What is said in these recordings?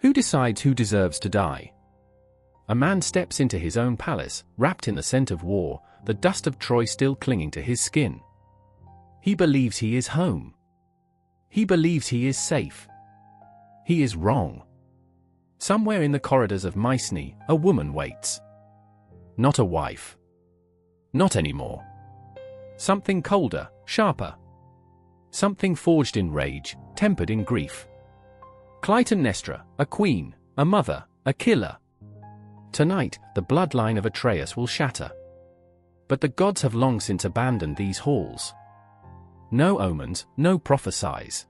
Who decides who deserves to die? A man steps into his own palace, wrapped in the scent of war, the dust of Troy still clinging to his skin. He believes he is home. He believes he is safe. He is wrong. Somewhere in the corridors of Mycenae, a woman waits. Not a wife. Not anymore. Something colder, sharper. Something forged in rage, tempered in grief. Clytemnestra, a queen, a mother, a killer. Tonight, the bloodline of Atreus will shatter. But the gods have long since abandoned these halls. No omens, no prophesies.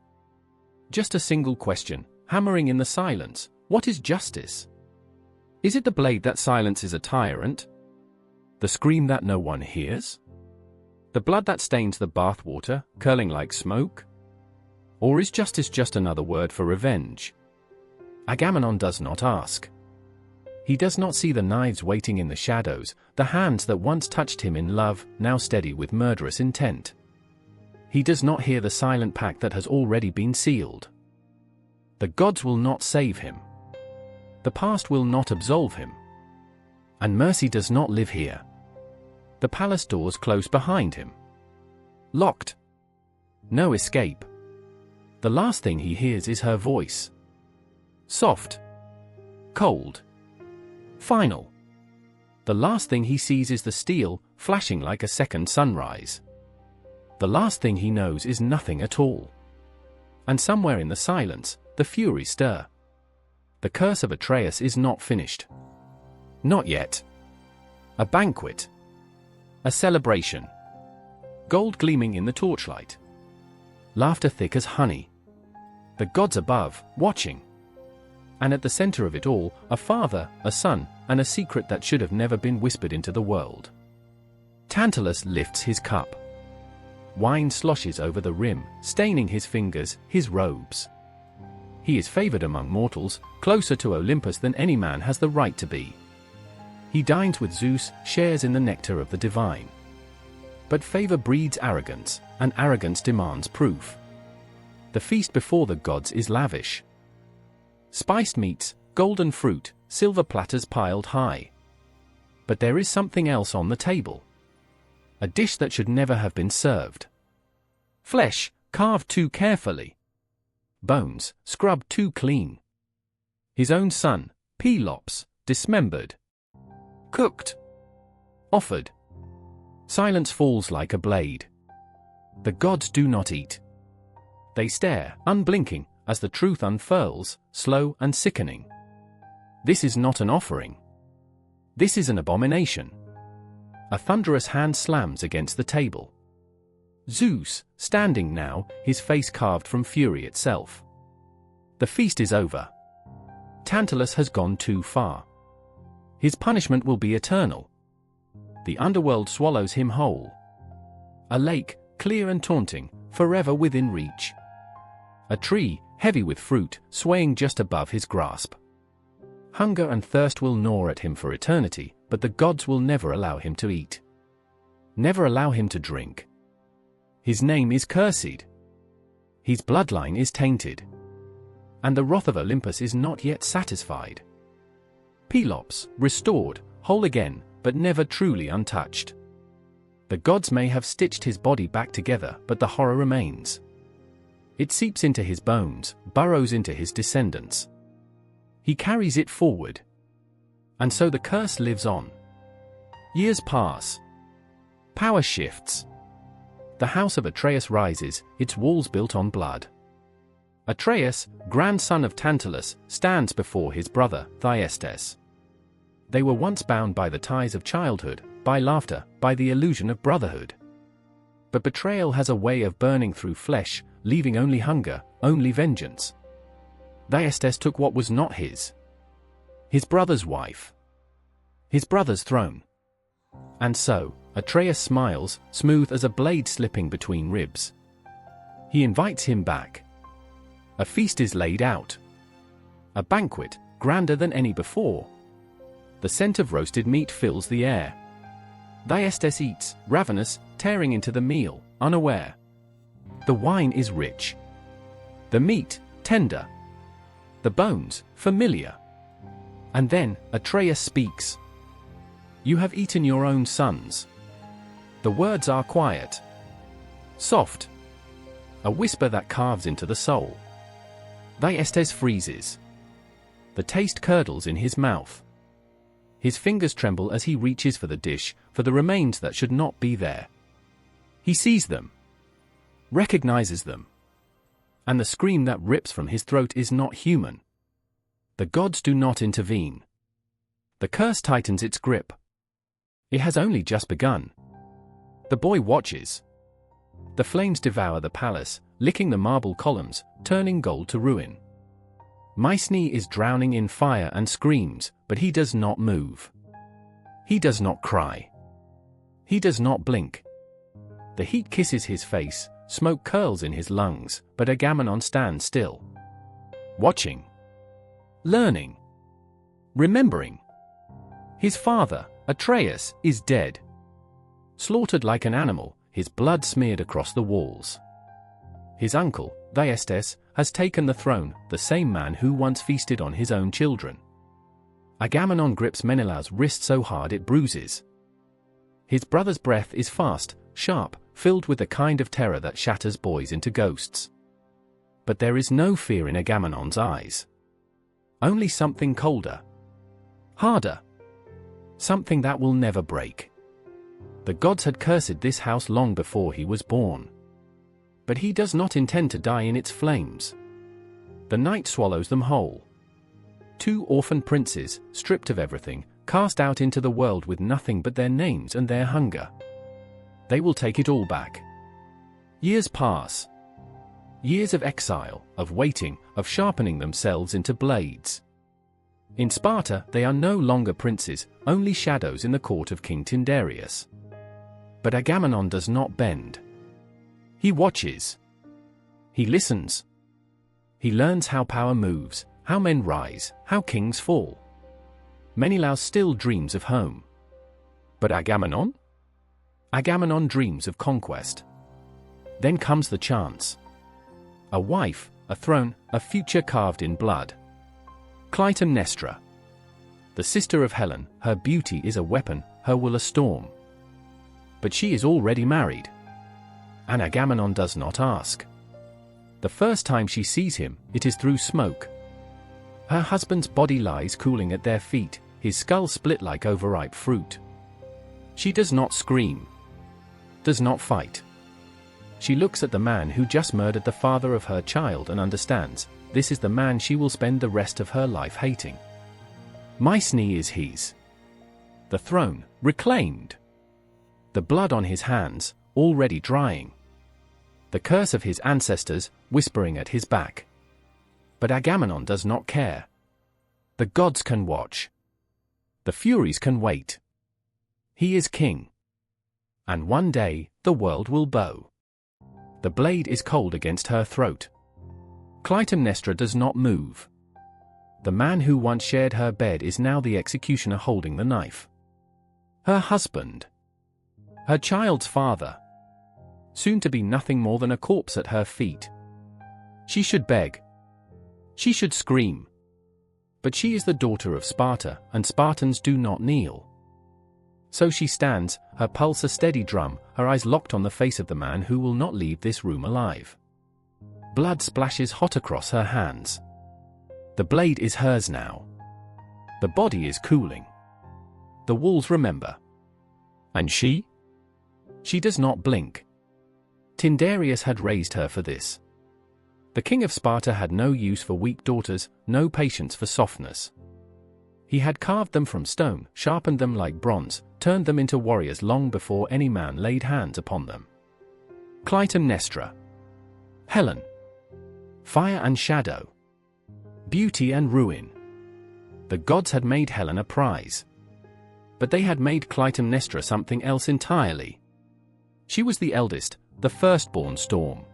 Just a single question, hammering in the silence: what is justice? Is it the blade that silences a tyrant? The scream that no one hears? The blood that stains the bathwater, curling like smoke? Or is justice just another word for revenge? Agamemnon does not ask. He does not see the knives waiting in the shadows, the hands that once touched him in love, now steady with murderous intent. He does not hear the silent pact that has already been sealed. The gods will not save him. The past will not absolve him. And mercy does not live here. The palace doors close behind him. Locked. No escape. The last thing he hears is her voice. Soft. Cold. Final. The last thing he sees is the steel, flashing like a second sunrise. The last thing he knows is nothing at all. And somewhere in the silence, the furies stir. The curse of Atreus is not finished. Not yet. A banquet. A celebration. Gold gleaming in the torchlight. Laughter thick as honey. The gods above, watching. And at the center of it all, a father, a son, and a secret that should have never been whispered into the world. Tantalus lifts his cup. Wine sloshes over the rim, staining his fingers, his robes. He is favored among mortals, closer to Olympus than any man has the right to be. He dines with Zeus, shares in the nectar of the divine. But favor breeds arrogance, and arrogance demands proof. The feast before the gods is lavish. Spiced meats, golden fruit, silver platters piled high. But there is something else on the table. A dish that should never have been served. Flesh, carved too carefully. Bones, scrubbed too clean. His own son, Pelops, dismembered. Cooked. Offered. Silence falls like a blade. The gods do not eat. They stare, unblinking, as the truth unfurls, slow and sickening. This is not an offering. This is an abomination. A thunderous hand slams against the table. Zeus, standing now, his face carved from fury itself. The feast is over. Tantalus has gone too far. His punishment will be eternal. The underworld swallows him whole. A lake, clear and taunting, forever within reach. A tree, heavy with fruit, swaying just above his grasp. Hunger and thirst will gnaw at him for eternity, but the gods will never allow him to eat. Never allow him to drink. His name is cursed. His bloodline is tainted. And the wrath of Olympus is not yet satisfied. Pelops, restored, whole again, but never truly untouched. The gods may have stitched his body back together, but the horror remains. It seeps into his bones, burrows into his descendants. He carries it forward. And so the curse lives on. Years pass. Power shifts. The house of Atreus rises, its walls built on blood. Atreus, grandson of Tantalus, stands before his brother, Thyestes. They were once bound by the ties of childhood, by laughter, by the illusion of brotherhood. But betrayal has a way of burning through flesh, leaving only hunger, only vengeance. Thyestes took what was not his. His brother's wife. His brother's throne. And so, Atreus smiles, smooth as a blade slipping between ribs. He invites him back. A feast is laid out. A banquet, grander than any before. The scent of roasted meat fills the air. Thyestes eats, ravenous, tearing into the meal, unaware. The wine is rich. The meat, tender. The bones, familiar. And then, Atreus speaks. You have eaten your own sons. The words are quiet. Soft. A whisper that carves into the soul. Thyestes freezes. The taste curdles in his mouth. His fingers tremble as he reaches for the dish, for the remains that should not be there. He sees them. Recognizes them. And the scream that rips from his throat is not human. The gods do not intervene. The curse tightens its grip. It has only just begun. The boy watches. The flames devour the palace, licking the marble columns, turning gold to ruin. Mycenae is drowning in fire and screams, but he does not move. He does not cry. He does not blink. The heat kisses his face, smoke curls in his lungs, but Agamemnon stands still. Watching. Learning. Remembering. His father, Atreus, is dead. Slaughtered like an animal, his blood smeared across the walls. His uncle, Thyestes, has taken the throne, the same man who once feasted on his own children. Agamemnon grips Menelaus's wrist so hard it bruises. His brother's breath is fast, sharp, filled with the kind of terror that shatters boys into ghosts. But there is no fear in Agamemnon's eyes. Only something colder. Harder. Something that will never break. The gods had cursed this house long before he was born. But he does not intend to die in its flames. The night swallows them whole. 2 orphan princes, stripped of everything, cast out into the world with nothing but their names and their hunger. They will take it all back. Years pass. Years of exile, of waiting, of sharpening themselves into blades. In Sparta, they are no longer princes, only shadows in the court of King Tyndareus. But Agamemnon does not bend. He watches. He listens. He learns how power moves, how men rise, how kings fall. Menelaus still dreams of home. But Agamemnon? Agamemnon dreams of conquest. Then comes the chance. A wife, a throne, a future carved in blood. Clytemnestra. The sister of Helen, her beauty is a weapon, her will a storm. But she is already married. And Agamemnon does not ask. The first time she sees him, it is through smoke. Her husband's body lies cooling at their feet, his skull split like overripe fruit. She does not scream. Does not fight. She looks at the man who just murdered the father of her child and understands, this is the man she will spend the rest of her life hating. Mycenae is his. The throne, reclaimed. The blood on his hands, already drying. The curse of his ancestors, whispering at his back. But Agamemnon does not care. The gods can watch. The Furies can wait. He is king. And one day, the world will bow. The blade is cold against her throat. Clytemnestra does not move. The man who once shared her bed is now the executioner holding the knife. Her husband. Her child's father. Soon to be nothing more than a corpse at her feet. She should beg. She should scream. But she is the daughter of Sparta, and Spartans do not kneel. So she stands, her pulse a steady drum, her eyes locked on the face of the man who will not leave this room alive. Blood splashes hot across her hands. The blade is hers now. The body is cooling. The walls remember. And she? She does not blink. Tyndareus had raised her for this. The king of Sparta had no use for weak daughters, no patience for softness. He had carved them from stone, sharpened them like bronze, turned them into warriors long before any man laid hands upon them. Clytemnestra. Helen. Fire and shadow. Beauty and ruin. The gods had made Helen a prize. But they had made Clytemnestra something else entirely. She was the eldest, the firstborn storm.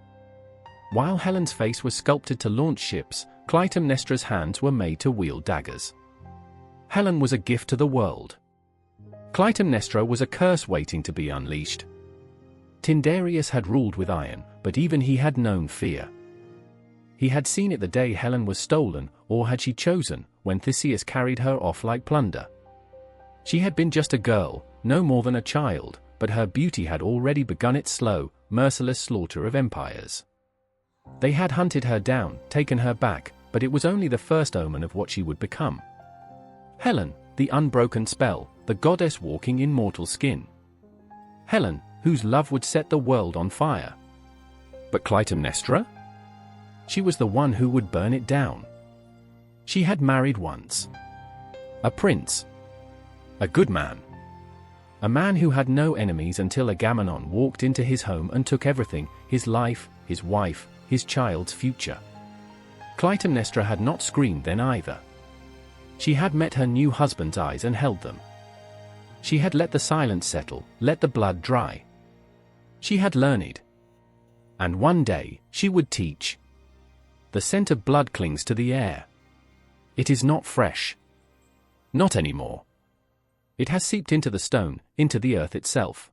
While Helen's face was sculpted to launch ships, Clytemnestra's hands were made to wield daggers. Helen was a gift to the world. Clytemnestra was a curse waiting to be unleashed. Tyndareus had ruled with iron, but even he had known fear. He had seen it the day Helen was stolen, or had she chosen, when Theseus carried her off like plunder. She had been just a girl, no more than a child, but her beauty had already begun its slow, merciless slaughter of empires. They had hunted her down, taken her back, but it was only the first omen of what she would become. Helen, the unbroken spell, the goddess walking in mortal skin. Helen, whose love would set the world on fire. But Clytemnestra? She was the one who would burn it down. She had married once. A prince. A good man. A man who had no enemies until Agamemnon walked into his home and took everything, his life, his wife, his child's future. Clytemnestra had not screamed then either. She had met her new husband's eyes and held them. She had let the silence settle, let the blood dry. She had learned. And one day, she would teach. The scent of blood clings to the air. It is not fresh. Not anymore. It has seeped into the stone, into the earth itself.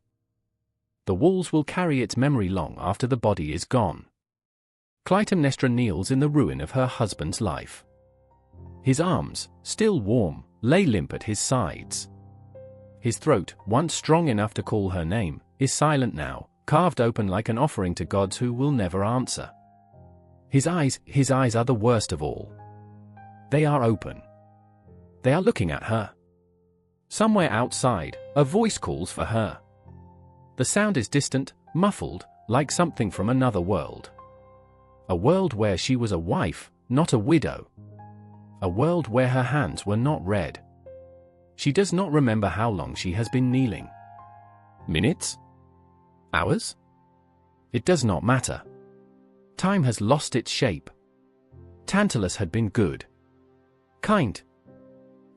The walls will carry its memory long after the body is gone. Clytemnestra kneels in the ruin of her husband's life. His arms, still warm, lay limp at his sides. His throat, once strong enough to call her name, is silent now, carved open like an offering to gods who will never answer. His eyes are the worst of all. They are open. They are looking at her. Somewhere outside, a voice calls for her. The sound is distant, muffled, like something from another world. A world where she was a wife, not a widow. A world where her hands were not red. She does not remember how long she has been kneeling. Minutes? Hours? It does not matter. Time has lost its shape. Tantalus had been good. Kind.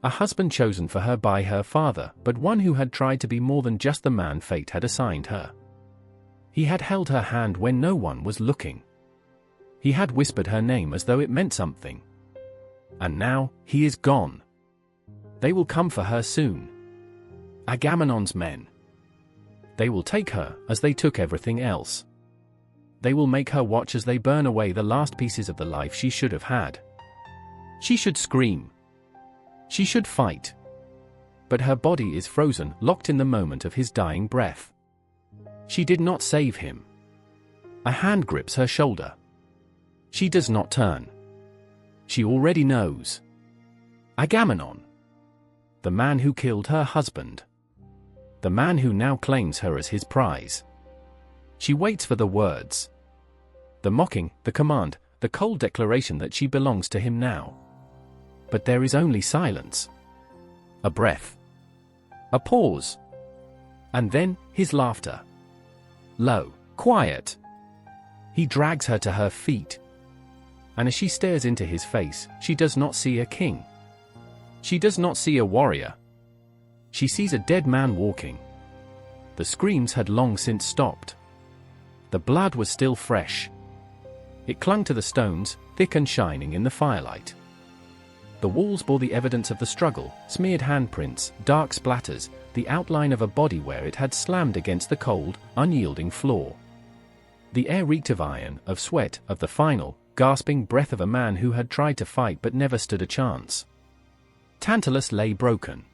A husband chosen for her by her father, but one who had tried to be more than just the man fate had assigned her. He had held her hand when no one was looking. He had whispered her name as though it meant something. And now, he is gone. They will come for her soon. Agamemnon's men. They will take her, as they took everything else. They will make her watch as they burn away the last pieces of the life she should have had. She should scream. She should fight. But her body is frozen, locked in the moment of his dying breath. She did not save him. A hand grips her shoulder. She does not turn. She already knows. Agamemnon. The man who killed her husband. The man who now claims her as his prize. She waits for the words. The mocking, the command, the cold declaration that she belongs to him now. But there is only silence. A breath. A pause. And then, his laughter. Low, quiet. He drags her to her feet. And as she stares into his face, she does not see a king. She does not see a warrior. She sees a dead man walking. The screams had long since stopped. The blood was still fresh. It clung to the stones, thick and shining in the firelight. The walls bore the evidence of the struggle, smeared handprints, dark splatters, the outline of a body where it had slammed against the cold, unyielding floor. The air reeked of iron, of sweat, of the final, gasping breath of a man who had tried to fight but never stood a chance. Tantalus lay broken.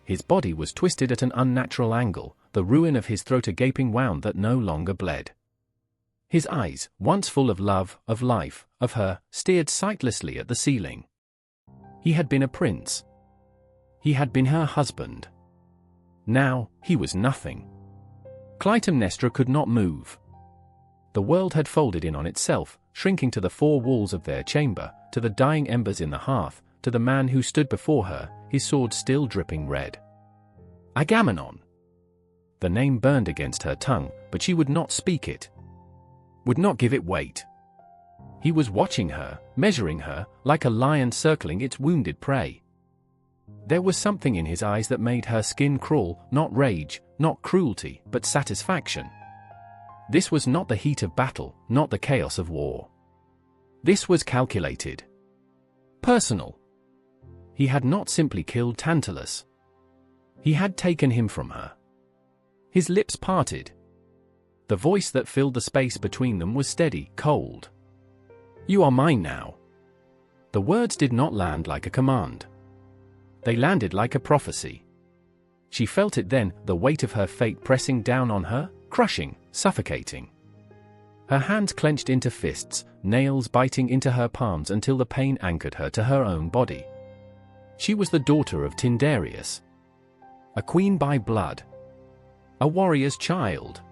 His body was twisted at an unnatural angle, the ruin of his throat a gaping wound that no longer bled. His eyes, once full of love, of life, of her, stared sightlessly at the ceiling. He had been a prince. He had been her husband. Now, he was nothing. Clytemnestra could not move. The world had folded in on itself, shrinking to the four walls of their chamber, to the dying embers in the hearth, to the man who stood before her, his sword still dripping red. Agamemnon. The name burned against her tongue, but she would not speak it. Would not give it weight. He was watching her, measuring her, like a lion circling its wounded prey. There was something in his eyes that made her skin crawl, not rage, not cruelty, but satisfaction. This was not the heat of battle, not the chaos of war. This was calculated. Personal. He had not simply killed Tantalus. He had taken him from her. His lips parted. The voice that filled the space between them was steady, cold. You are mine now." The words did not land like a command. They landed like a prophecy. She felt it then, the weight of her fate pressing down on her, crushing, suffocating. Her hands clenched into fists, nails biting into her palms until the pain anchored her to her own body. She was the daughter of Tyndareus, a queen by blood, a warrior's child.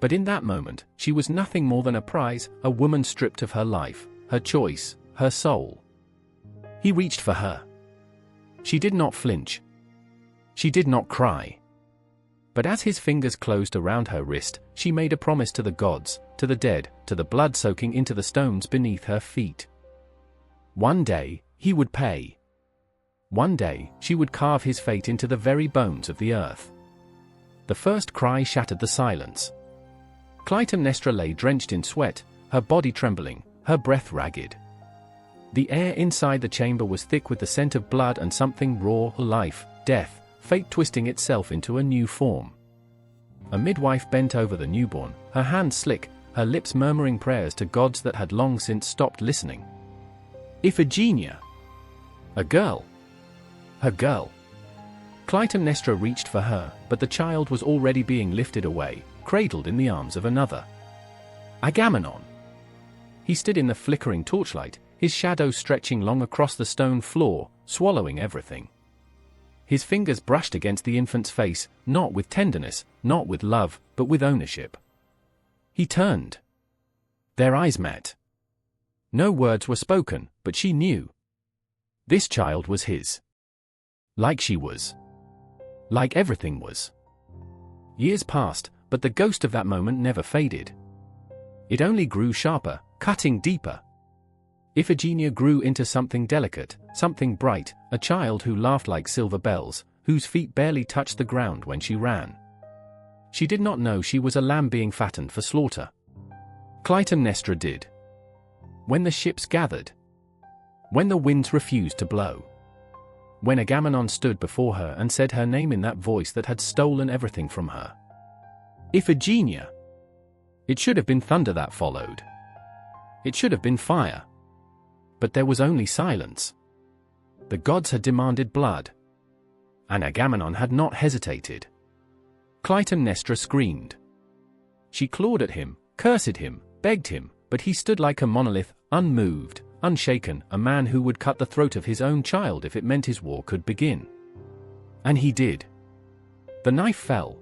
But in that moment, she was nothing more than a prize, a woman stripped of her life, her choice, her soul. He reached for her. She did not flinch. She did not cry. But as his fingers closed around her wrist, she made a promise to the gods, to the dead, to the blood soaking into the stones beneath her feet. One day, he would pay. One day, she would carve his fate into the very bones of the earth. The first cry shattered the silence. Clytemnestra lay drenched in sweat, her body trembling, her breath ragged. The air inside the chamber was thick with the scent of blood and something raw, life, death, fate twisting itself into a new form. A midwife bent over the newborn, her hands slick, her lips murmuring prayers to gods that had long since stopped listening. Iphigenia. A girl. Her girl. Clytemnestra reached for her, but the child was already being lifted away, cradled in the arms of another. Agamemnon. He stood in the flickering torchlight, his shadow stretching long across the stone floor, swallowing everything. His fingers brushed against the infant's face, not with tenderness, not with love, but with ownership. He turned. Their eyes met. No words were spoken, but she knew. This child was his. Like she was. Like everything was. Years passed, but the ghost of that moment never faded. It only grew sharper, cutting deeper. Iphigenia grew into something delicate, something bright, a child who laughed like silver bells, whose feet barely touched the ground when she ran. She did not know she was a lamb being fattened for slaughter. Clytemnestra did. When the ships gathered. When the winds refused to blow. When Agamemnon stood before her and said her name in that voice that had stolen everything from her. Iphigenia. It should have been thunder that followed. It should have been fire. But there was only silence. The gods had demanded blood. And Agamemnon had not hesitated. Clytemnestra screamed. She clawed at him, cursed him, begged him, but he stood like a monolith, unmoved, unshaken, a man who would cut the throat of his own child if it meant his war could begin. And he did. The knife fell.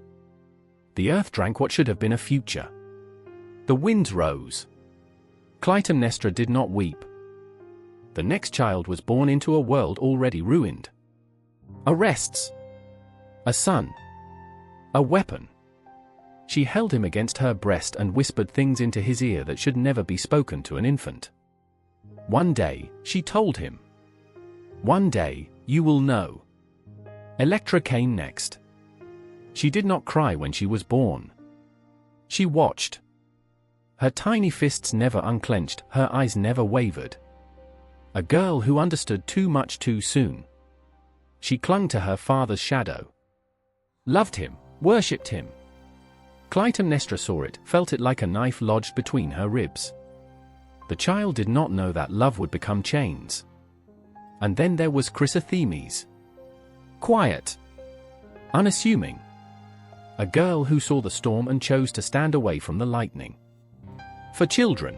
The earth drank what should have been a future. The winds rose. Clytemnestra did not weep. The next child was born into a world already ruined. Arrests. A son. A weapon. She held him against her breast and whispered things into his ear that should never be spoken to an infant. One day, she told him. One day, you will know. Electra came next. She did not cry when she was born. She watched. Her tiny fists never unclenched, her eyes never wavered. A girl who understood too much too soon. She clung to her father's shadow. Loved him, worshipped him. Clytemnestra saw it, felt it like a knife lodged between her ribs. The child did not know that love would become chains. And then there was Chrysosthemis. Quiet. Unassuming. A girl who saw the storm and chose to stand away from the lightning. For children.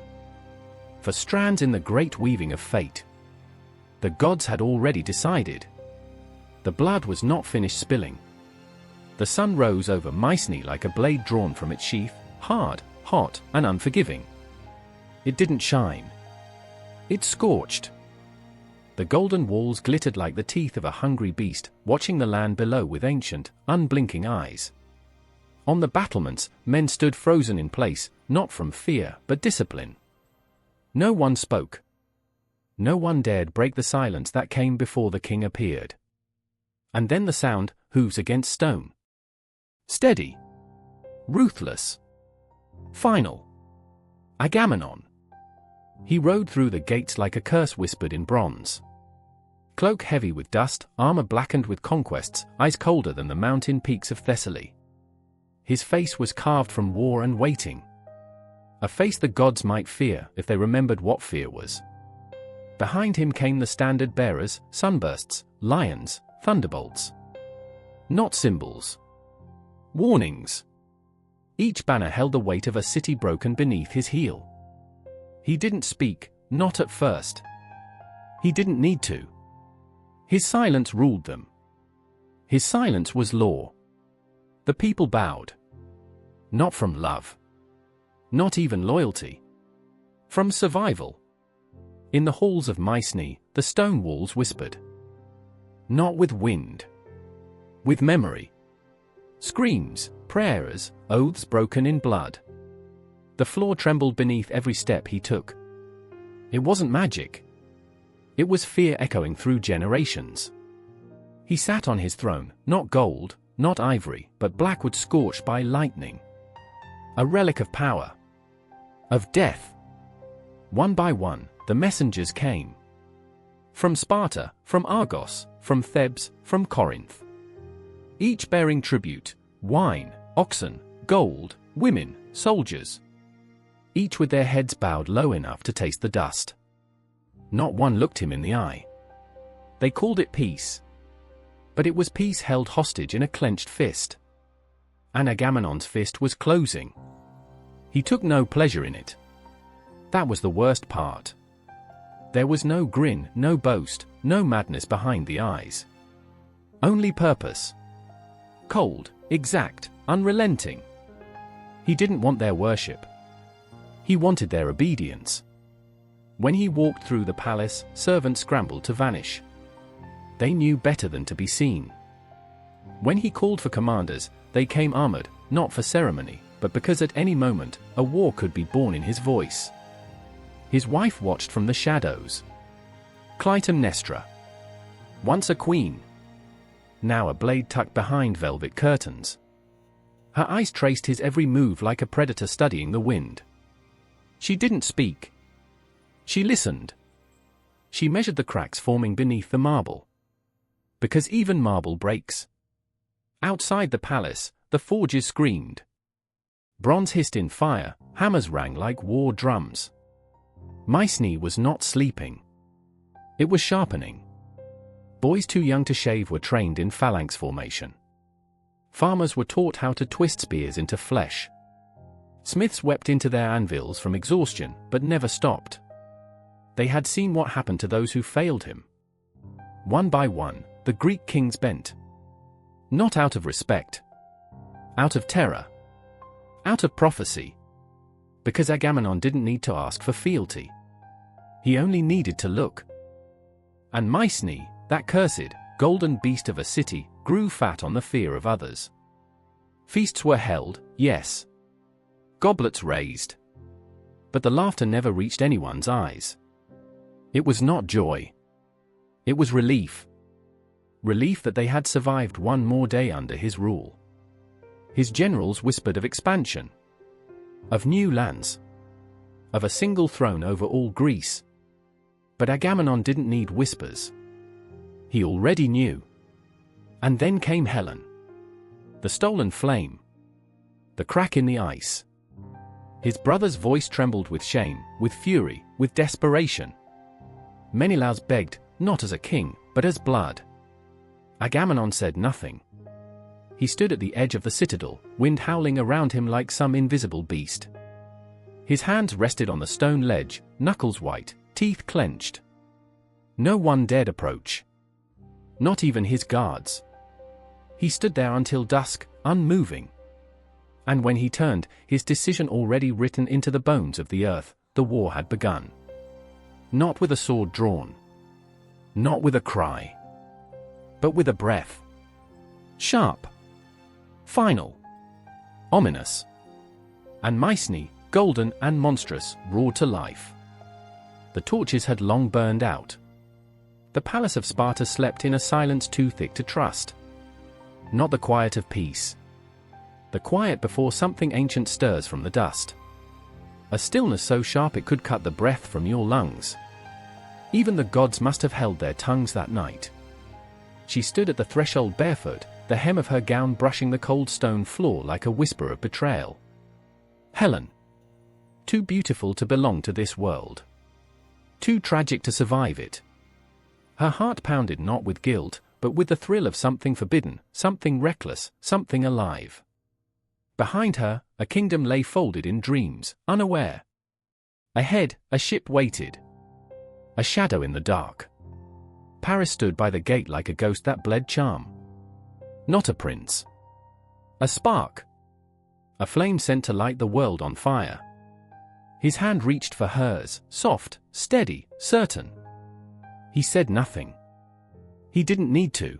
For strands in the great weaving of fate. The gods had already decided. The blood was not finished spilling. The sun rose over Mycenae like a blade drawn from its sheath, hard, hot, and unforgiving. It didn't shine. It scorched. The golden walls glittered like the teeth of a hungry beast, watching the land below with ancient, unblinking eyes. On the battlements, men stood frozen in place, not from fear, but discipline. No one spoke. No one dared break the silence that came before the king appeared. And then the sound, hooves against stone. Steady. Ruthless. Final. Agamemnon. He rode through the gates like a curse whispered in bronze. Cloak heavy with dust, armor blackened with conquests, eyes colder than the mountain peaks of Thessaly. His face was carved from war and waiting. A face the gods might fear if they remembered what fear was. Behind him came the standard bearers, sunbursts, lions, thunderbolts. Not symbols. Warnings. Each banner held the weight of a city broken beneath his heel. He didn't speak, not at first. He didn't need to. His silence ruled them. His silence was law. The people bowed. Not from love. Not even loyalty. From survival. In the halls of Mycenae, the stone walls whispered. Not with wind. With memory. Screams, prayers, oaths broken in blood. The floor trembled beneath every step he took. It wasn't magic. It was fear echoing through generations. He sat on his throne, not gold, not ivory, but blackwood scorched by lightning. A relic of power. Of death. One by one, the messengers came. From Sparta, from Argos, from Thebes, from Corinth. Each bearing tribute, wine, oxen, gold, women, soldiers. Each with their heads bowed low enough to taste the dust. Not one looked him in the eye. They called it peace. But it was peace held hostage in a clenched fist. And Agamemnon's fist was closing. He took no pleasure in it. That was the worst part. There was no grin, no boast, no madness behind the eyes. Only purpose. Cold, exact, unrelenting. He didn't want their worship. He wanted their obedience. When he walked through the palace, servants scrambled to vanish. They knew better than to be seen. When he called for commanders, they came armored, not for ceremony, but because at any moment, a war could be born in his voice. His wife watched from the shadows. Clytemnestra. Once a queen. Now a blade tucked behind velvet curtains. Her eyes traced his every move like a predator studying the wind. She didn't speak. She listened. She measured the cracks forming beneath the marble. Because even marble breaks. Outside the palace, the forges screamed. Bronze hissed in fire, hammers rang like war drums. Mycenae was not sleeping. It was sharpening. Boys too young to shave were trained in phalanx formation. Farmers were taught how to twist spears into flesh. Smiths wept into their anvils from exhaustion, but never stopped. They had seen what happened to those who failed him. One by one, the Greek kings bent. Not out of respect. Out of terror. Out of prophecy. Because Agamemnon didn't need to ask for fealty. He only needed to look. And Mycenae, that cursed, golden beast of a city, grew fat on the fear of others. Feasts were held, yes. Goblets raised. But the laughter never reached anyone's eyes. It was not joy. It was relief. Relief that they had survived one more day under his rule. His generals whispered of expansion. Of new lands. Of a single throne over all Greece. But Agamemnon didn't need whispers. He already knew. And then came Helen. The stolen flame. The crack in the ice. His brother's voice trembled with shame, with fury, with desperation. Menelaus begged, not as a king, but as blood. Agamemnon said nothing. He stood at the edge of the citadel, wind howling around him like some invisible beast. His hands rested on the stone ledge, knuckles white, teeth clenched. No one dared approach. Not even his guards. He stood there until dusk, unmoving. And when he turned, his decision already written into the bones of the earth, the war had begun. Not with a sword drawn. Not with a cry. But with a breath. Sharp. Final. Ominous. And Mycenae, golden and monstrous, roared to life. The torches had long burned out. The palace of Sparta slept in a silence too thick to trust. Not the quiet of peace. The quiet before something ancient stirs from the dust. A stillness so sharp it could cut the breath from your lungs. Even the gods must have held their tongues that night. She stood at the threshold barefoot, the hem of her gown brushing the cold stone floor like a whisper of betrayal. Helen. too beautiful to belong to this world. Too tragic to survive it. Her heart pounded not with guilt, but with the thrill of something forbidden, something reckless, something alive. Behind her, a kingdom lay folded in dreams, unaware. Ahead, a ship waited. A shadow in the dark. Paris stood by the gate like a ghost that bled charm. Not a prince. A spark. A flame sent to light the world on fire. His hand reached for hers, soft, steady, certain. He said nothing. He didn't need to.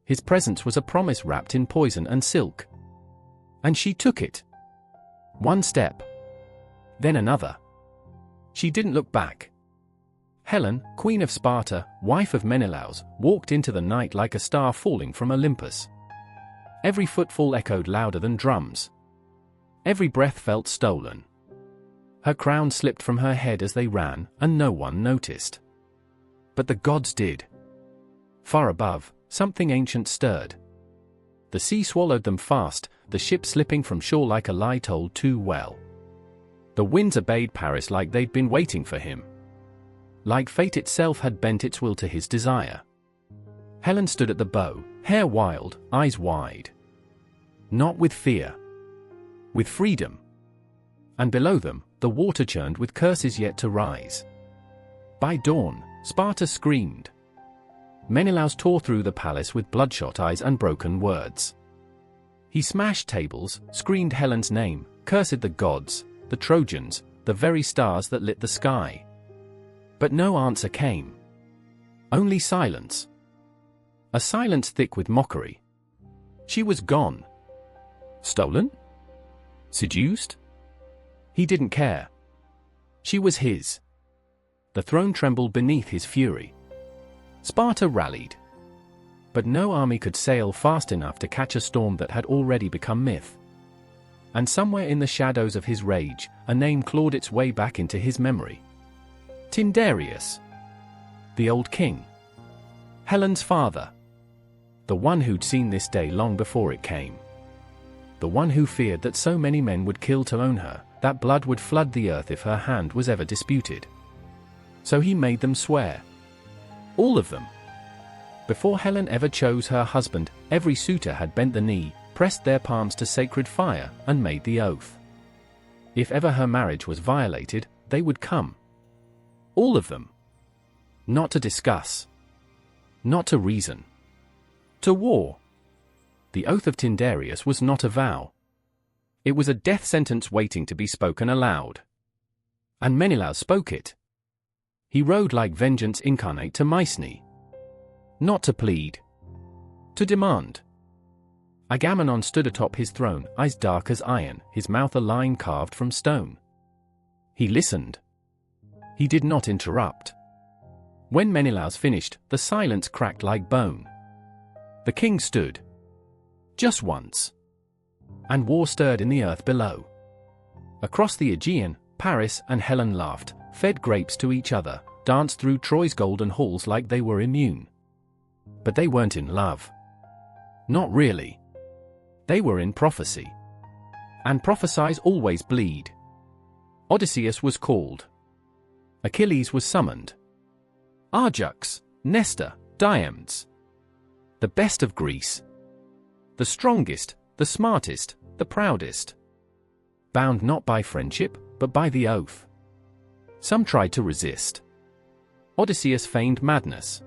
His presence was a promise wrapped in poison and silk. And she took it. One step. Then another. She didn't look back. Helen, queen of Sparta, wife of Menelaus, walked into the night like a star falling from Olympus. Every footfall echoed louder than drums. Every breath felt stolen. Her crown slipped from her head as they ran, and no one noticed. But the gods did. Far above, something ancient stirred. The sea swallowed them fast, the ship slipping from shore like a lie told too well. The winds obeyed Paris like they'd been waiting for him. Like fate itself had bent its will to his desire. Helen stood at the bow, hair wild, eyes wide. Not with fear. With freedom. And below them, the water churned with curses yet to rise. By dawn, Sparta screamed. Menelaus tore through the palace with bloodshot eyes and broken words. He smashed tables, screamed Helen's name, cursed the gods, the Trojans, the very stars that lit the sky. But no answer came. Only silence. A silence thick with mockery. She was gone. Stolen? Seduced? He didn't care. She was his. The throne trembled beneath his fury. Sparta rallied. But no army could sail fast enough to catch a storm that had already become myth. And somewhere in the shadows of his rage, a name clawed its way back into his memory. Tyndareus. The old king. Helen's father. The one who'd seen this day long before it came. The one who feared that so many men would kill to own her, that blood would flood the earth if her hand was ever disputed. So he made them swear. All of them. Before Helen ever chose her husband, every suitor had bent the knee, pressed their palms to sacred fire, and made the oath. If ever her marriage was violated, they would come. All of them. Not to discuss. Not to reason. To war. The oath of Tyndareus was not a vow. It was a death sentence waiting to be spoken aloud. And Menelaus spoke it. He rode like vengeance incarnate to Mycenae. Not to plead. To demand. Agamemnon stood atop his throne, eyes dark as iron, his mouth a line carved from stone. He listened. He did not interrupt. When Menelaus finished, the silence cracked like bone. The king stood. Just once. And war stirred in the earth below. Across the Aegean, Paris and Helen laughed, fed grapes to each other, danced through Troy's golden halls like they were immune. But they weren't in love. Not really. They were in prophecy. And prophecies always bleed. Odysseus was called. Achilles was summoned. Ajax, Nestor, Diomedes. The best of Greece. The strongest, the smartest, the proudest. Bound not by friendship, but by the oath. Some tried to resist. Odysseus feigned madness.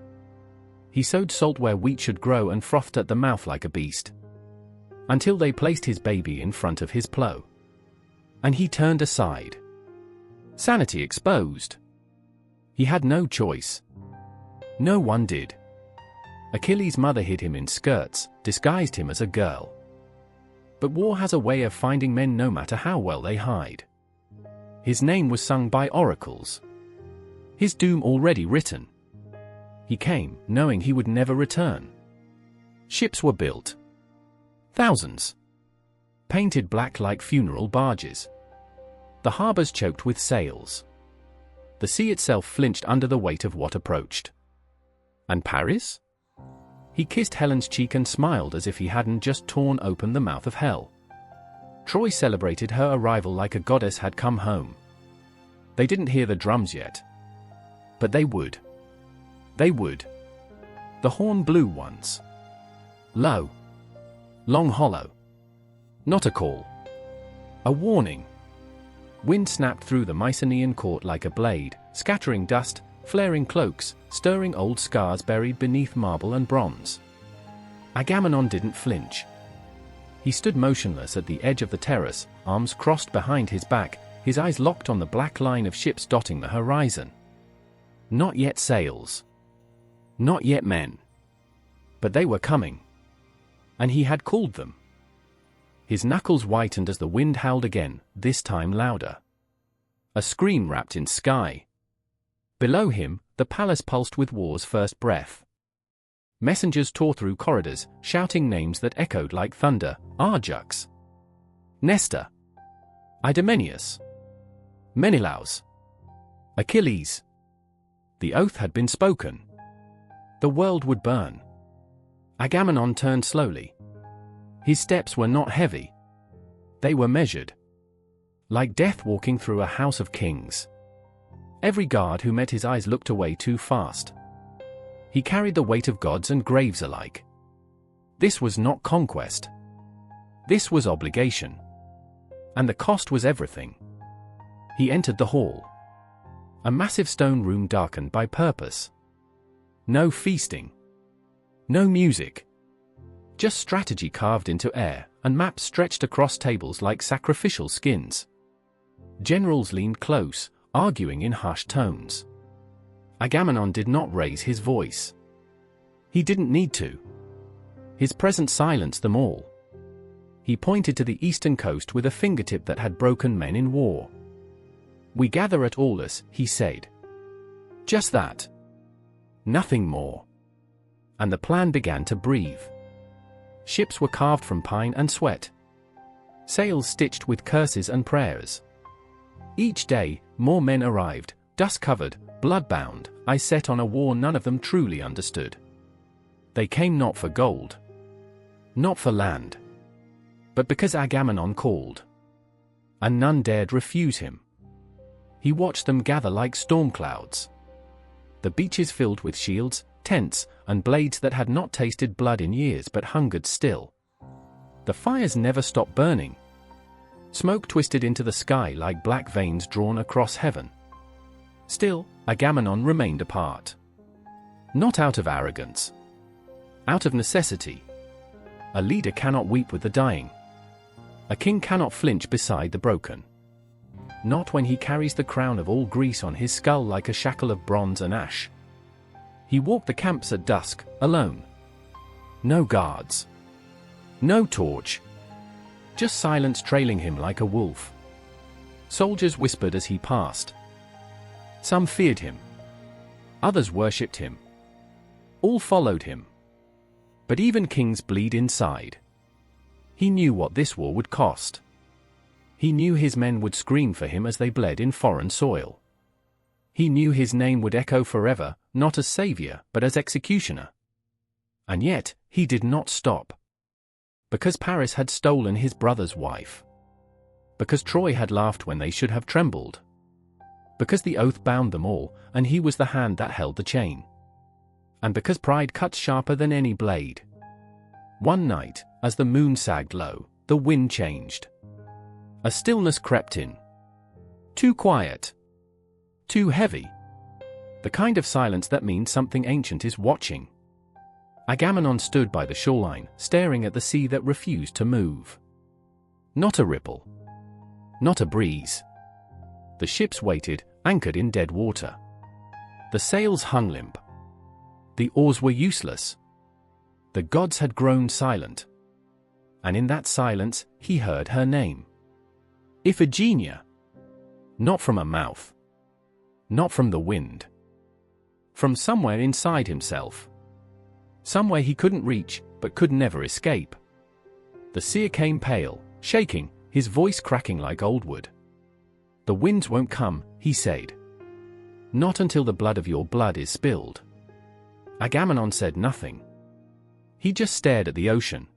He sowed salt where wheat should grow and frothed at the mouth like a beast. Until they placed his baby in front of his plow. And he turned aside. Sanity exposed. He had no choice. No one did. Achilles' mother hid him in skirts, disguised him as a girl. But war has a way of finding men no matter how well they hide. His name was sung by oracles. His doom already written. He came, knowing he would never return. Ships were built. Thousands. Painted black like funeral barges. The harbors choked with sails. The sea itself flinched under the weight of what approached. And Paris? He kissed Helen's cheek and smiled as if he hadn't just torn open the mouth of hell. Troy celebrated her arrival like a goddess had come home. They didn't hear the drums yet. But they would. They would. The horn blew once. Low. Long hollow. Not a call. A warning. Wind snapped through the Mycenaean court like a blade, scattering dust, flaring cloaks, stirring old scars buried beneath marble and bronze. Agamemnon didn't flinch. He stood motionless at the edge of the terrace, arms crossed behind his back, his eyes locked on the black line of ships dotting the horizon. Not yet sails. Not yet men. But they were coming. And he had called them. His knuckles whitened as the wind howled again, this time louder. A scream wrapped in sky. Below him, the palace pulsed with war's first breath. Messengers tore through corridors, shouting names that echoed like thunder: Arjux, Nestor, Idomeneus, Menelaus, Achilles. The oath had been spoken. The world would burn. Agamemnon turned slowly. His steps were not heavy. They were measured. Like death walking through a house of kings. Every guard who met his eyes looked away too fast. He carried the weight of gods and graves alike. This was not conquest. This was obligation. And the cost was everything. He entered the hall. A massive stone room darkened by purpose. No feasting. No music. Just strategy carved into air, and maps stretched across tables like sacrificial skins. Generals leaned close, arguing in hushed tones. Agamemnon did not raise his voice. He didn't need to. His presence silenced them all. He pointed to the eastern coast with a fingertip that had broken men in war. "We gather at Aulis," he said. Just that. Nothing more. And the plan began to breathe. Ships were carved from pine and sweat. Sails stitched with curses and prayers. Each day, more men arrived, dust-covered, blood-bound, eyes set on a war none of them truly understood. They came not for gold. Not for land. But because Agamemnon called. And none dared refuse him. He watched them gather like storm clouds. The beaches filled with shields, tents, and blades that had not tasted blood in years but hungered still. The fires never stopped burning. Smoke twisted into the sky like black veins drawn across heaven. Still, Agamemnon remained apart. Not out of arrogance. Out of necessity. A leader cannot weep with the dying. A king cannot flinch beside the broken. Not when he carries the crown of all Greece on his skull like a shackle of bronze and ash. He walked the camps at dusk, alone. No guards. No torch. Just silence trailing him like a wolf. Soldiers whispered as he passed. Some feared him. Others worshipped him. All followed him. But even kings bleed inside. He knew what this war would cost. He knew his men would scream for him as they bled in foreign soil. He knew his name would echo forever, not as savior, but as executioner. And yet, he did not stop. Because Paris had stolen his brother's wife. Because Troy had laughed when they should have trembled. Because the oath bound them all, and he was the hand that held the chain. And because pride cuts sharper than any blade. One night, as the moon sagged low, the wind changed. A stillness crept in. Too quiet. Too heavy. The kind of silence that means something ancient is watching. Agamemnon stood by the shoreline, staring at the sea that refused to move. Not a ripple. Not a breeze. The ships waited, anchored in dead water. The sails hung limp. The oars were useless. The gods had grown silent. And in that silence, he heard her name. Iphigenia. Not from a mouth. Not from the wind. From somewhere inside himself. Somewhere he couldn't reach, but could never escape. The seer came pale, shaking, his voice cracking like old wood. The winds won't come, he said. Not until the blood of your blood is spilled. Agamemnon said nothing. He just stared at the ocean.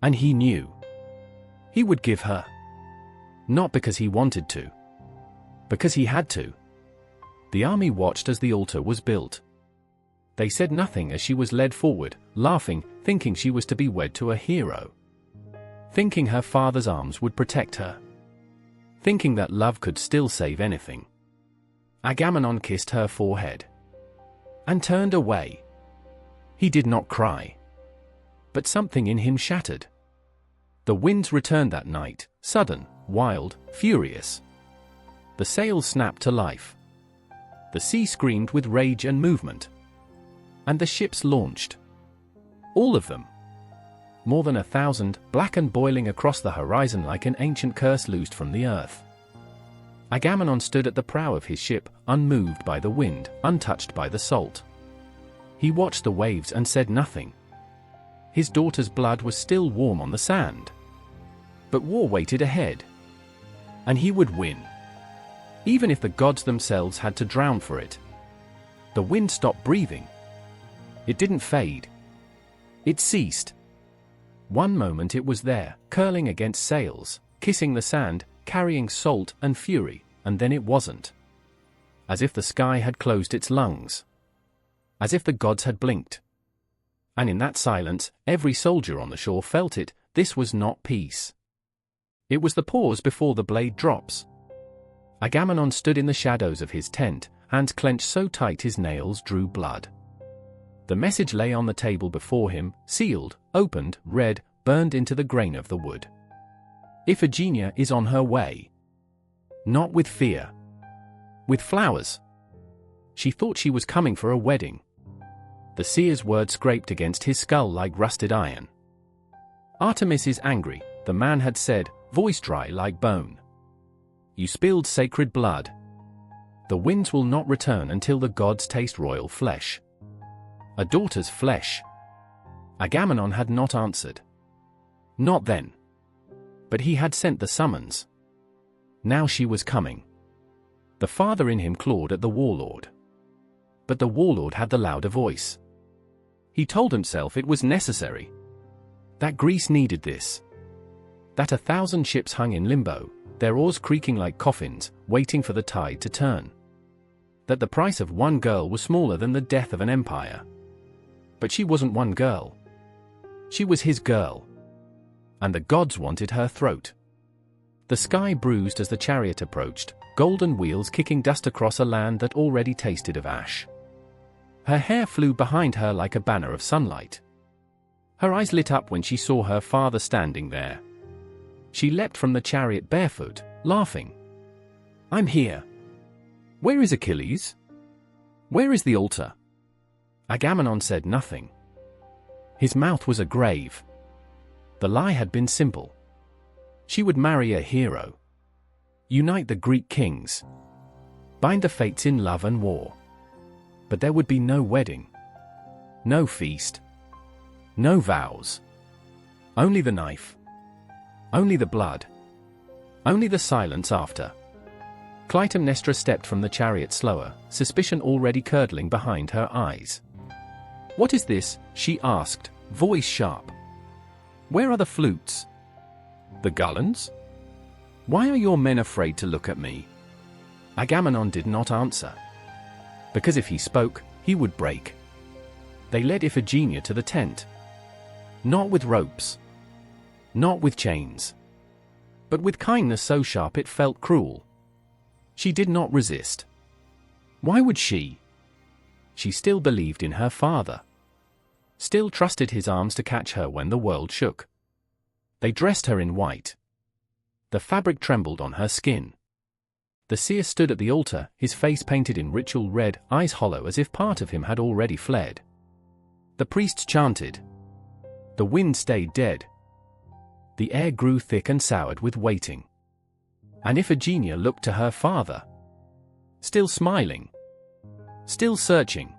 And he knew. He would give her. Not because he wanted to. Because he had to. The army watched as the altar was built. They said nothing as she was led forward, laughing, thinking she was to be wed to a hero. Thinking her father's arms would protect her. Thinking that love could still save anything. Agamemnon kissed her forehead. And turned away. He did not cry. But something in him shattered. The winds returned that night, sudden, wild, furious. The sails snapped to life. The sea screamed with rage and movement. And the ships launched. All of them. More than 1,000, black and boiling across the horizon like an ancient curse loosed from the earth. Agamemnon stood at the prow of his ship, unmoved by the wind, untouched by the salt. He watched the waves and said nothing. His daughter's blood was still warm on the sand. But war waited ahead. And he would win. Even if the gods themselves had to drown for it. The wind stopped breathing. It didn't fade. It ceased. One moment it was there, curling against sails, kissing the sand, carrying salt and fury, and then it wasn't. As if the sky had closed its lungs. As if the gods had blinked. And in that silence, every soldier on the shore felt it, this was not peace. It was the pause before the blade drops. Agamemnon stood in the shadows of his tent, hands clenched so tight his nails drew blood. The message lay on the table before him, sealed, opened, read, burned into the grain of the wood. Iphigenia is on her way. Not with fear. With flowers. She thought she was coming for a wedding. The seer's word scraped against his skull like rusted iron. Artemis is angry, the man had said, voice dry like bone. You spilled sacred blood. The winds will not return until the gods taste royal flesh. A daughter's flesh. Agamemnon had not answered. Not then. But he had sent the summons. Now she was coming. The father in him clawed at the warlord. But the warlord had the louder voice. He told himself it was necessary. That Greece needed this. That 1,000 ships hung in limbo, their oars creaking like coffins, waiting for the tide to turn. That the price of one girl was smaller than the death of an empire. But she wasn't one girl. She was his girl. And the gods wanted her throat. The sky bruised as the chariot approached, golden wheels kicking dust across a land that already tasted of ash. Her hair flew behind her like a banner of sunlight. Her eyes lit up when she saw her father standing there. She leapt from the chariot barefoot, laughing. I'm here. Where is Achilles? Where is the altar? Agamemnon said nothing. His mouth was a grave. The lie had been simple. She would marry a hero. Unite the Greek kings. Bind the fates in love and war. But there would be no wedding. No feast. No vows. Only the knife. Only the blood. Only the silence after. Clytemnestra stepped from the chariot slower, suspicion already curdling behind her eyes. What is this? She asked, voice sharp. Where are the flutes? The garlands? Why are your men afraid to look at me? Agamemnon did not answer. Because if he spoke, he would break. They led Iphigenia to the tent. Not with ropes. Not with chains. But with kindness so sharp it felt cruel. She did not resist. Why would she? She still believed in her father. Still trusted his arms to catch her when the world shook. They dressed her in white. The fabric trembled on her skin. The seer stood at the altar, his face painted in ritual red, eyes hollow as if part of him had already fled. The priests chanted. The wind stayed dead. The air grew thick and soured with waiting. And Iphigenia looked to her father. Still smiling. Still searching.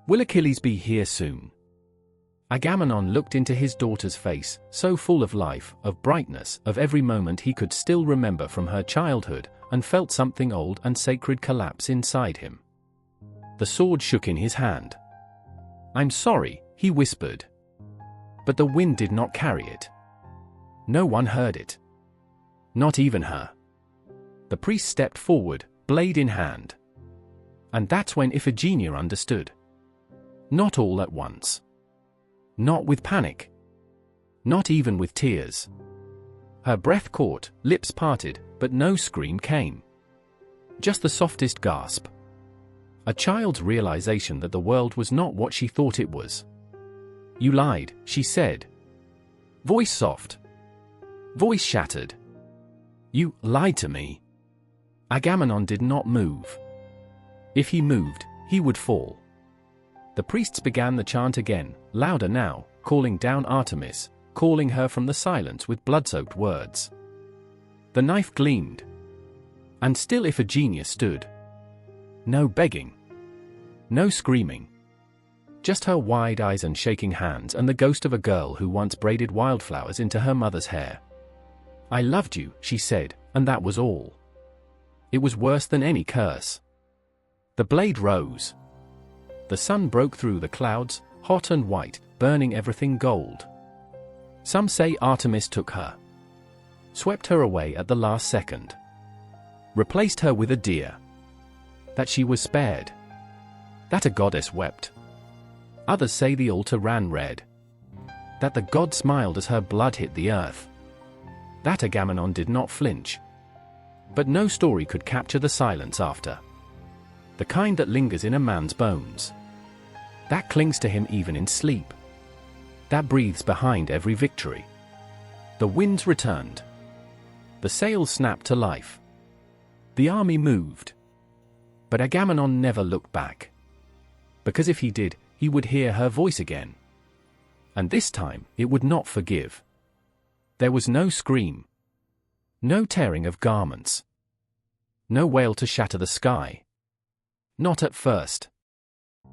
Will Achilles be here soon? Agamemnon looked into his daughter's face, so full of life, of brightness, of every moment he could still remember from her childhood, and felt something old and sacred collapse inside him. The sword shook in his hand. I'm sorry, he whispered. But the wind did not carry it. No one heard it. Not even her. The priest stepped forward, blade in hand. And that's when Iphigenia understood. Not all at once. Not with panic. Not even with tears. Her breath caught, lips parted, but no scream came. Just the softest gasp. A child's realization that the world was not what she thought it was. "You lied," she said. Voice soft. Voice shattered. "You lied to me." Agamemnon did not move. If he moved, he would fall. The priests began the chant again, louder now, calling down Artemis, calling her from the silence with blood-soaked words. The knife gleamed. And still Iphigenia stood. No begging. No screaming. Just her wide eyes and shaking hands and the ghost of a girl who once braided wildflowers into her mother's hair. "I loved you," she said, and that was all. It was worse than any curse. The blade rose. The sun broke through the clouds, hot and white, burning everything gold. Some say Artemis took her. Swept her away at the last second. Replaced her with a deer. That she was spared. That a goddess wept. Others say the altar ran red. That the god smiled as her blood hit the earth. That Agamemnon did not flinch. But no story could capture the silence after. The kind that lingers in a man's bones. That clings to him even in sleep. That breathes behind every victory. The winds returned. The sails snapped to life. The army moved. But Agamemnon never looked back. Because if he did, he would hear her voice again. And this time, it would not forgive. There was no scream. No tearing of garments. No wail to shatter the sky. Not at first.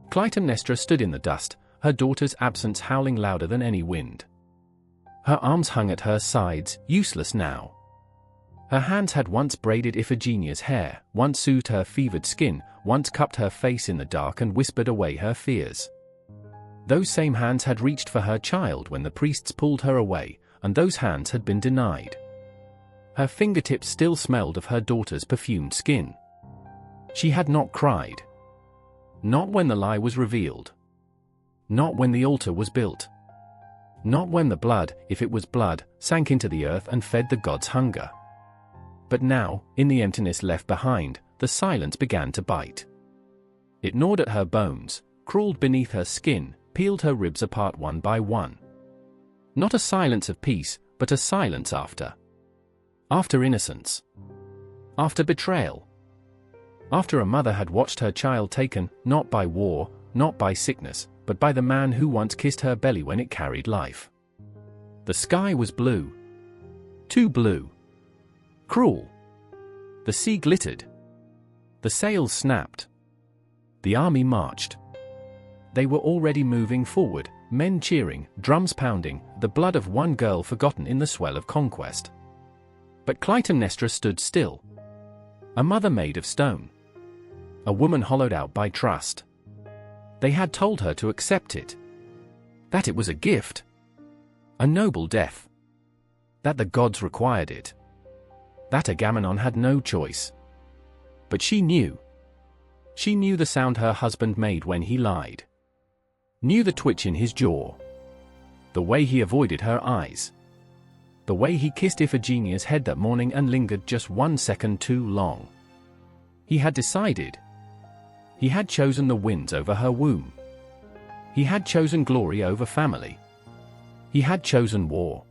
Clytemnestra stood in the dust, her daughter's absence howling louder than any wind. Her arms hung at her sides, useless now. Her hands had once braided Iphigenia's hair, once soothed her fevered skin, once cupped her face in the dark and whispered away her fears. Those same hands had reached for her child when the priests pulled her away, and those hands had been denied. Her fingertips still smelled of her daughter's perfumed skin. She had not cried. Not when the lie was revealed. Not when the altar was built. Not when the blood, if it was blood, sank into the earth and fed the gods' hunger. But now, in the emptiness left behind, the silence began to bite. It gnawed at her bones, crawled beneath her skin, peeled her ribs apart one by one. Not a silence of peace, but a silence after. After innocence. After betrayal. After a mother had watched her child taken, not by war, not by sickness, but by the man who once kissed her belly when it carried life. The sky was blue. Too blue. Cruel. The sea glittered. The sails snapped. The army marched. They were already moving forward, men cheering, drums pounding, the blood of one girl forgotten in the swell of conquest. But Clytemnestra stood still. A mother made of stone. A woman hollowed out by trust. They had told her to accept it. That it was a gift. A noble death. That the gods required it. That Agamemnon had no choice. But she knew. She knew the sound her husband made when he lied. Knew the twitch in his jaw. The way he avoided her eyes. The way he kissed Iphigenia's head that morning and lingered just 1 second too long. He had decided. He had chosen the winds over her womb. He had chosen glory over family. He had chosen war.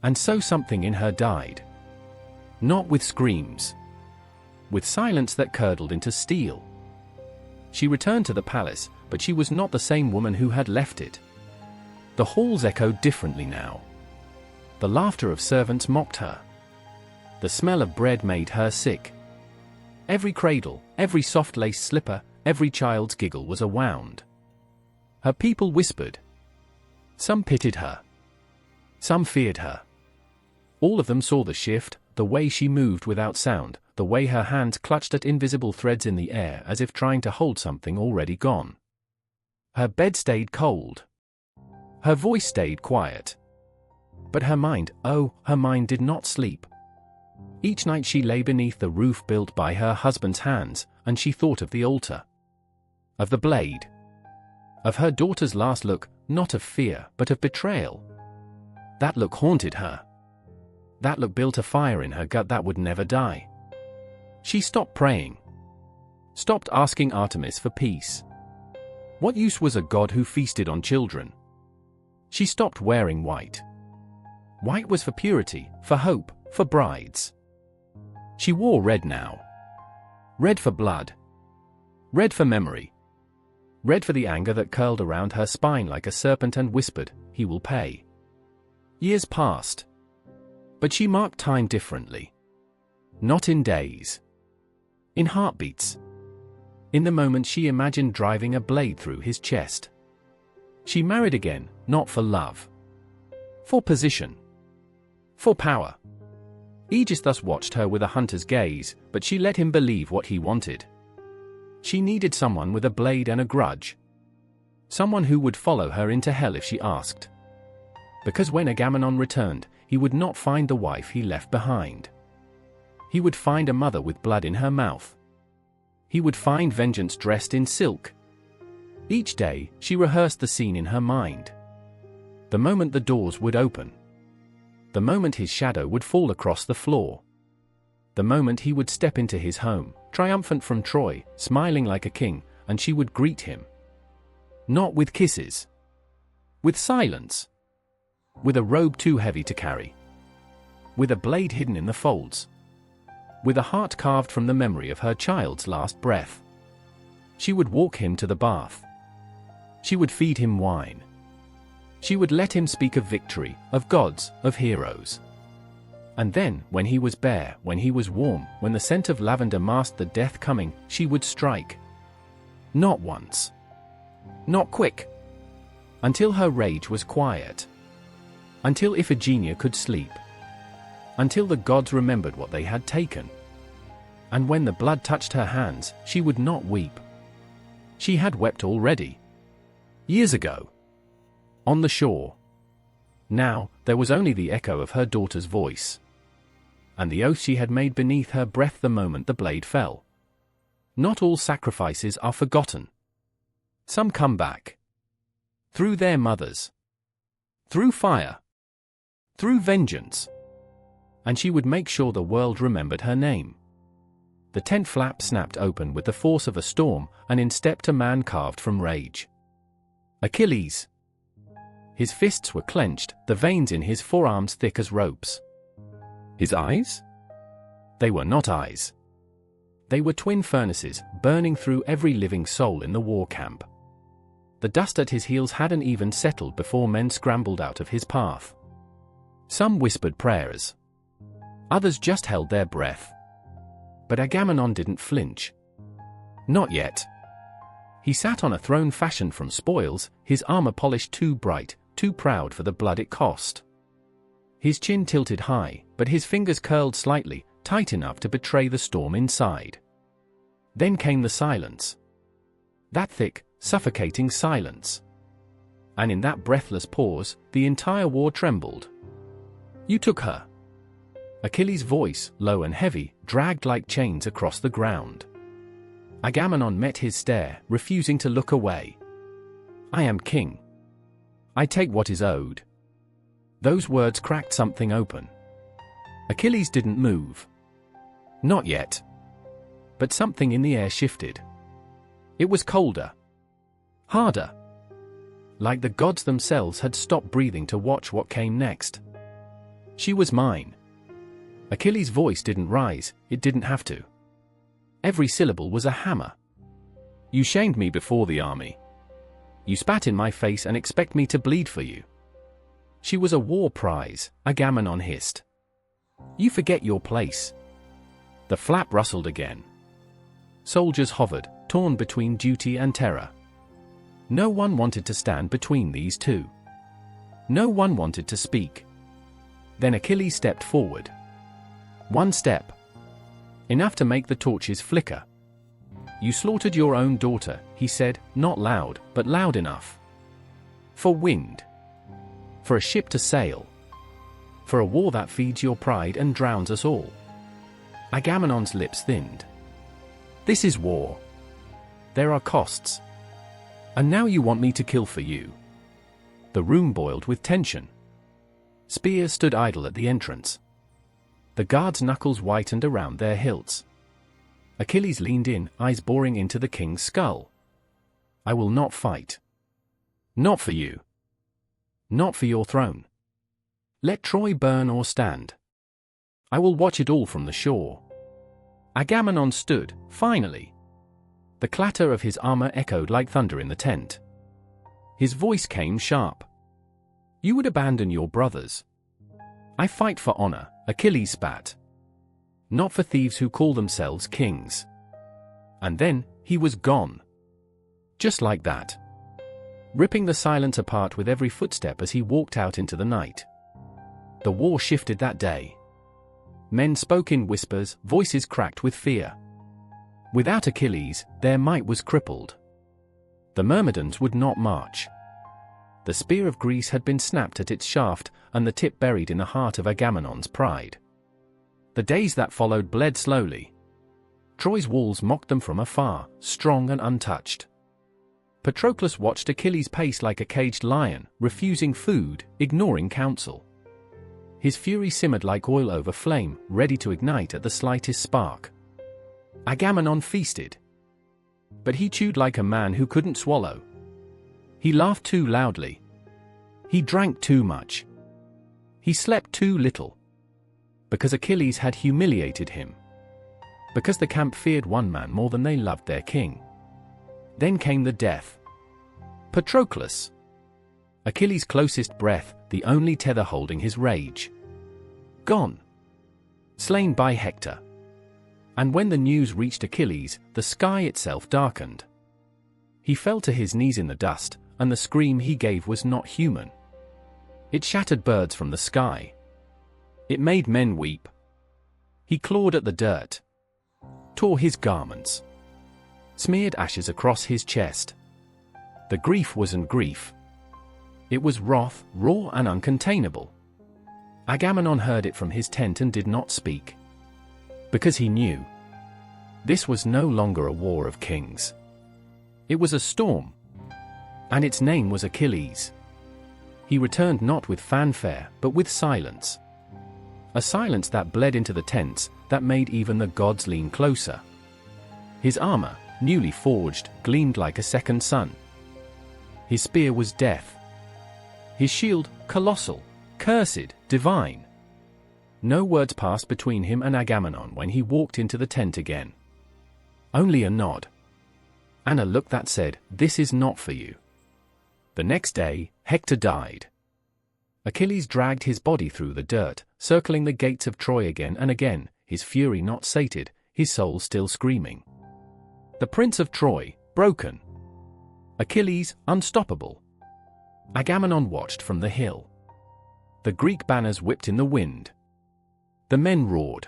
And so something in her died. Not with screams. With silence that curdled into steel. She returned to the palace, but she was not the same woman who had left it. The halls echoed differently now. The laughter of servants mocked her. The smell of bread made her sick. Every cradle, every soft lace slipper, every child's giggle was a wound. Her people whispered. Some pitied her. Some feared her. All of them saw the shift, the way she moved without sound, the way her hands clutched at invisible threads in the air as if trying to hold something already gone. Her bed stayed cold. Her voice stayed quiet. But her mind, oh, her mind did not sleep. Each night she lay beneath the roof built by her husband's hands, and she thought of the altar, of the blade, of her daughter's last look, not of fear, but of betrayal. That look haunted her. That look built a fire in her gut that would never die. She stopped praying, stopped asking Artemis for peace. What use was a god who feasted on children? She stopped wearing white. White was for purity, for hope, for brides. She wore red now. Red for blood. Red for memory. Red for the anger that curled around her spine like a serpent and whispered, "He will pay." Years passed. But she marked time differently. Not in days. In heartbeats. In the moment she imagined driving a blade through his chest. She married again, not for love. For position. For power. Aegis thus watched her with a hunter's gaze, but she let him believe what he wanted. She needed someone with a blade and a grudge. Someone who would follow her into hell if she asked. Because when Agamemnon returned, he would not find the wife he left behind. He would find a mother with blood in her mouth. He would find vengeance dressed in silk. Each day, she rehearsed the scene in her mind. The moment the doors would open. The moment his shadow would fall across the floor. The moment he would step into his home, triumphant from Troy, smiling like a king, and she would greet him. Not with kisses. With silence. With a robe too heavy to carry. With a blade hidden in the folds. With a heart carved from the memory of her child's last breath. She would walk him to the bath. She would feed him wine. She would let him speak of victory, of gods, of heroes. And then, when he was bare, when he was warm, when the scent of lavender masked the death coming, she would strike. Not once. Not quick. Until her rage was quiet. Until Iphigenia could sleep. Until the gods remembered what they had taken. And when the blood touched her hands, she would not weep. She had wept already. Years ago. On the shore. Now, there was only the echo of her daughter's voice. And the oath she had made beneath her breath the moment the blade fell. Not all sacrifices are forgotten. Some come back. Through their mothers. Through fire. Through vengeance. And she would make sure the world remembered her name. The tent flap snapped open with the force of a storm, and in stepped a man carved from rage. Achilles. His fists were clenched, the veins in his forearms thick as ropes. His eyes? They were not eyes. They were twin furnaces, burning through every living soul in the war camp. The dust at his heels hadn't even settled before men scrambled out of his path. Some whispered prayers. Others just held their breath. But Agamemnon didn't flinch. Not yet. He sat on a throne fashioned from spoils, his armor polished too bright, too proud for the blood it cost. His chin tilted high, but his fingers curled slightly, tight enough to betray the storm inside. Then came the silence. That thick, suffocating silence. And in that breathless pause, the entire war trembled. You took her. Achilles' voice, low and heavy, dragged like chains across the ground. Agamemnon met his stare, refusing to look away. I am king. I take what is owed. Those words cracked something open. Achilles didn't move. Not yet. But something in the air shifted. It was colder. Harder. Like the gods themselves had stopped breathing to watch what came next. She was mine. Achilles' voice didn't rise, it didn't have to. Every syllable was a hammer. You shamed me before the army. You spat in my face and expect me to bleed for you. She was a war prize, Agamemnon hissed. You forget your place. The flap rustled again. Soldiers hovered, torn between duty and terror. No one wanted to stand between these two. No one wanted to speak. Then Achilles stepped forward. One step. Enough to make the torches flicker. You slaughtered your own daughter, he said, not loud, but loud enough. For wind. For a ship to sail. For a war that feeds your pride and drowns us all. Agamemnon's lips thinned. This is war. There are costs. And now you want me to kill for you. The room boiled with tension. Spears stood idle at the entrance. The guards' knuckles whitened around their hilts. Achilles leaned in, eyes boring into the king's skull. I will not fight. Not for you. Not for your throne. Let Troy burn or stand. I will watch it all from the shore. Agamemnon stood, finally. The clatter of his armor echoed like thunder in the tent. His voice came sharp. You would abandon your brothers. I fight for honor, Achilles spat. Not for thieves who call themselves kings. And then, he was gone. Just like that. Ripping the silence apart with every footstep as he walked out into the night. The war shifted that day. Men spoke in whispers, voices cracked with fear. Without Achilles, their might was crippled. The Myrmidons would not march. The spear of Greece had been snapped at its shaft, and the tip buried in the heart of Agamemnon's pride. The days that followed bled slowly. Troy's walls mocked them from afar, strong and untouched. Patroclus watched Achilles pace like a caged lion, refusing food, ignoring counsel. His fury simmered like oil over flame, ready to ignite at the slightest spark. Agamemnon feasted. But he chewed like a man who couldn't swallow. He laughed too loudly. He drank too much. He slept too little. Because Achilles had humiliated him. Because the camp feared one man more than they loved their king. Then came the death. Patroclus. Achilles' closest breath, the only tether holding his rage. Gone. Slain by Hector. And when the news reached Achilles, the sky itself darkened. He fell to his knees in the dust, and the scream he gave was not human. It shattered birds from the sky. It made men weep. He clawed at the dirt. Tore his garments. Smeared ashes across his chest. The grief wasn't grief. It was wrath, raw and uncontainable. Agamemnon heard it from his tent and did not speak. Because he knew. This was no longer a war of kings. It was a storm. And its name was Achilles. He returned not with fanfare, but with silence. A silence that bled into the tents, that made even the gods lean closer. His armor, newly forged, gleamed like a second sun. His spear was death. His shield, colossal, cursed, divine. No words passed between him and Agamemnon when he walked into the tent again. Only a nod. And a look that said, "This is not for you." The next day, Hector died. Achilles dragged his body through the dirt, circling the gates of Troy again and again, his fury not sated, his soul still screaming. The Prince of Troy, broken. Achilles, unstoppable. Agamemnon watched from the hill. The Greek banners whipped in the wind. The men roared.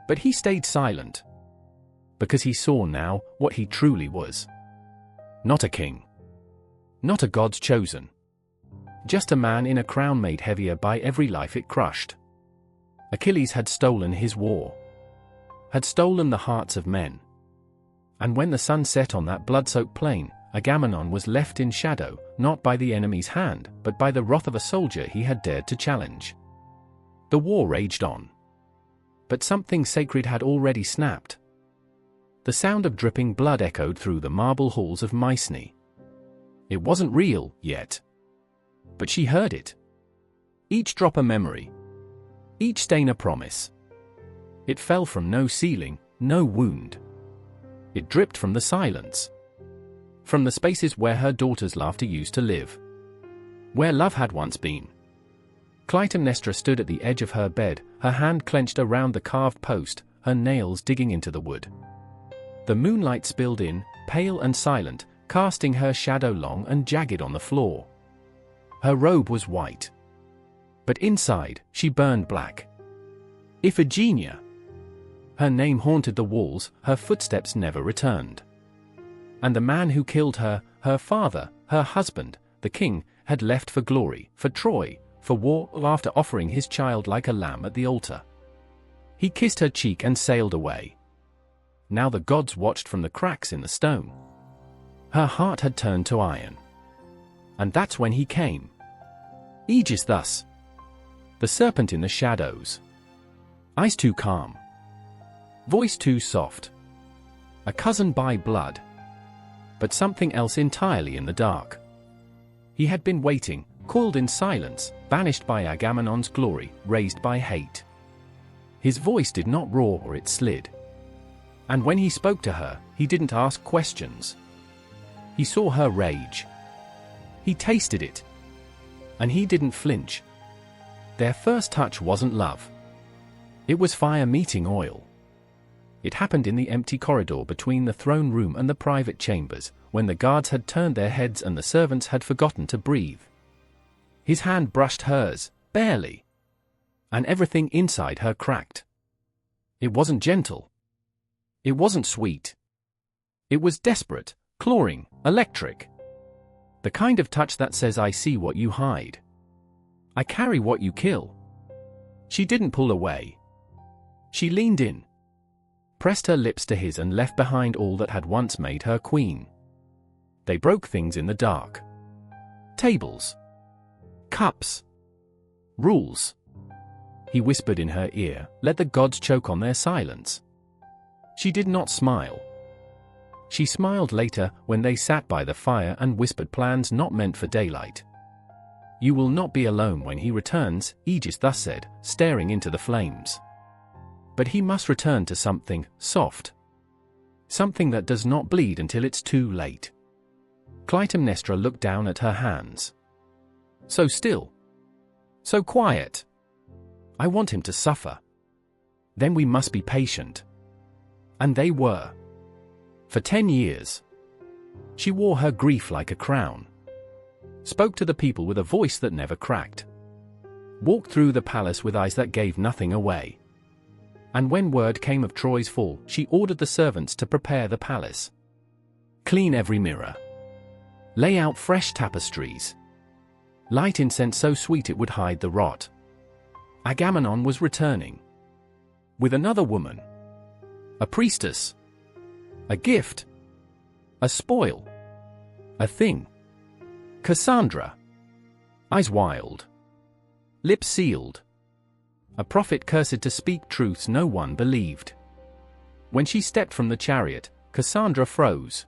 But he stayed silent. Because he saw now what he truly was. Not a king. Not a god's chosen. Just a man in a crown made heavier by every life it crushed. Achilles had stolen his war. Had stolen the hearts of men. And when the sun set on that blood-soaked plain, Agamemnon was left in shadow, not by the enemy's hand, but by the wrath of a soldier he had dared to challenge. The war raged on. But something sacred had already snapped. The sound of dripping blood echoed through the marble halls of Mycenae. It wasn't real, yet. But she heard it. Each drop a memory. Each stain a promise. It fell from no ceiling, no wound. It dripped from the silence. From the spaces where her daughter's laughter used to live. Where love had once been. Clytemnestra stood at the edge of her bed, her hand clenched around the carved post, her nails digging into the wood. The moonlight spilled in, pale and silent, casting her shadow long and jagged on the floor. Her robe was white. But inside, she burned black. Iphigenia. Her name haunted the walls, her footsteps never returned. And the man who killed her, her father, her husband, the king, had left for glory, for Troy, for war after offering his child like a lamb at the altar. He kissed her cheek and sailed away. Now the gods watched from the cracks in the stone. Her heart had turned to iron. And that's when he came. Aegis thus. The serpent in the shadows. Eyes too calm. Voice too soft. A cousin by blood. But something else entirely in the dark. He had been waiting, coiled in silence, banished by Agamemnon's glory, raised by hate. His voice did not roar, it slid. And when he spoke to her, he didn't ask questions. He saw her rage. He tasted it. And he didn't flinch. Their first touch wasn't love. It was fire meeting oil. It happened in the empty corridor between the throne room and the private chambers, when the guards had turned their heads and the servants had forgotten to breathe. His hand brushed hers, barely. And everything inside her cracked. It wasn't gentle. It wasn't sweet. It was desperate, clawing, electric. The kind of touch that says, I see what you hide. I carry what you kill. She didn't pull away. She leaned in, pressed her lips to his and left behind all that had once made her queen. They broke things in the dark. Tables. Cups. Rules. He whispered in her ear, let the gods choke on their silence. She did not smile. She smiled later when they sat by the fire and whispered plans not meant for daylight. You will not be alone when he returns, Aegis thus said, staring into the flames. But he must return to something soft. Something that does not bleed until it's too late. Clytemnestra looked down at her hands. So still. So quiet. I want him to suffer. Then we must be patient. And they were. For 10 years. She wore her grief like a crown. Spoke to the people with a voice that never cracked. Walked through the palace with eyes that gave nothing away. And when word came of Troy's fall, she ordered the servants to prepare the palace. Clean every mirror. Lay out fresh tapestries. Light incense so sweet it would hide the rot. Agamemnon was returning. With another woman. A priestess. A gift. A spoil. A thing. Cassandra. Eyes wild. Lips sealed. A prophet cursed to speak truths no one believed. When she stepped from the chariot, Cassandra froze.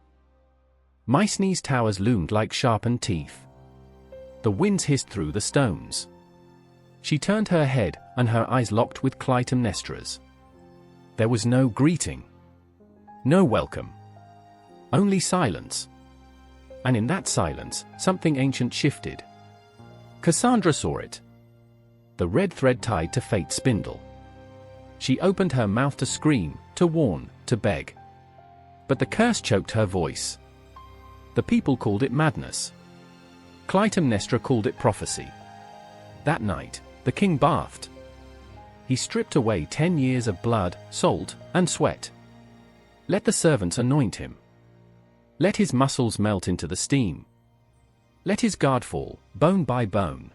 Mycenae's towers loomed like sharpened teeth. The winds hissed through the stones. She turned her head, and her eyes locked with Clytemnestra's. There was no greeting. No welcome. Only silence. And in that silence, something ancient shifted. Cassandra saw it. The red thread tied to fate's spindle. She opened her mouth to scream, to warn, to beg. But the curse choked her voice. The people called it madness. Clytemnestra called it prophecy. That night, the king bathed. He stripped away 10 years of blood, salt, and sweat. Let the servants anoint him. Let his muscles melt into the steam. Let his guard fall, bone by bone.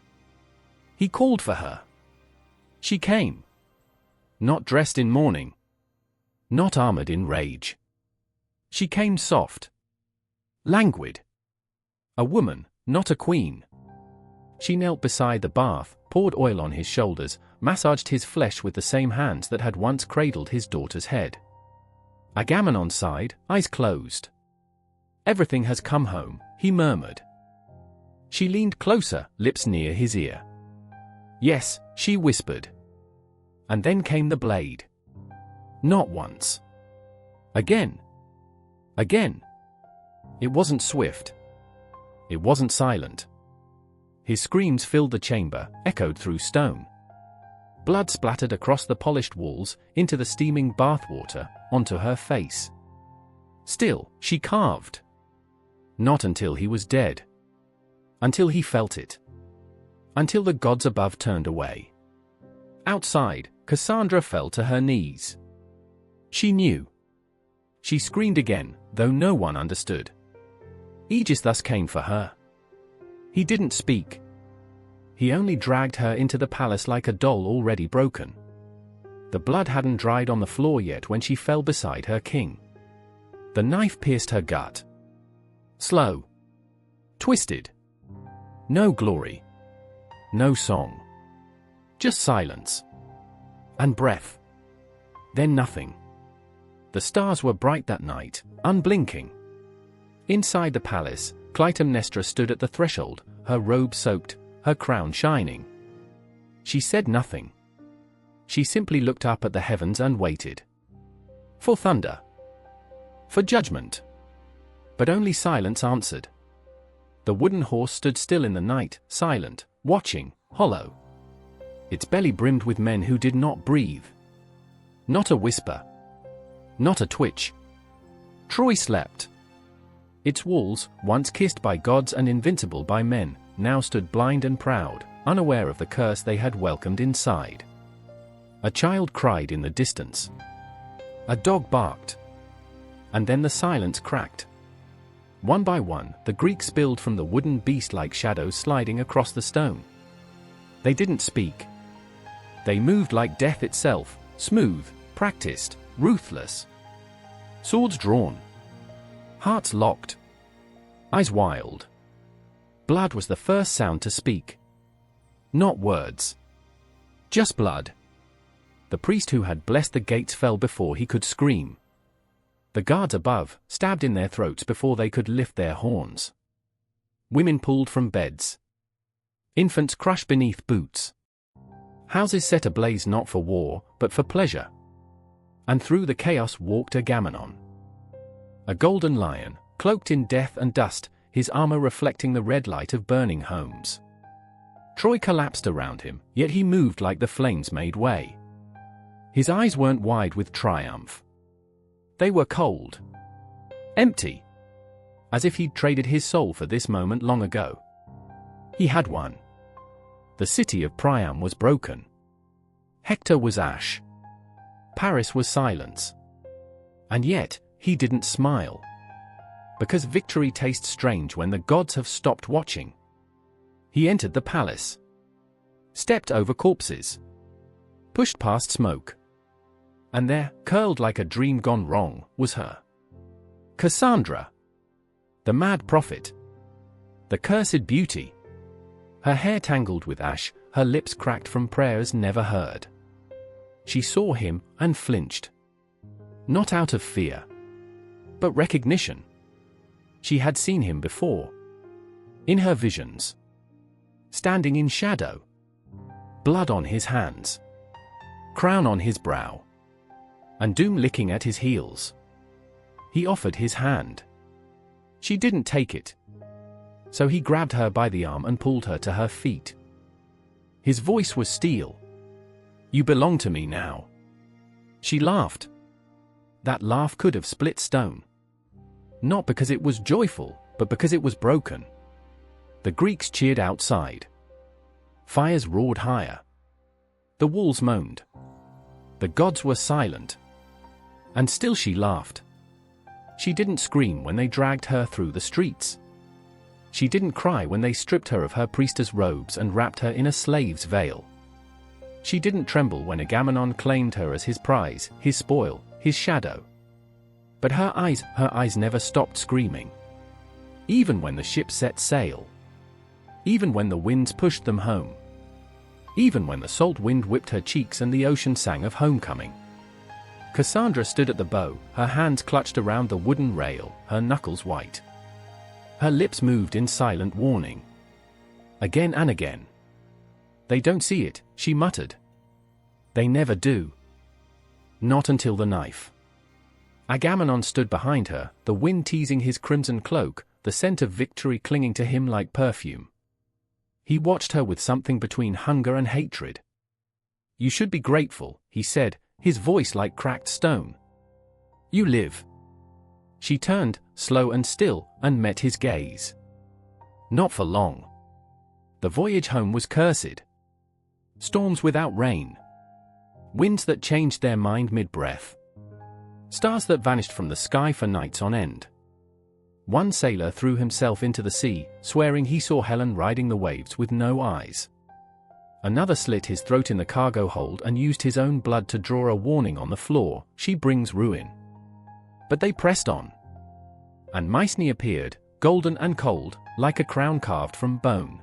He called for her. She came. Not dressed in mourning. Not armored in rage. She came soft. Languid. A woman, not a queen. She knelt beside the bath, poured oil on his shoulders, massaged his flesh with the same hands that had once cradled his daughter's head. Agamemnon sighed, eyes closed. Everything has come home, he murmured. She leaned closer, lips near his ear. Yes, she whispered. And then came the blade. Not once. Again. Again. It wasn't swift. It wasn't silent. His screams filled the chamber, echoed through stone. Blood splattered across the polished walls, into the steaming bathwater, onto her face. Still, she carved. Not until he was dead. Until he felt it. Until the gods above turned away. Outside, Cassandra fell to her knees. She knew. She screamed again, though no one understood. Aegis thus came for her. He didn't speak. He only dragged her into the palace like a doll already broken. The blood hadn't dried on the floor yet when she fell beside her king. The knife pierced her gut. Slow. Twisted. No glory. No song. Just silence. And breath. Then nothing. The stars were bright that night, unblinking. Inside the palace, Clytemnestra stood at the threshold, her robe soaked, her crown shining. She said nothing. She simply looked up at the heavens and waited. For thunder. For judgment. But only silence answered. The wooden horse stood still in the night, silent, watching, hollow. Its belly brimmed with men who did not breathe. Not a whisper. Not a twitch. Troy slept. Its walls, once kissed by gods and invincible by men, now stood blind and proud, unaware of the curse they had welcomed inside. A child cried in the distance. A dog barked. And then the silence cracked. One by one, the Greeks spilled from the wooden beast like shadows sliding across the stone. They didn't speak. They moved like death itself, smooth, practiced, ruthless. Swords drawn. Hearts locked. Eyes wild. Blood was the first sound to speak. Not words. Just blood. The priest who had blessed the gates fell before he could scream. The guards above, stabbed in their throats before they could lift their horns. Women pulled from beds. Infants crushed beneath boots. Houses set ablaze not for war, but for pleasure. And through the chaos walked Agamemnon. A golden lion, cloaked in death and dust, his armor reflecting the red light of burning homes. Troy collapsed around him, yet he moved like the flames made way. His eyes weren't wide with triumph. They were cold. Empty. As if he'd traded his soul for this moment long ago. He had won. The city of Priam was broken. Hector was ash. Paris was silence. And yet, he didn't smile. Because victory tastes strange when the gods have stopped watching. He entered the palace. Stepped over corpses. Pushed past smoke. And there, curled like a dream gone wrong, was her. Cassandra. The mad prophet. The cursed beauty. Her hair tangled with ash, her lips cracked from prayers never heard. She saw him and flinched. Not out of fear. But recognition. She had seen him before. In her visions. Standing in shadow. Blood on his hands. Crown on his brow. And doom licking at his heels. He offered his hand. She didn't take it. So he grabbed her by the arm and pulled her to her feet. His voice was steel. You belong to me now. She laughed. That laugh could have split stone. Not because it was joyful, but because it was broken. The Greeks cheered outside. Fires roared higher. The walls moaned. The gods were silent. And still she laughed. She didn't scream when they dragged her through the streets. She didn't cry when they stripped her of her priestess robes and wrapped her in a slave's veil. She didn't tremble when Agamemnon claimed her as his prize, his spoil, his shadow. But her eyes never stopped screaming. Even when the ship set sail. Even when the winds pushed them home. Even when the salt wind whipped her cheeks and the ocean sang of homecoming. Cassandra stood at the bow, her hands clutched around the wooden rail, her knuckles white. Her lips moved in silent warning. Again and again. They don't see it, she muttered. They never do. Not until the knife. Agamemnon stood behind her, the wind teasing his crimson cloak, the scent of victory clinging to him like perfume. He watched her with something between hunger and hatred. You should be grateful, he said, his voice like cracked stone. You live. She turned, slow and still, and met his gaze. Not for long. The voyage home was cursed. Storms without rain. Winds that changed their mind mid-breath. Stars that vanished from the sky for nights on end. One sailor threw himself into the sea, swearing he saw Helen riding the waves with no eyes. Another slit his throat in the cargo hold and used his own blood to draw a warning on the floor, "She brings ruin." But they pressed on. And Mycenae appeared, golden and cold, like a crown carved from bone.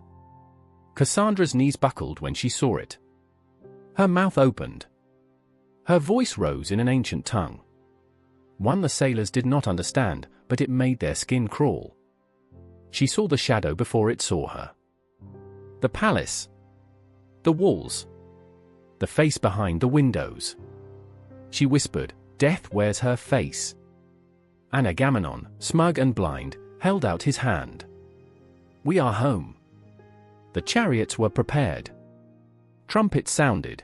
Cassandra's knees buckled when she saw it. Her mouth opened. Her voice rose in an ancient tongue. One the sailors did not understand, but it made their skin crawl. She saw the shadow before it saw her. The palace. The walls. The face behind the windows. She whispered, "Death wears her face." And Agamemnon, smug and blind, held out his hand. "We are home." The chariots were prepared. Trumpets sounded.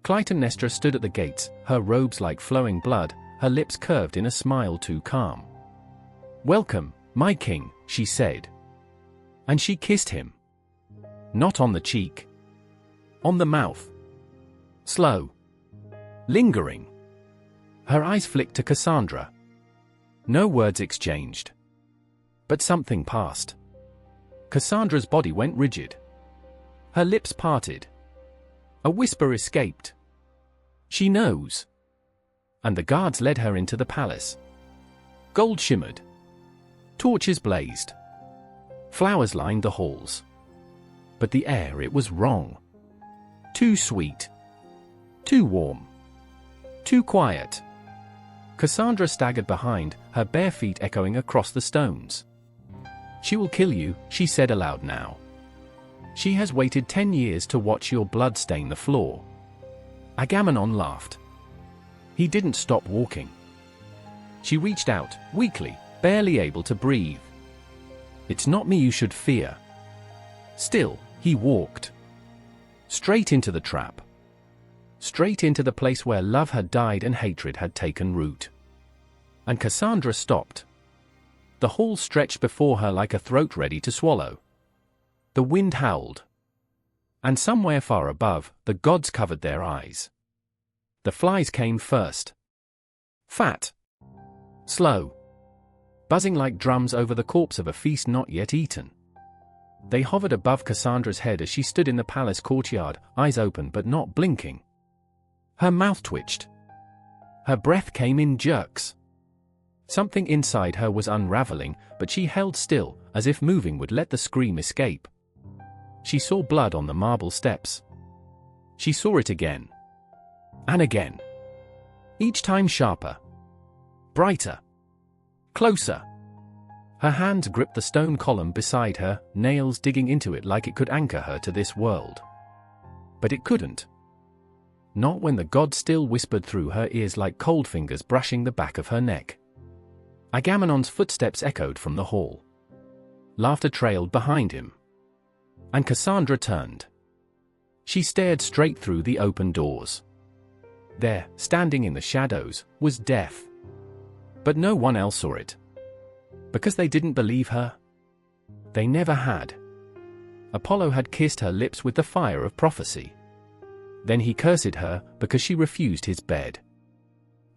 Clytemnestra stood at the gates, her robes like flowing blood, her lips curved in a smile too calm. "Welcome, my king," she said. And she kissed him. Not on the cheek. On the mouth. Slow. Lingering. Her eyes flicked to Cassandra. No words exchanged. But something passed. Cassandra's body went rigid. Her lips parted. A whisper escaped. "She knows." And the guards led her into the palace. Gold shimmered. Torches blazed. Flowers lined the halls. But the air, it was wrong. Too sweet. Too warm. Too quiet. Cassandra staggered behind, her bare feet echoing across the stones. "She will kill you," she said aloud now. "She has waited 10 years to watch your blood stain the floor." Agamemnon laughed. He didn't stop walking. She reached out, weakly, barely able to breathe. "It's not me you should fear." Still, he walked. Straight into the trap. Straight into the place where love had died and hatred had taken root. And Cassandra stopped. The hall stretched before her like a throat ready to swallow. The wind howled. And somewhere far above, the gods covered their eyes. The flies came first. Fat. Slow. Buzzing like drums over the corpse of a feast not yet eaten. They hovered above Cassandra's head as she stood in the palace courtyard, eyes open but not blinking. Her mouth twitched. Her breath came in jerks. Something inside her was unraveling, but she held still, as if moving would let the scream escape. She saw blood on the marble steps. She saw it again. And again. Each time sharper. Brighter. Closer. Her hands gripped the stone column beside her, nails digging into it like it could anchor her to this world. But it couldn't. Not when the god still whispered through her ears like cold fingers brushing the back of her neck. Agamemnon's footsteps echoed from the hall. Laughter trailed behind him. And Cassandra turned. She stared straight through the open doors. There, standing in the shadows, was death. But no one else saw it. Because they didn't believe her? They never had. Apollo had kissed her lips with the fire of prophecy. Then he cursed her because she refused his bed.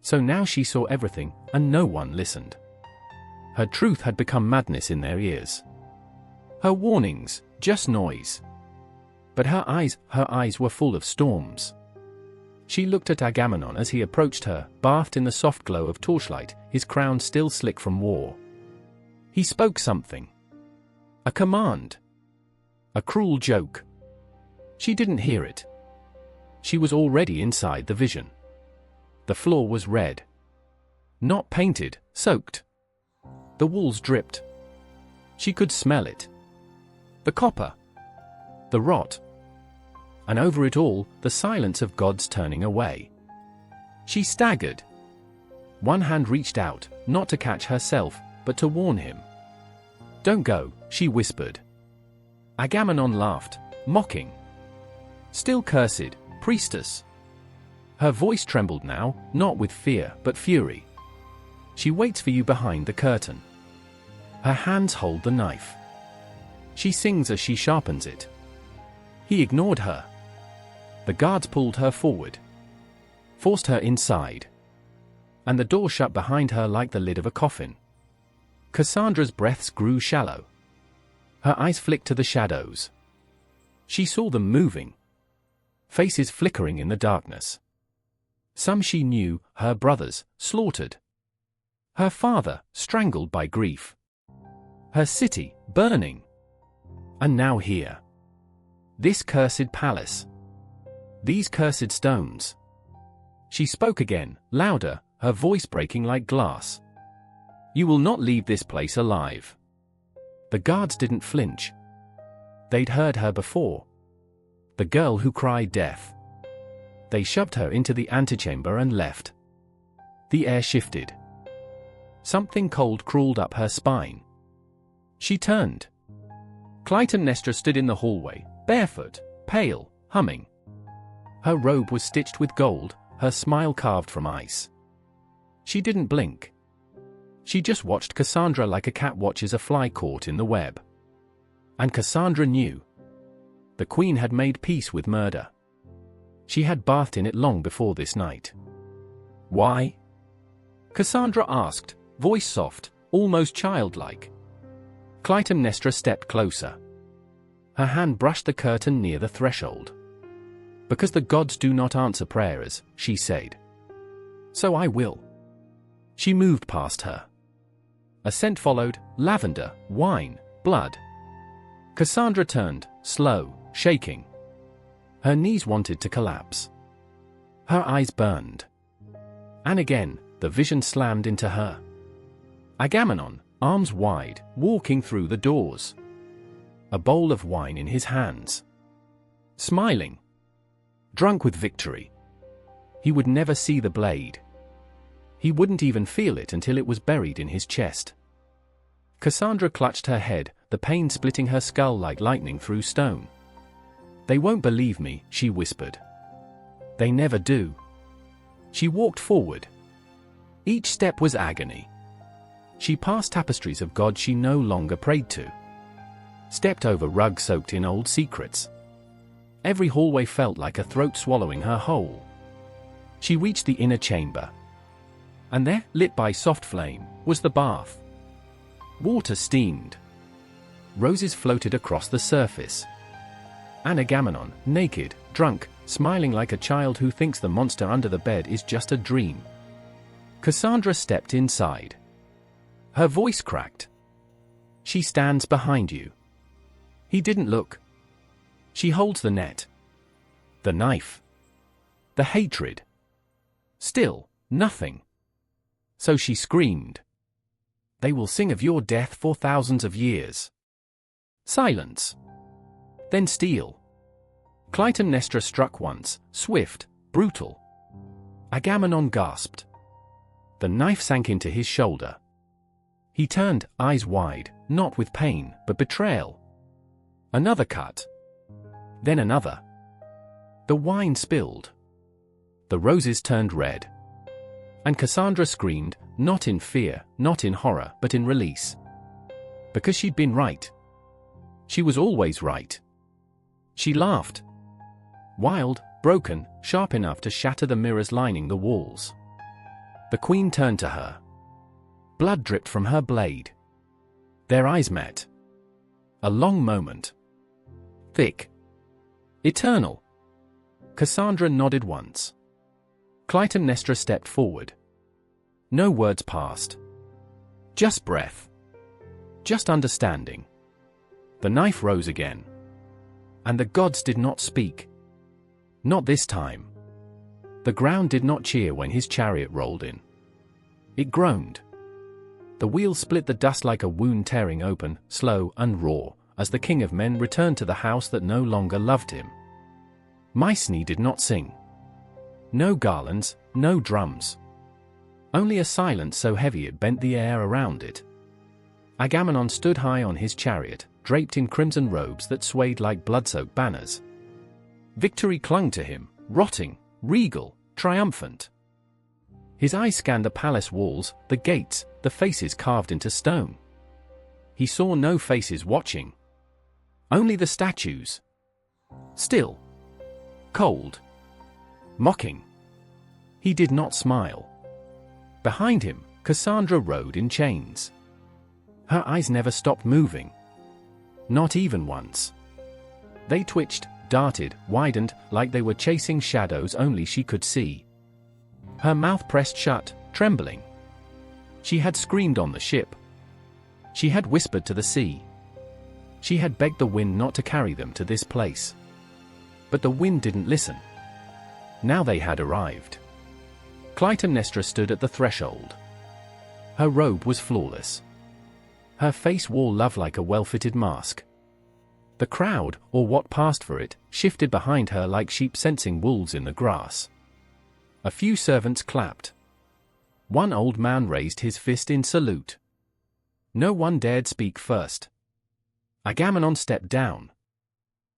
So now she saw everything, and no one listened. Her truth had become madness in their ears. Her warnings, just noise. But her eyes were full of storms. She looked at Agamemnon as he approached her, bathed in the soft glow of torchlight, his crown still slick from war. He spoke something. A command. A cruel joke. She didn't hear it. She was already inside the vision. The floor was red. Not painted, soaked. The walls dripped. She could smell it. The copper. The rot. And over it all, the silence of gods turning away. She staggered. One hand reached out, not to catch herself, but to warn him. "Don't go," she whispered. Agamemnon laughed, mocking. "Still cursed, priestess." Her voice trembled now, not with fear, but fury. "She waits for you behind the curtain. Her hands hold the knife. She sings as she sharpens it." He ignored her. The guards pulled her forward. Forced her inside. And the door shut behind her like the lid of a coffin. Cassandra's breaths grew shallow. Her eyes flicked to the shadows. She saw them moving. Faces flickering in the darkness. Some she knew, her brothers, slaughtered. Her father, strangled by grief. Her city, burning. And now here. This cursed palace. These cursed stones. She spoke again, louder, her voice breaking like glass. You will not leave this place alive. The guards didn't flinch. They'd heard her before. The girl who cried death. They shoved her into the antechamber and left. The air shifted. Something cold crawled up her spine. She turned. Clytemnestra stood in the hallway, barefoot, pale, humming. Her robe was stitched with gold, her smile carved from ice. She didn't blink. She just watched Cassandra like a cat watches a fly caught in the web. And Cassandra knew. The queen had made peace with murder. She had bathed in it long before this night. Why? Cassandra asked, voice soft, almost childlike. Clytemnestra stepped closer. Her hand brushed the curtain near the threshold. Because the gods do not answer prayers, she said. So I will. She moved past her. A scent followed, lavender, wine, blood. Cassandra turned, slow, shaking. Her knees wanted to collapse. Her eyes burned. And again, the vision slammed into her. Agamemnon, arms wide, walking through the doors. A bowl of wine in his hands. Smiling. Drunk with victory. He would never see the blade. He wouldn't even feel it until it was buried in his chest. Cassandra clutched her head, the pain splitting her skull like lightning through stone. They won't believe me, she whispered. They never do. She walked forward. Each step was agony. She passed tapestries of gods she no longer prayed to. Stepped over rugs soaked in old secrets. Every hallway felt like a throat swallowing her whole. She reached the inner chamber. And there, lit by soft flame, was the bath. Water steamed. Roses floated across the surface. And Agamemnon, naked, drunk, smiling like a child who thinks the monster under the bed is just a dream. Cassandra stepped inside. Her voice cracked. She stands behind you. He didn't look. She holds the net. The knife. The hatred. Still, nothing. So she screamed. They will sing of your death for thousands of years. Silence. Then steel. Clytemnestra struck once, swift, brutal. Agamemnon gasped. The knife sank into his shoulder. He turned, eyes wide, not with pain, but betrayal. Another cut. Then another. The wine spilled. The roses turned red. And Cassandra screamed, not in fear, not in horror, but in release. Because she'd been right. She was always right. She laughed. Wild, broken, sharp enough to shatter the mirrors lining the walls. The queen turned to her. Blood dripped from her blade. Their eyes met. A long moment. Thick. Eternal. Cassandra nodded once. Clytemnestra stepped forward. No words passed. Just breath. Just understanding. The knife rose again. And the gods did not speak. Not this time. The ground did not cheer when his chariot rolled in. It groaned. The wheels split the dust like a wound tearing open, slow and raw, as the king of men returned to the house that no longer loved him. Mycenae did not sing. No garlands, no drums. Only a silence so heavy it bent the air around it. Agamemnon stood high on his chariot, draped in crimson robes that swayed like blood-soaked banners. Victory clung to him, rotting, regal, triumphant. His eyes scanned the palace walls, the gates, the faces carved into stone. He saw no faces watching. Only the statues. Still. Cold. Mocking. He did not smile. Behind him, Cassandra rode in chains. Her eyes never stopped moving. Not even once. They twitched, darted, widened, like they were chasing shadows only she could see. Her mouth pressed shut, trembling. She had screamed on the ship. She had whispered to the sea. She had begged the wind not to carry them to this place. But the wind didn't listen. Now they had arrived. Clytemnestra stood at the threshold. Her robe was flawless. Her face wore love like a well-fitted mask. The crowd, or what passed for it, shifted behind her like sheep sensing wolves in the grass. A few servants clapped. One old man raised his fist in salute. No one dared speak first. Agamemnon stepped down.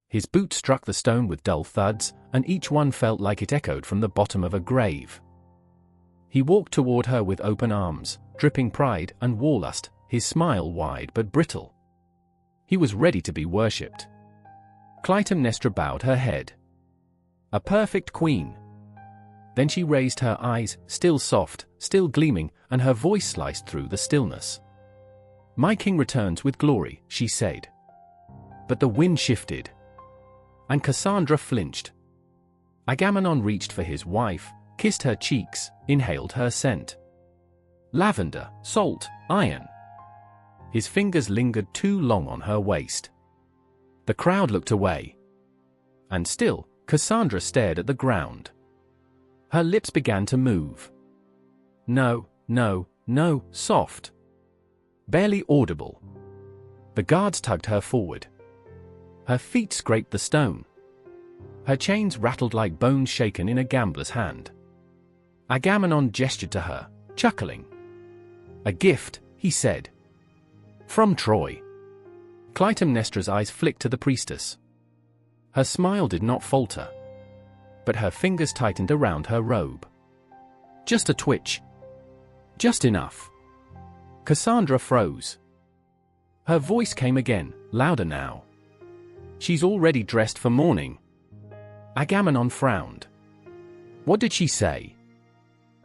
His boot struck the stone with dull thuds, and each one felt like it echoed from the bottom of a grave. He walked toward her with open arms, dripping pride and warlust, his smile wide but brittle. He was ready to be worshipped. Clytemnestra bowed her head. A perfect queen. Then she raised her eyes, still soft, still gleaming, and her voice sliced through the stillness. "My king returns with glory," she said. But the wind shifted. And Cassandra flinched. Agamemnon reached for his wife, kissed her cheeks, inhaled her scent. Lavender, salt, iron. His fingers lingered too long on her waist. The crowd looked away. And still, Cassandra stared at the ground. Her lips began to move. No, no, no, soft. Barely audible. The guards tugged her forward. Her feet scraped the stone. Her chains rattled like bones shaken in a gambler's hand. Agamemnon gestured to her, chuckling. "A gift," he said. "From Troy." Clytemnestra's eyes flicked to the priestess. Her smile did not falter. But her fingers tightened around her robe. Just a twitch. Just enough. Cassandra froze. Her voice came again, louder now. "She's already dressed for mourning." Agamemnon frowned. "What did she say?"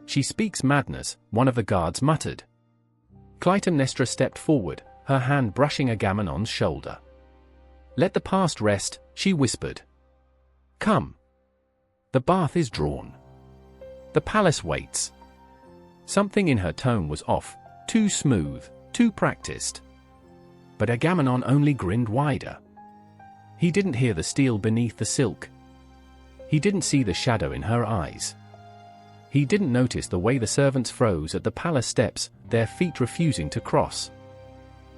"She speaks madness," one of the guards muttered. Clytemnestra stepped forward, her hand brushing Agamemnon's shoulder. "Let the past rest," she whispered. "Come. The bath is drawn. The palace waits." Something in her tone was off, too smooth, too practiced. But Agamemnon only grinned wider. He didn't hear the steel beneath the silk. He didn't see the shadow in her eyes. He didn't notice the way the servants froze at the palace steps, their feet refusing to cross.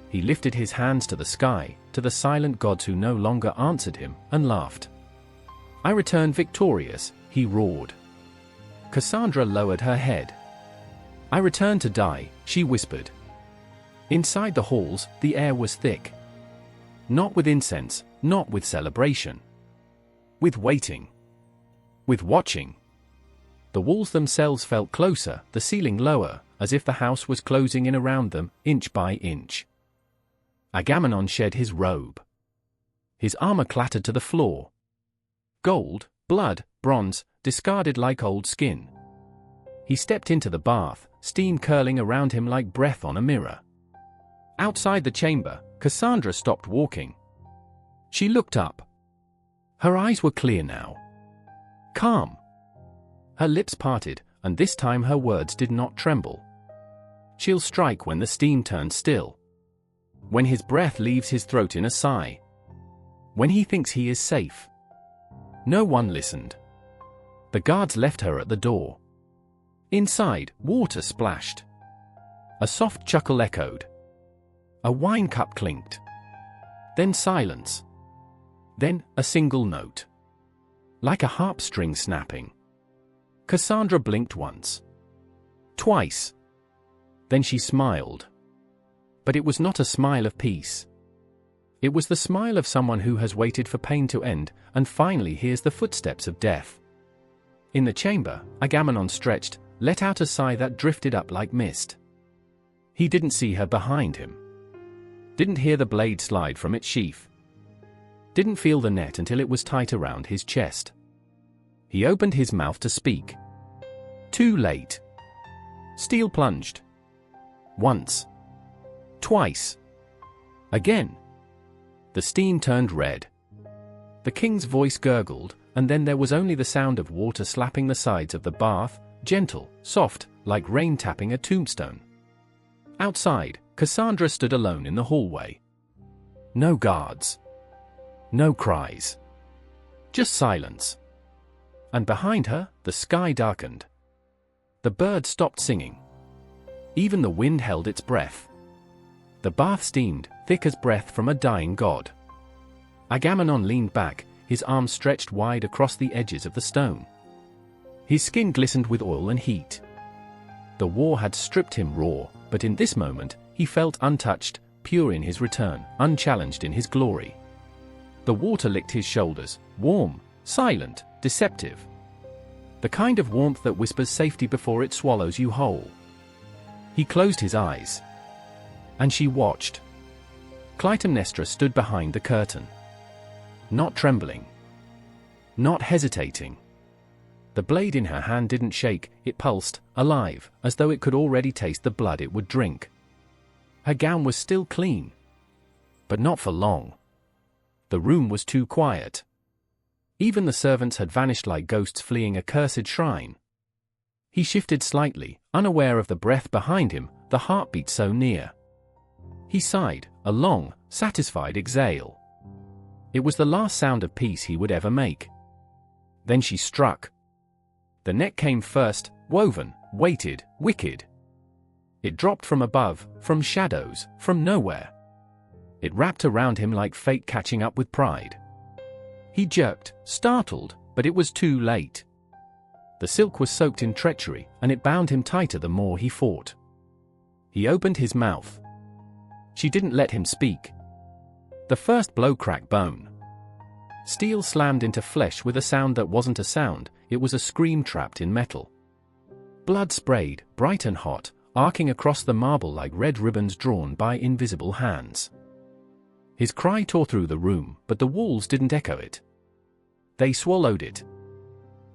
He lifted his hands to the sky, to the silent gods who no longer answered him, and laughed. "I return victorious," he roared. Cassandra lowered her head. "I return to die," she whispered. Inside the halls, the air was thick. Not with incense, not with celebration. With waiting. With watching. The walls themselves felt closer, the ceiling lower, as if the house was closing in around them, inch by inch. Agamemnon shed his robe. His armor clattered to the floor. Gold, blood, bronze, discarded like old skin. He stepped into the bath, steam curling around him like breath on a mirror. Outside the chamber, Cassandra stopped walking. She looked up. Her eyes were clear now. Calm. Her lips parted, and this time her words did not tremble. She'll strike when the steam turns still. When his breath leaves his throat in a sigh. When he thinks he is safe. No one listened. The guards left her at the door. Inside, water splashed. A soft chuckle echoed. A wine cup clinked. Then silence. Then a single note. Like a harp string snapping. Cassandra blinked once. Twice. Then she smiled. But it was not a smile of peace. It was the smile of someone who has waited for pain to end, and finally hears the footsteps of death. In the chamber, Agamemnon stretched, let out a sigh that drifted up like mist. He didn't see her behind him. Didn't hear the blade slide from its sheath. Didn't feel the net until it was tight around his chest. He opened his mouth to speak. Too late. Steel plunged. Once. Twice. Again. The steam turned red. The king's voice gurgled, and then there was only the sound of water slapping the sides of the bath, gentle, soft, like rain tapping a tombstone. Outside, Cassandra stood alone in the hallway. No guards. No cries. Just silence. And behind her, the sky darkened. The birds stopped singing. Even the wind held its breath. The bath steamed, thick as breath from a dying god. Agamemnon leaned back, his arms stretched wide across the edges of the stone. His skin glistened with oil and heat. The war had stripped him raw, but in this moment, he felt untouched, pure in his return, unchallenged in his glory. The water licked his shoulders, warm, silent, deceptive. The kind of warmth that whispers safety before it swallows you whole. He closed his eyes. And she watched. Clytemnestra stood behind the curtain. Not trembling. Not hesitating. The blade in her hand didn't shake, it pulsed, alive, as though it could already taste the blood it would drink. Her gown was still clean. But not for long. The room was too quiet. Even the servants had vanished like ghosts fleeing a cursed shrine. He shifted slightly, unaware of the breath behind him, the heartbeat so near. He sighed, a long, satisfied exhale. It was the last sound of peace he would ever make. Then she struck. The net came first, woven, weighted, wicked. It dropped from above, from shadows, from nowhere. It wrapped around him like fate catching up with pride. He jerked, startled, but it was too late. The silk was soaked in treachery, and it bound him tighter the more he fought. He opened his mouth. She didn't let him speak. The first blow cracked bone. Steel slammed into flesh with a sound that wasn't a sound, it was a scream trapped in metal. Blood sprayed, bright and hot, arcing across the marble like red ribbons drawn by invisible hands. His cry tore through the room, but the walls didn't echo it. They swallowed it.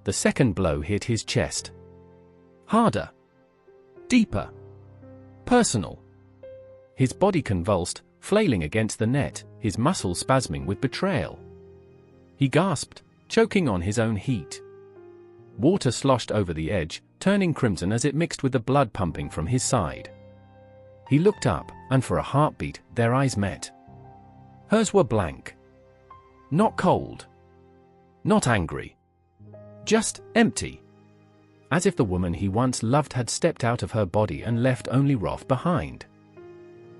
The second blow hit his chest. Harder. Deeper. Personal. His body convulsed, flailing against the net, his muscles spasming with betrayal. He gasped, choking on his own heat. Water sloshed over the edge, turning crimson as it mixed with the blood pumping from his side. He looked up, and for a heartbeat, their eyes met. Hers were blank. Not cold. Not angry. Just empty. As if the woman he once loved had stepped out of her body and left only wrath behind.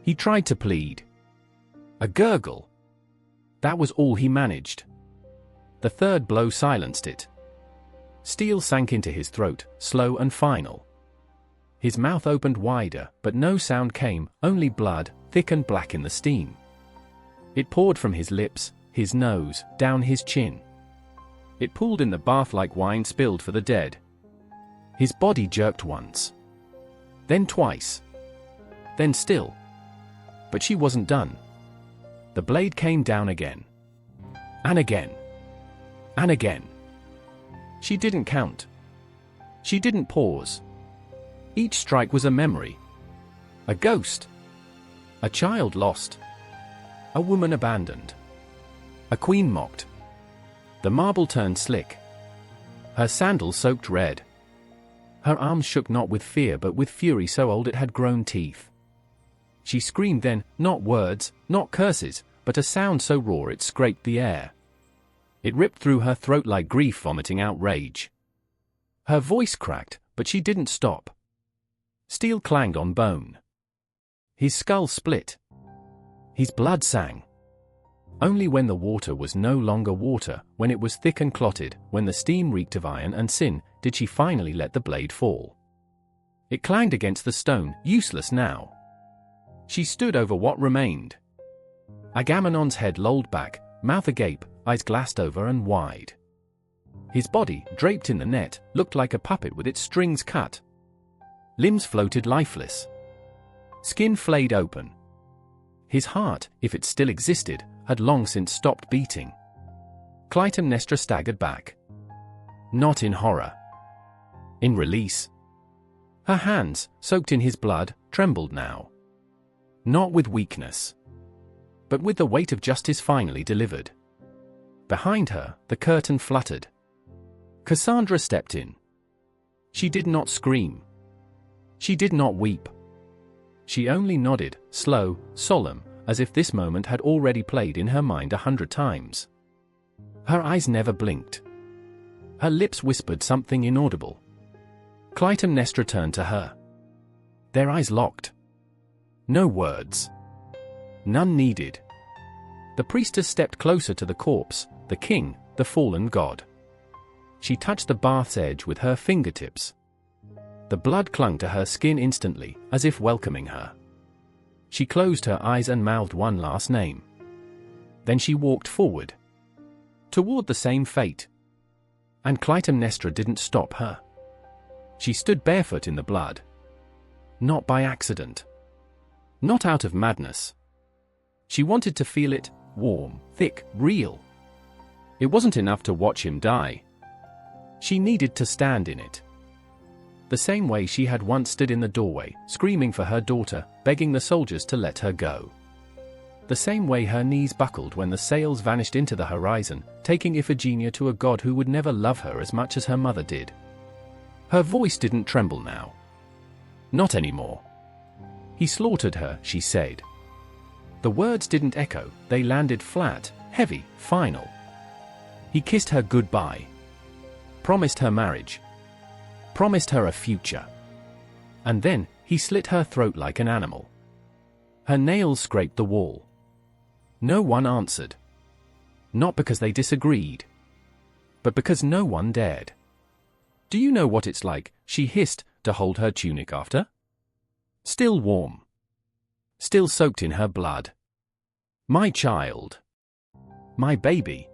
He tried to plead. A gurgle. That was all he managed. The third blow silenced it. Steel sank into his throat, slow and final. His mouth opened wider, but no sound came, only blood, thick and black in the steam. It poured from his lips, his nose, down his chin. It pooled in the bath like wine spilled for the dead. His body jerked once. Then twice. Then still. But she wasn't done. The blade came down again. And again. And again. She didn't count. She didn't pause. Each strike was a memory. A ghost. A child lost. A woman abandoned. A queen mocked. The marble turned slick. Her sandals soaked red. Her arms shook not with fear but with fury so old it had grown teeth. She screamed then, not words, not curses, but a sound so raw it scraped the air. It ripped through her throat like grief vomiting out rage. Her voice cracked, but she didn't stop. Steel clanged on bone. His skull split. His blood sang. Only when the water was no longer water, when it was thick and clotted, when the steam reeked of iron and sin, did she finally let the blade fall. It clanged against the stone, useless now. She stood over what remained. Agamemnon's head lolled back, mouth agape, eyes glassed over and wide. His body, draped in the net, looked like a puppet with its strings cut. Limbs floated lifeless. Skin flayed open. His heart, if it still existed, had long since stopped beating. Clytemnestra staggered back. Not in horror. In release. Her hands, soaked in his blood, trembled now. Not with weakness. But with the weight of justice finally delivered. Behind her, the curtain fluttered. Cassandra stepped in. She did not scream. She did not weep. She only nodded, slow, solemn, as if this moment had already played in her mind 100 times. Her eyes never blinked. Her lips whispered something inaudible. Clytemnestra turned to her. Their eyes locked. No words. None needed. The priestess stepped closer to the corpse, the king, the fallen god. She touched the bath's edge with her fingertips. The blood clung to her skin instantly, as if welcoming her. She closed her eyes and mouthed one last name. Then she walked forward. Toward the same fate. And Clytemnestra didn't stop her. She stood barefoot in the blood. Not by accident. Not out of madness. She wanted to feel it, warm, thick, real. It wasn't enough to watch him die. She needed to stand in it. The same way she had once stood in the doorway, screaming for her daughter, begging the soldiers to let her go. The same way her knees buckled when the sails vanished into the horizon, taking Iphigenia to a god who would never love her as much as her mother did. Her voice didn't tremble now. Not anymore. He slaughtered her, she said. The words didn't echo, they landed flat, heavy, final. He kissed her goodbye. Promised her marriage. Promised her a future. And then, he slit her throat like an animal. Her nails scraped the wall. No one answered. Not because they disagreed, but because no one dared. Do you know what it's like, she hissed, to hold her tunic after? Still warm. Still soaked in her blood. My child. My baby.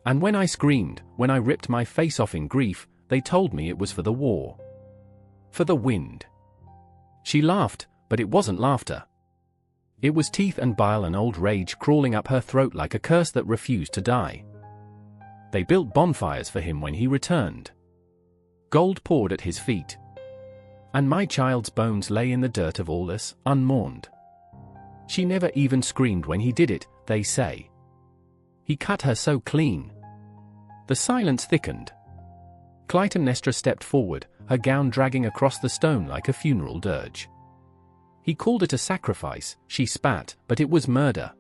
And when I screamed, when I ripped my face off in grief, they told me it was for the war. For the wind. She laughed, but it wasn't laughter. It was teeth and bile and old rage crawling up her throat like a curse that refused to die. They built bonfires for him when he returned. Gold poured at his feet. And my child's bones lay in the dirt of Aulus, unmourned. She never even screamed when he did it, they say. He cut her so clean. The silence thickened. Clytemnestra stepped forward, her gown dragging across the stone like a funeral dirge. He called it a sacrifice, she spat, but it was murder.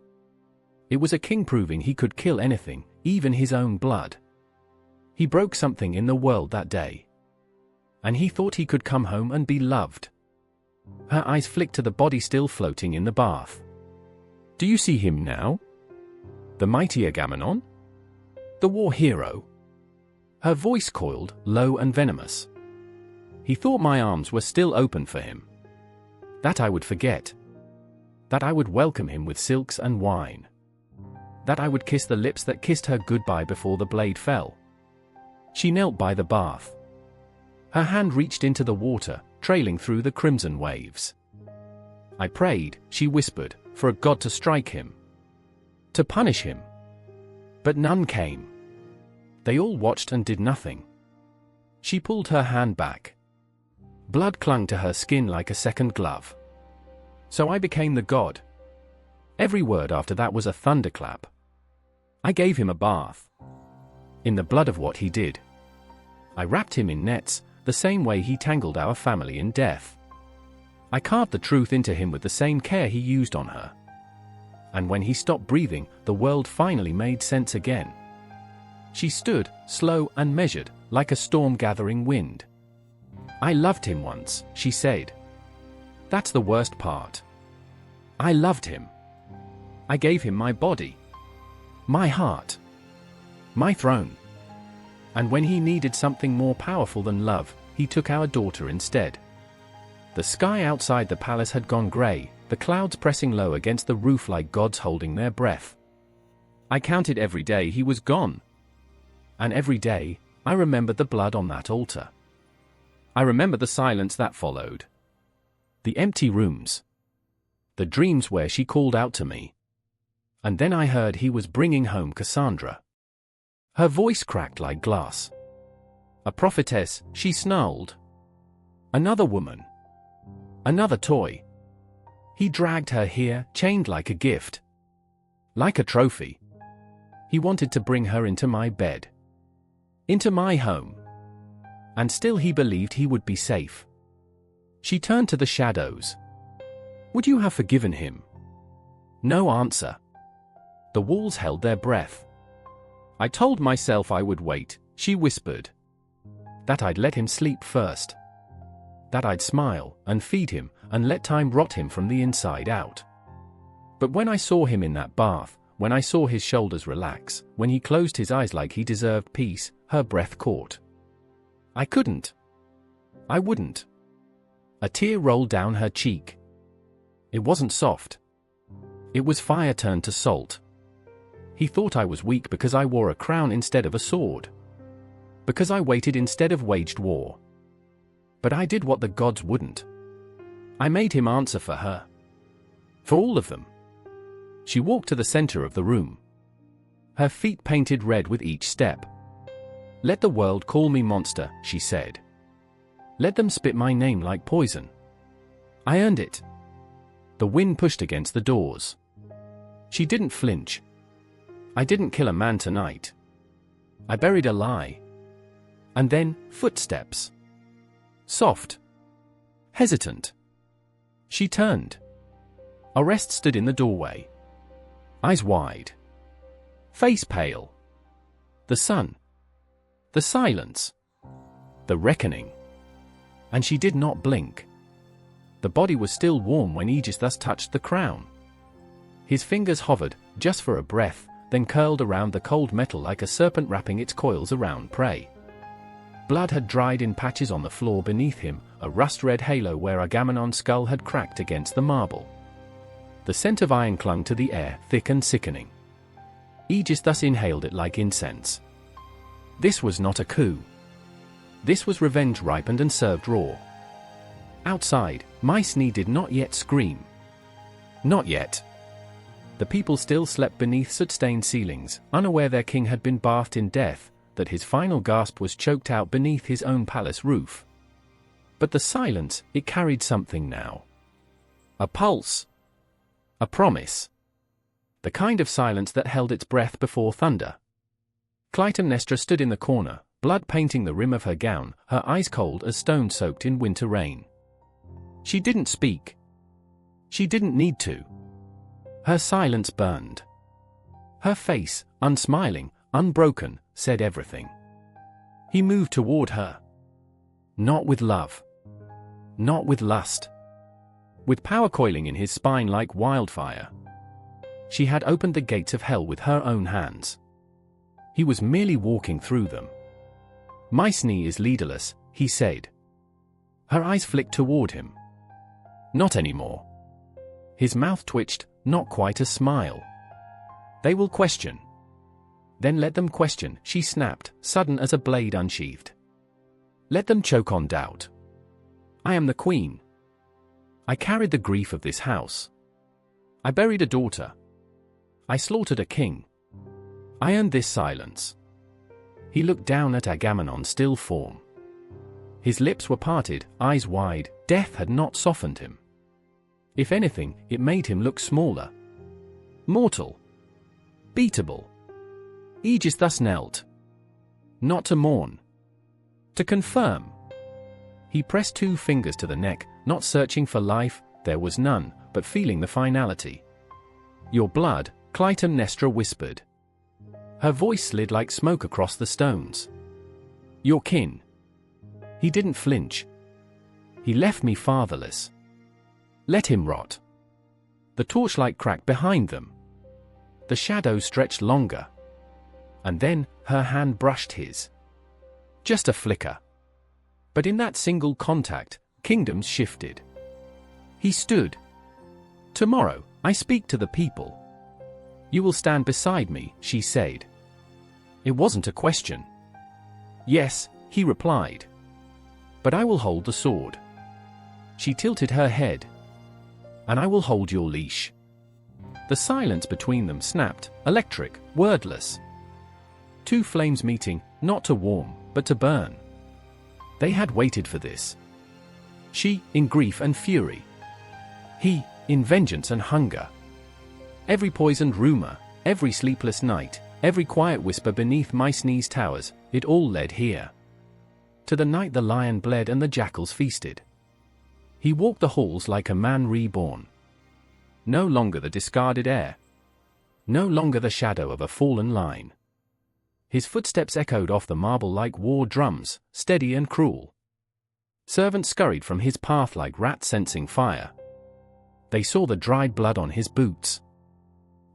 It was a king proving he could kill anything, even his own blood. He broke something in the world that day. And he thought he could come home and be loved. Her eyes flicked to the body still floating in the bath. Do you see him now? The mighty Agamemnon? The war hero? Her voice coiled, low and venomous. He thought my arms were still open for him. That I would forget. That I would welcome him with silks and wine. That I would kiss the lips that kissed her goodbye before the blade fell. She knelt by the bath. Her hand reached into the water, trailing through the crimson waves. I prayed, she whispered, for a god to strike him. To punish him. But none came. They all watched and did nothing. She pulled her hand back. Blood clung to her skin like a second glove. So I became the god. Every word after that was a thunderclap. I gave him a bath. In the blood of what he did. I wrapped him in nets, the same way he tangled our family in death. I carved the truth into him with the same care he used on her. And when he stopped breathing, the world finally made sense again. She stood, slow and measured, like a storm-gathering wind. I loved him once, she said. That's the worst part. I loved him. I gave him my body. My heart. My throne. And when he needed something more powerful than love, he took our daughter instead. The sky outside the palace had gone grey, the clouds pressing low against the roof like gods holding their breath. I counted every day he was gone. And every day, I remembered the blood on that altar. I remember the silence that followed. The empty rooms. The dreams where she called out to me. And then I heard he was bringing home Cassandra. Her voice cracked like glass. A prophetess, she snarled. Another woman. Another toy. He dragged her here, chained like a gift. Like a trophy. He wanted to bring her into my bed. Into my home. And still he believed he would be safe. She turned to the shadows. Would you have forgiven him? No answer. The walls held their breath. I told myself I would wait, she whispered. That I'd let him sleep first. That I'd smile and feed him and let time rot him from the inside out. But when I saw him in that bath, when I saw his shoulders relax, when he closed his eyes like he deserved peace, her breath caught. I couldn't. I wouldn't. A tear rolled down her cheek. It wasn't soft. It was fire turned to salt. He thought I was weak because I wore a crown instead of a sword. Because I waited instead of waged war. But I did what the gods wouldn't. I made him answer for her. For all of them. She walked to the center of the room. Her feet painted red with each step. Let the world call me monster, she said. Let them spit my name like poison. I earned it. The wind pushed against the doors. She didn't flinch. I didn't kill a man tonight. I buried a lie. And then, footsteps. Soft. Hesitant. She turned. Arrest stood in the doorway. Eyes wide. Face pale. The sun. The silence. The reckoning. And she did not blink. The body was still warm when Aegis thus touched the crown. His fingers hovered, just for a breath, then curled around the cold metal like a serpent wrapping its coils around prey. Blood had dried in patches on the floor beneath him, a rust-red halo where Agamemnon's skull had cracked against the marble. The scent of iron clung to the air, thick and sickening. Aegis thus inhaled it like incense. This was not a coup. This was revenge ripened and served raw. Outside, Mythology did not yet scream. Not yet. The people still slept beneath soot-stained ceilings, unaware their king had been bathed in death, that his final gasp was choked out beneath his own palace roof. But the silence, it carried something now. A pulse. A promise. The kind of silence that held its breath before thunder. Clytemnestra stood in the corner, blood painting the rim of her gown, her eyes cold as stone soaked in winter rain. She didn't speak. She didn't need to. Her silence burned. Her face, unsmiling, unbroken, said everything. He moved toward her. Not with love. Not with lust. With power coiling in his spine like wildfire. She had opened the gates of hell with her own hands. He was merely walking through them. Mythology is leaderless, he said. Her eyes flicked toward him. Not anymore. His mouth twitched, not quite a smile. They will question. Then let them question, she snapped, sudden as a blade unsheathed. Let them choke on doubt. I am the queen. I carried the grief of this house. I buried a daughter. I slaughtered a king. I earned this silence. He looked down at Agamemnon's still form. His lips were parted, eyes wide, death had not softened him. If anything, it made him look smaller. Mortal. Beatable. Aegis thus knelt. Not to mourn. To confirm. He pressed 2 fingers to the neck, not searching for life, there was none, but feeling the finality. Your blood, Clytemnestra whispered. Her voice slid like smoke across the stones. Your kin. He didn't flinch. He left me fatherless. Let him rot. The torchlight cracked behind them. The shadows stretched longer. And then, her hand brushed his. Just a flicker. But in that single contact, kingdoms shifted. He stood. Tomorrow, I speak to the people. You will stand beside me, she said. It wasn't a question. Yes, he replied. But I will hold the sword. She tilted her head. And I will hold your leash. The silence between them snapped, electric, wordless. 2 flames meeting, not to warm, but to burn. They had waited for this. She, in grief and fury. He, in vengeance and hunger. Every poisoned rumor, every sleepless night, Every quiet whisper beneath Mycenae's towers, it all led here. To the night the lion bled and the jackals feasted. He walked the halls like a man reborn. No longer the discarded heir. No longer the shadow of a fallen line. His footsteps echoed off the marble like war drums, steady and cruel. Servants scurried from his path like rats sensing fire. They saw the dried blood on his boots.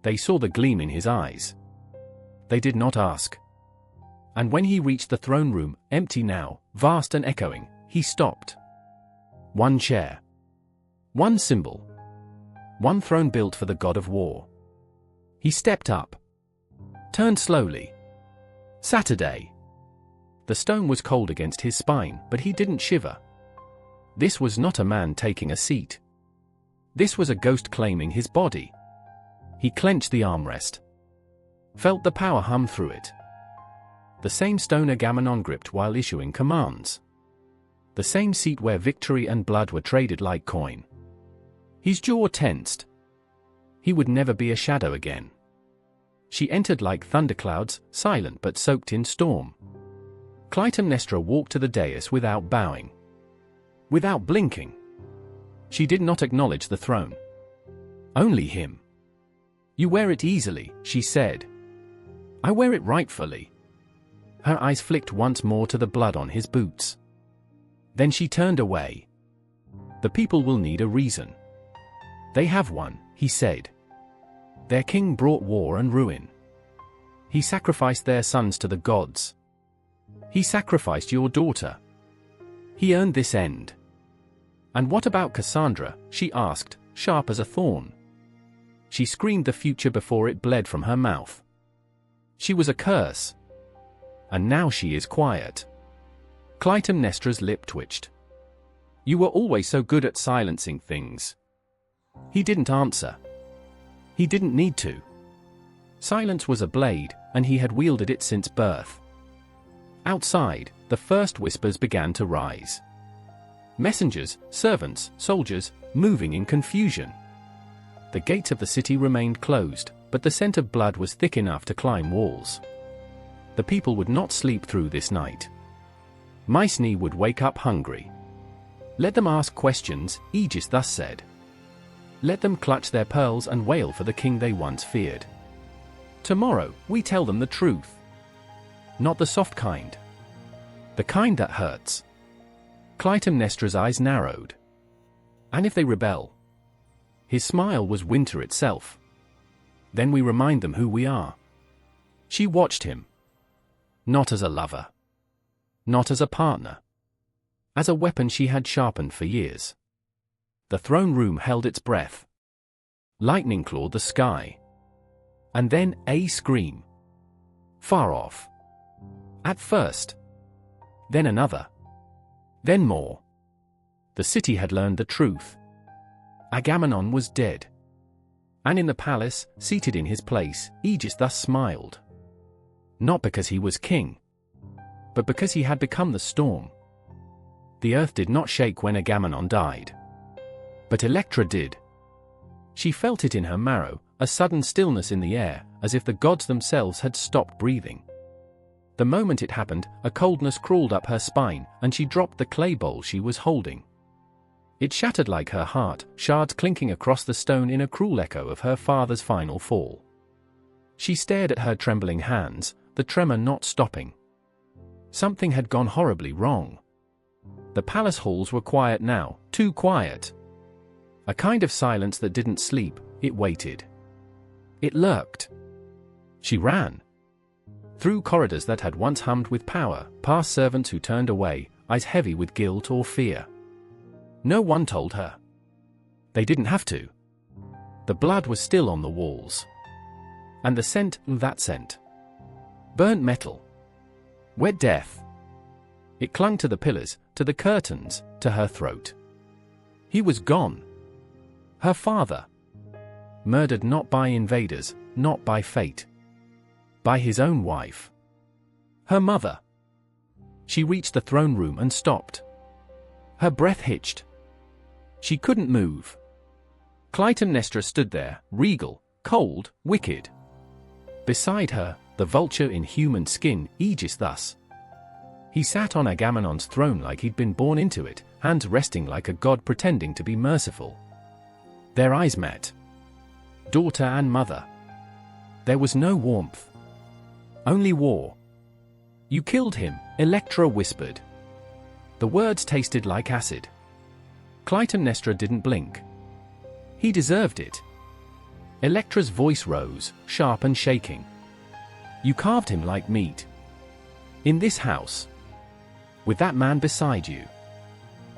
They saw the gleam in his eyes. They did not ask. And when he reached the throne room, empty now, vast and echoing, he stopped. One chair. One symbol. One throne built for the god of war. He stepped up. Turned slowly. Saturday. The stone was cold against his spine, but he didn't shiver. This was not a man taking a seat. This was a ghost claiming his body. He clenched the armrest. Felt the power hum through it. The same stone Agamemnon gripped while issuing commands. The same seat where victory and blood were traded like coin. His jaw tensed. He would never be a shadow again. She entered like thunderclouds, silent but soaked in storm. Clytemnestra walked to the dais without bowing. Without blinking. She did not acknowledge the throne. Only him. You wear it easily, she said. I wear it rightfully. Her eyes flicked once more to the blood on his boots. Then she turned away. The people will need a reason. They have one, he said. Their king brought war and ruin. He sacrificed their sons to the gods. He sacrificed your daughter. He earned this end. And what about Cassandra? She asked, sharp as a thorn. She screamed the future before it bled from her mouth. She was a curse. And now she is quiet. Clytemnestra's lip twitched. You were always so good at silencing things. He didn't answer. He didn't need to. Silence was a blade, and he had wielded it since birth. Outside, the first whispers began to rise. Messengers, servants, soldiers, moving in confusion. The gates of the city remained closed, but the scent of blood was thick enough to climb walls. The people would not sleep through this night. Mycenae would wake up hungry. Let them ask questions, Aegis thus said. Let them clutch their pearls and wail for the king they once feared. Tomorrow, we tell them the truth. Not the soft kind. The kind that hurts. Clytemnestra's eyes narrowed. And if they rebel? His smile was winter itself. Then we remind them who we are. She watched him. Not as a lover. Not as a partner. As a weapon she had sharpened for years. The throne room held its breath. Lightning clawed the sky. And then a scream. Far off. At first. Then another. Then more. The city had learned the truth. Agamemnon was dead. And in the palace, seated in his place, Aegis thus smiled. Not because he was king, but because he had become the storm. The earth did not shake when Agamemnon died. But Electra did. She felt it in her marrow, a sudden stillness in the air, as if the gods themselves had stopped breathing. The moment it happened, a coldness crawled up her spine, and she dropped the clay bowl she was holding. It shattered like her heart, shards clinking across the stone in a cruel echo of her father's final fall. She stared at her trembling hands, the tremor not stopping. Something had gone horribly wrong. The palace halls were quiet now, too quiet. A kind of silence that didn't sleep, it waited. It lurked. She ran. Through corridors that had once hummed with power, past servants who turned away, eyes heavy with guilt or fear. No one told her. They didn't have to. The blood was still on the walls. And the scent, that scent. Burnt metal. Wet death. It clung to the pillars, to the curtains, to her throat. He was gone. Her father. Murdered not by invaders, not by fate. By his own wife. Her mother. She reached the throne room and stopped. Her breath hitched. She couldn't move. Clytemnestra stood there, regal, cold, wicked. Beside her, the vulture in human skin, Aegis thus. He sat on Agamemnon's throne like he'd been born into it, hands resting like a god pretending to be merciful. Their eyes met. Daughter and mother. There was no warmth. Only war. You killed him, Electra whispered. The words tasted like acid. Clytemnestra didn't blink. He deserved it. Electra's voice rose, sharp and shaking. You carved him like meat. In this house. With that man beside you.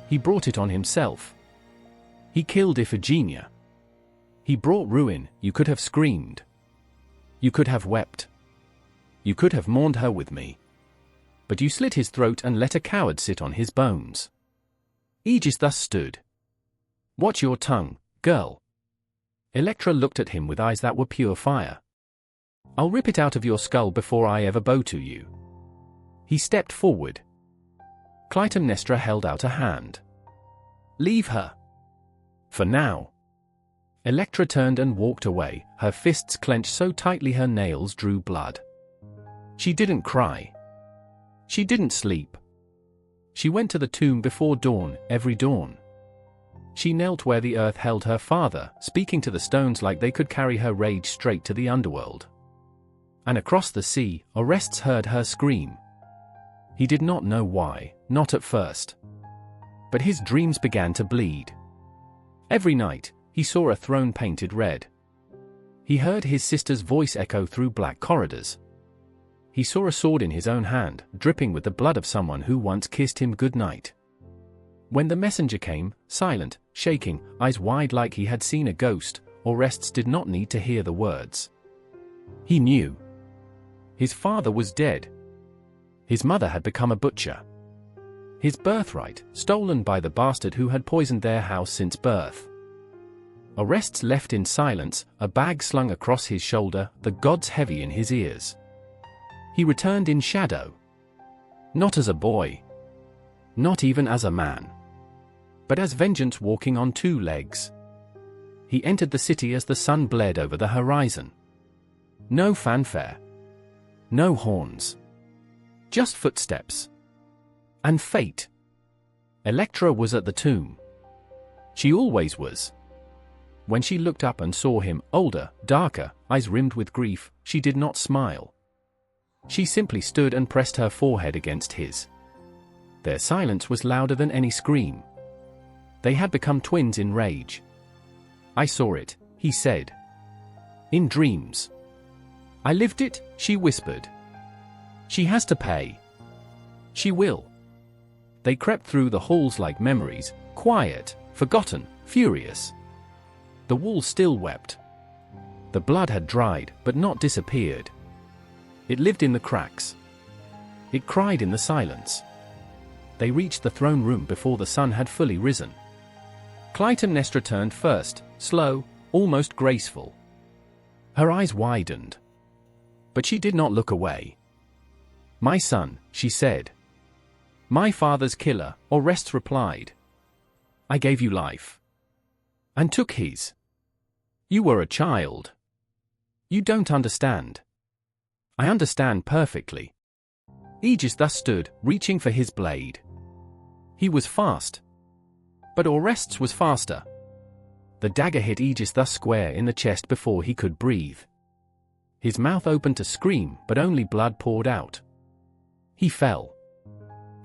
He brought it on himself. He killed Iphigenia. He brought ruin. You could have screamed. You could have wept. You could have mourned her with me. But you slit his throat and let a coward sit on his bones. Aegis thus stood. Watch your tongue, girl. Electra looked at him with eyes that were pure fire. I'll rip it out of your skull before I ever bow to you. He stepped forward. Clytemnestra held out a hand. Leave her. For now. Electra turned and walked away, her fists clenched so tightly her nails drew blood. She didn't cry. She didn't sleep. She went to the tomb before dawn, every dawn. She knelt where the earth held her father, speaking to the stones like they could carry her rage straight to the underworld. And across the sea, Orestes heard her scream. He did not know why, not at first. But his dreams began to bleed. Every night, he saw a throne painted red. He heard his sister's voice echo through black corridors. He saw a sword in his own hand, dripping with the blood of someone who once kissed him goodnight. When the messenger came, silent, shaking, eyes wide like he had seen a ghost, Orestes did not need to hear the words. He knew. His father was dead. His mother had become a butcher. His birthright, stolen by the bastard who had poisoned their house since birth. Orestes left in silence, a bag slung across his shoulder, the gods heavy in his ears. He returned in shadow. Not as a boy. Not even as a man. But as vengeance walking on two legs. He entered the city as the sun bled over the horizon. No fanfare. No horns. Just footsteps. And fate. Electra was at the tomb. She always was. When she looked up and saw him, older, darker, eyes rimmed with grief, she did not smile. She simply stood and pressed her forehead against his. Their silence was louder than any scream. They had become twins in rage. I saw it, he said. In dreams. I lived it, she whispered. She has to pay. She will. They crept through the halls like memories, quiet, forgotten, furious. The wall still wept. The blood had dried, but not disappeared. It lived in the cracks. It cried in the silence. They reached the throne room before the sun had fully risen. Clytemnestra turned first, slow, almost graceful. Her eyes widened. But she did not look away. My son, she said. My father's killer, Orestes replied. I gave you life. And took his. You were a child. You don't understand. I understand perfectly. Aegis thus stood, reaching for his blade. He was fast. But Orestes was faster. The dagger hit Aegis thus square in the chest before he could breathe. His mouth opened to scream, but only blood poured out. He fell.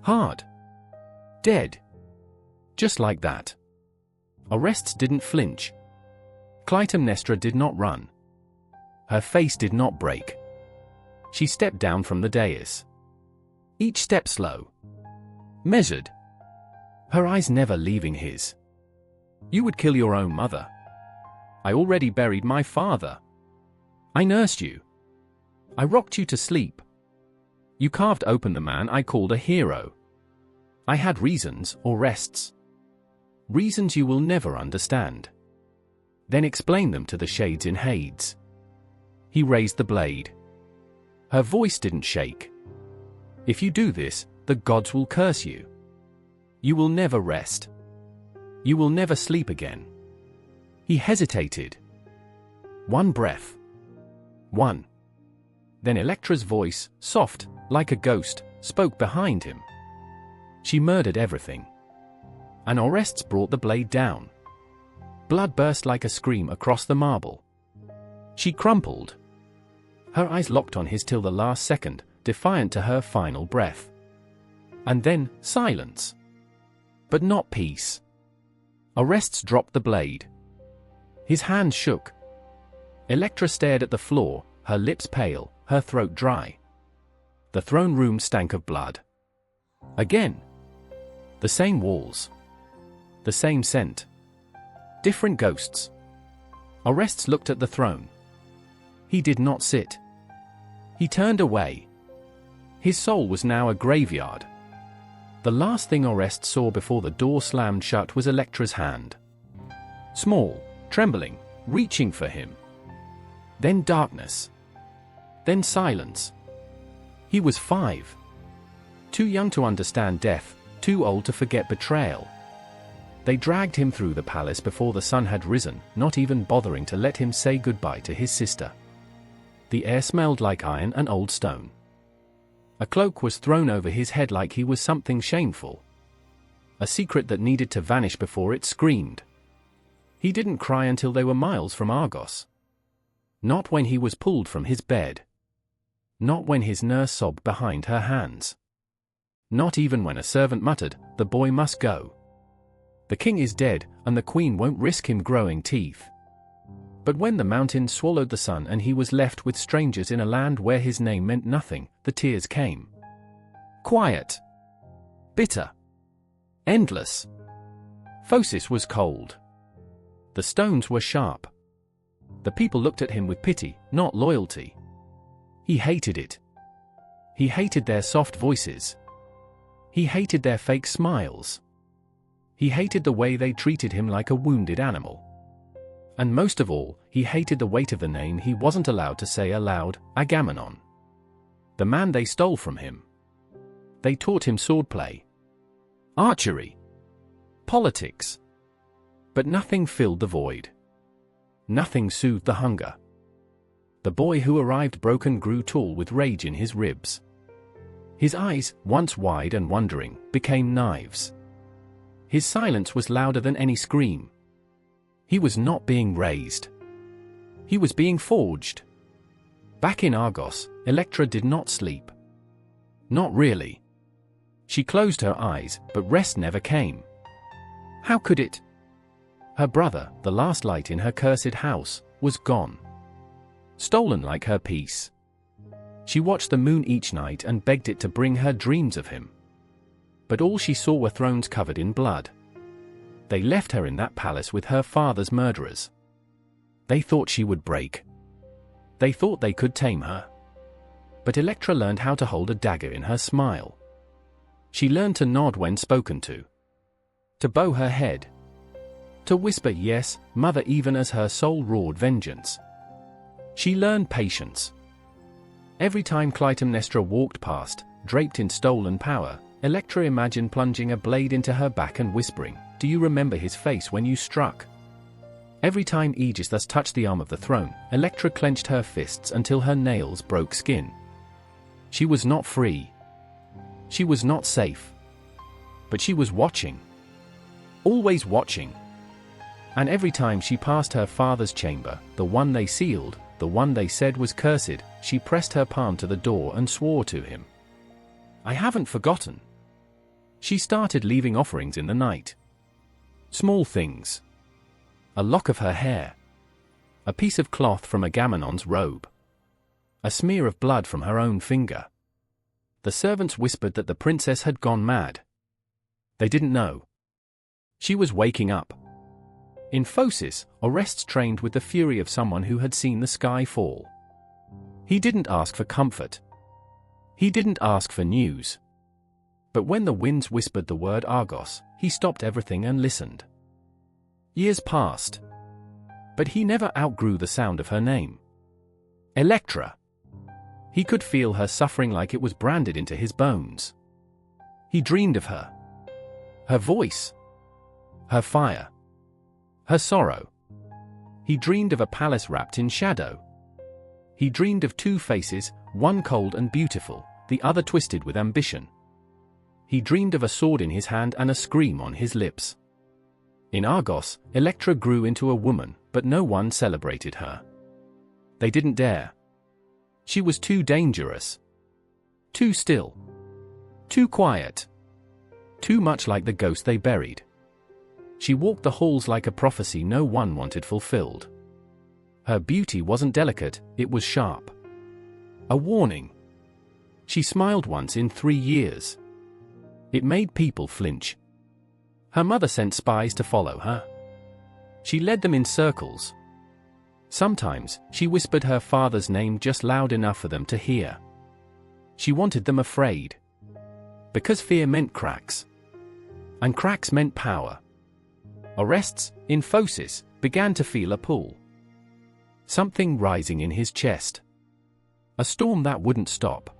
Hard. Dead. Just like that. Orestes didn't flinch. Clytemnestra did not run. Her face did not break. She stepped down from the dais. Each step slow. Measured. Her eyes never leaving his. You would kill your own mother. I already buried my father. I nursed you. I rocked you to sleep. You carved open the man I called a hero. I had reasons, Orestes. Reasons you will never understand. Then explain them to the shades in Hades. He raised the blade. Her voice didn't shake. If you do this, the gods will curse you. You will never rest. You will never sleep again. He hesitated. One breath. One. Then Electra's voice, soft, like a ghost, spoke behind him. She murdered everything. And Orestes brought the blade down. Blood burst like a scream across the marble. She crumpled. Her eyes locked on his till the last second, defiant to her final breath. And then, silence. But not peace. Orestes dropped the blade. His hand shook. Electra stared at the floor, her lips pale, her throat dry. The throne room stank of blood. Again. The same walls. The same scent. Different ghosts. Orestes looked at the throne. He did not sit. He turned away. His soul was now a graveyard. The last thing Orestes saw before the door slammed shut was Electra's hand. Small, trembling, reaching for him. Then darkness. Then silence. He was 5. Too young to understand death, too old to forget betrayal. They dragged him through the palace before the sun had risen, not even bothering to let him say goodbye to his sister. The air smelled like iron and old stone. A cloak was thrown over his head like he was something shameful. A secret that needed to vanish before it screamed. He didn't cry until they were miles from Argos. Not when he was pulled from his bed. Not when his nurse sobbed behind her hands. Not even when a servant muttered, "The boy must go. The king is dead, and the queen won't risk him growing teeth." But when the mountains swallowed the sun and he was left with strangers in a land where his name meant nothing, the tears came. Quiet. Bitter. Endless. Phocis was cold. The stones were sharp. The people looked at him with pity, not loyalty. He hated it. He hated their soft voices. He hated their fake smiles. He hated the way they treated him like a wounded animal. And most of all, he hated the weight of the name he wasn't allowed to say aloud, Agamemnon. The man they stole from him. They taught him swordplay, archery, politics. But nothing filled the void. Nothing soothed the hunger. The boy who arrived broken grew tall with rage in his ribs. His eyes, once wide and wondering, became knives. His silence was louder than any scream. He was not being raised. He was being forged. Back in Argos, Electra did not sleep. Not really. She closed her eyes, but rest never came. How could it? Her brother, the last light in her cursed house, was gone. Stolen like her peace. She watched the moon each night and begged it to bring her dreams of him. But all she saw were thrones covered in blood. They left her in that palace with her father's murderers. They thought she would break. They thought they could tame her. But Electra learned how to hold a dagger in her smile. She learned to nod when spoken to bow her head, to whisper yes, mother, even as her soul roared vengeance. She learned patience. Every time Clytemnestra walked past, draped in stolen power, Electra imagined plunging a blade into her back and whispering, "Do you remember his face when you struck?" Every time Aegis thus touched the arm of the throne, Electra clenched her fists until her nails broke skin. She was not free. She was not safe. But she was watching. Always watching. And every time she passed her father's chamber, the one they sealed, the one they said was cursed, she pressed her palm to the door and swore to him. "I haven't forgotten." She started leaving offerings in the night. Small things. A lock of her hair. A piece of cloth from Agamemnon's robe. A smear of blood from her own finger. The servants whispered that the princess had gone mad. They didn't know. She was waking up. In Phocis, Orestes trained with the fury of someone who had seen the sky fall. He didn't ask for comfort. He didn't ask for news. But when the winds whispered the word Argos, he stopped everything and listened. Years passed. But he never outgrew the sound of her name. Electra. He could feel her suffering like it was branded into his bones. He dreamed of her. Her voice. Her fire. Her sorrow. He dreamed of a palace wrapped in shadow. He dreamed of two faces, one cold and beautiful, the other twisted with ambition. He dreamed of a sword in his hand and a scream on his lips. In Argos, Electra grew into a woman, but no one celebrated her. They didn't dare. She was too dangerous. Too still. Too quiet. Too much like the ghost they buried. She walked the halls like a prophecy no one wanted fulfilled. Her beauty wasn't delicate, it was sharp. A warning. She smiled once in 3 years. It made people flinch. Her mother sent spies to follow her. She led them in circles. Sometimes, she whispered her father's name just loud enough for them to hear. She wanted them afraid. Because fear meant cracks. And cracks meant power. Orestes, in Phocis, began to feel a pull. Something rising in his chest. A storm that wouldn't stop.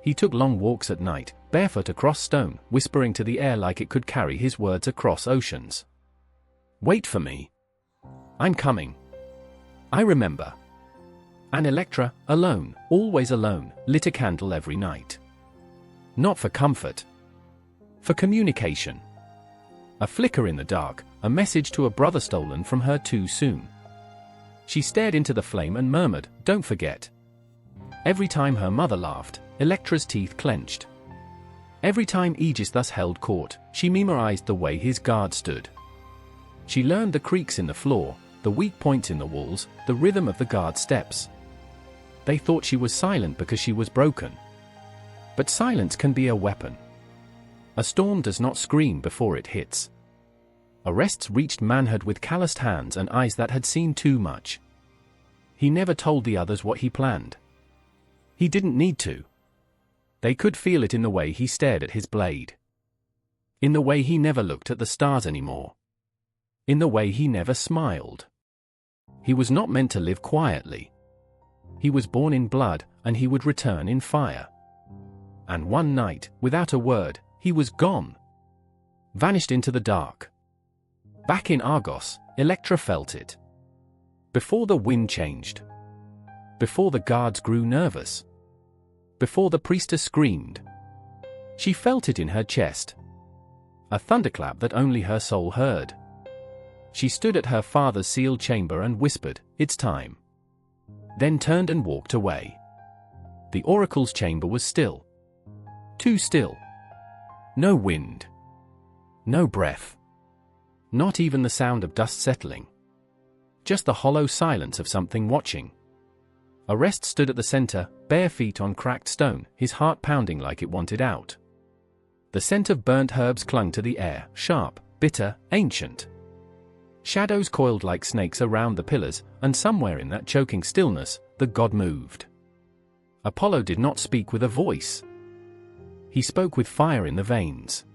He took long walks at night, barefoot across stone, whispering to the air like it could carry his words across oceans. Wait for me. I'm coming. I remember. And Electra, alone, always alone, lit a candle every night. Not for comfort. For communication. A flicker in the dark, a message to a brother stolen from her too soon. She stared into the flame and murmured, "Don't forget." Every time her mother laughed, Electra's teeth clenched. Every time Aegis thus held court, she memorized the way his guard stood. She learned the creaks in the floor, the weak points in the walls, the rhythm of the guard steps. They thought she was silent because she was broken. But silence can be a weapon. A storm does not scream before it hits. Orestes reached manhood with calloused hands and eyes that had seen too much. He never told the others what he planned. He didn't need to. They could feel it in the way he stared at his blade. In the way he never looked at the stars anymore. In the way he never smiled. He was not meant to live quietly. He was born in blood, and he would return in fire. And one night, without a word, he was gone. Vanished into the dark. Back in Argos, Electra felt it. Before the wind changed. Before the guards grew nervous. Before the priestess screamed. She felt it in her chest. A thunderclap that only her soul heard. She stood at her father's sealed chamber and whispered, "It's time." Then turned and walked away. The oracle's chamber was still. Too still. No wind. No breath. Not even the sound of dust settling. Just the hollow silence of something watching. Orestes stood at the center, bare feet on cracked stone, his heart pounding like it wanted out. The scent of burnt herbs clung to the air, sharp, bitter, ancient. Shadows coiled like snakes around the pillars, and somewhere in that choking stillness, the god moved. Apollo did not speak with a voice. He spoke with fire in the veins.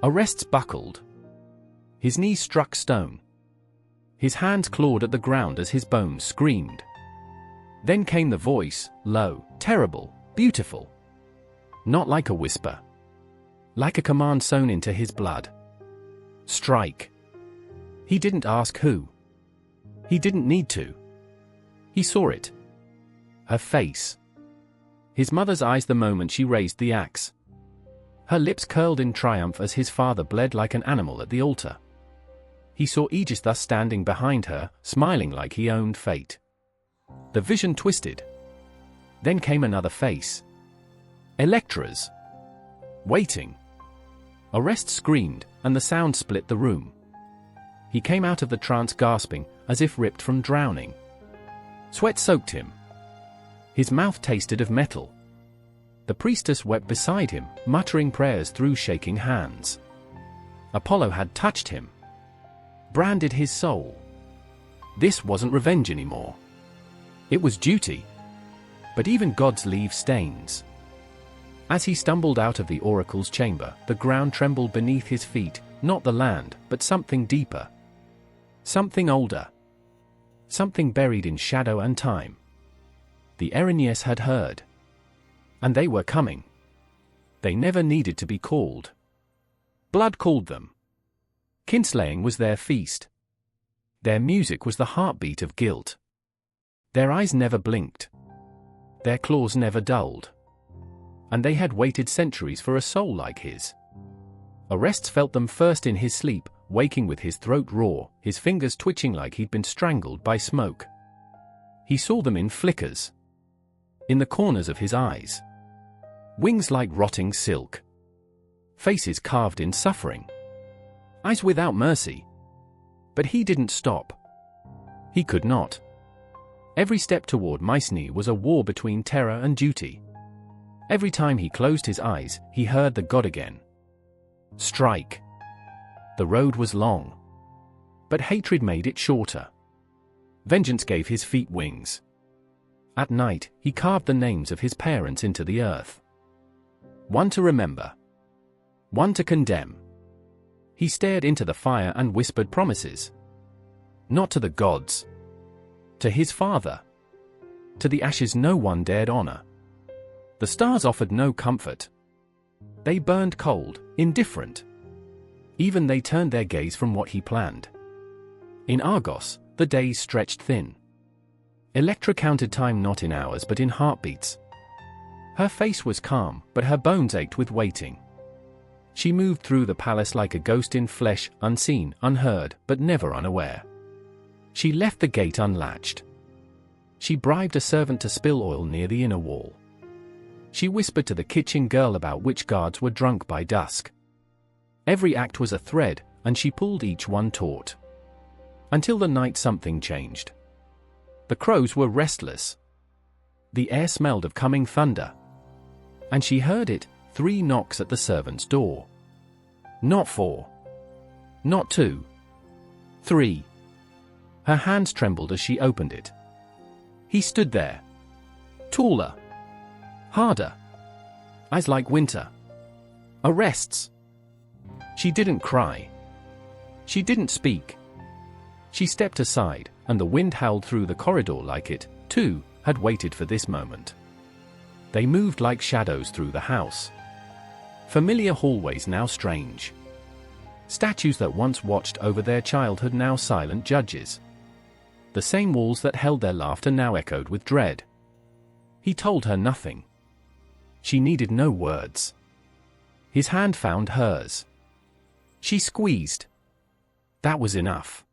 Orestes buckled. His knees struck stone. His hands clawed at the ground as his bones screamed. Then came the voice, low, terrible, beautiful. Not like a whisper. Like a command sewn into his blood. Strike. He didn't ask who. He didn't need to. He saw it. Her face. His mother's eyes the moment she raised the axe. Her lips curled in triumph as his father bled like an animal at the altar. He saw Aegis thus standing behind her, smiling like he owned fate. The vision twisted. Then came another face. Electra's. Waiting. Orestes screamed, and the sound split the room. He came out of the trance gasping, as if ripped from drowning. Sweat soaked him. His mouth tasted of metal. The priestess wept beside him, muttering prayers through shaking hands. Apollo had touched him. Branded his soul. This wasn't revenge anymore. It was duty. But even gods leave stains. As he stumbled out of the oracle's chamber, the ground trembled beneath his feet, not the land, but something deeper. Something older. Something buried in shadow and time. The Erinyes had heard. And they were coming. They never needed to be called. Blood called them. Kinslaying was their feast. Their music was the heartbeat of guilt. Their eyes never blinked. Their claws never dulled. And they had waited centuries for a soul like his. Orestes felt them first in his sleep, waking with his throat raw, his fingers twitching like he'd been strangled by smoke. He saw them in flickers. In the corners of his eyes. Wings like rotting silk. Faces carved in suffering. Eyes without mercy. But he didn't stop. He could not. Every step toward Mycenae was a war between terror and duty. Every time he closed his eyes, he heard the god again. Strike. The road was long. But hatred made it shorter. Vengeance gave his feet wings. At night, he carved the names of his parents into the earth. One to remember. One to condemn. He stared into the fire and whispered promises. Not to the gods. To his father. To the ashes no one dared honor. The stars offered no comfort. They burned cold, indifferent. Even they turned their gaze from what he planned. In Argos, the days stretched thin. Electra counted time not in hours but in heartbeats. Her face was calm, but her bones ached with waiting. She moved through the palace like a ghost in flesh, unseen, unheard, but never unaware. She left the gate unlatched. She bribed a servant to spill oil near the inner wall. She whispered to the kitchen girl about which guards were drunk by dusk. Every act was a thread, and she pulled each one taut. Until the night something changed. The crows were restless. The air smelled of coming thunder. And she heard it, 3 knocks at the servant's door. Not 4. Not 2. 3. Her hands trembled as she opened it. He stood there. Taller. Harder. Eyes like winter. Orestes. She didn't cry. She didn't speak. She stepped aside, and the wind howled through the corridor like it, too, had waited for this moment. They moved like shadows through the house. Familiar hallways now strange. Statues that once watched over their childhood now silent judges. The same walls that held their laughter now echoed with dread. He told her nothing. She needed no words. His hand found hers. She squeezed. That was enough.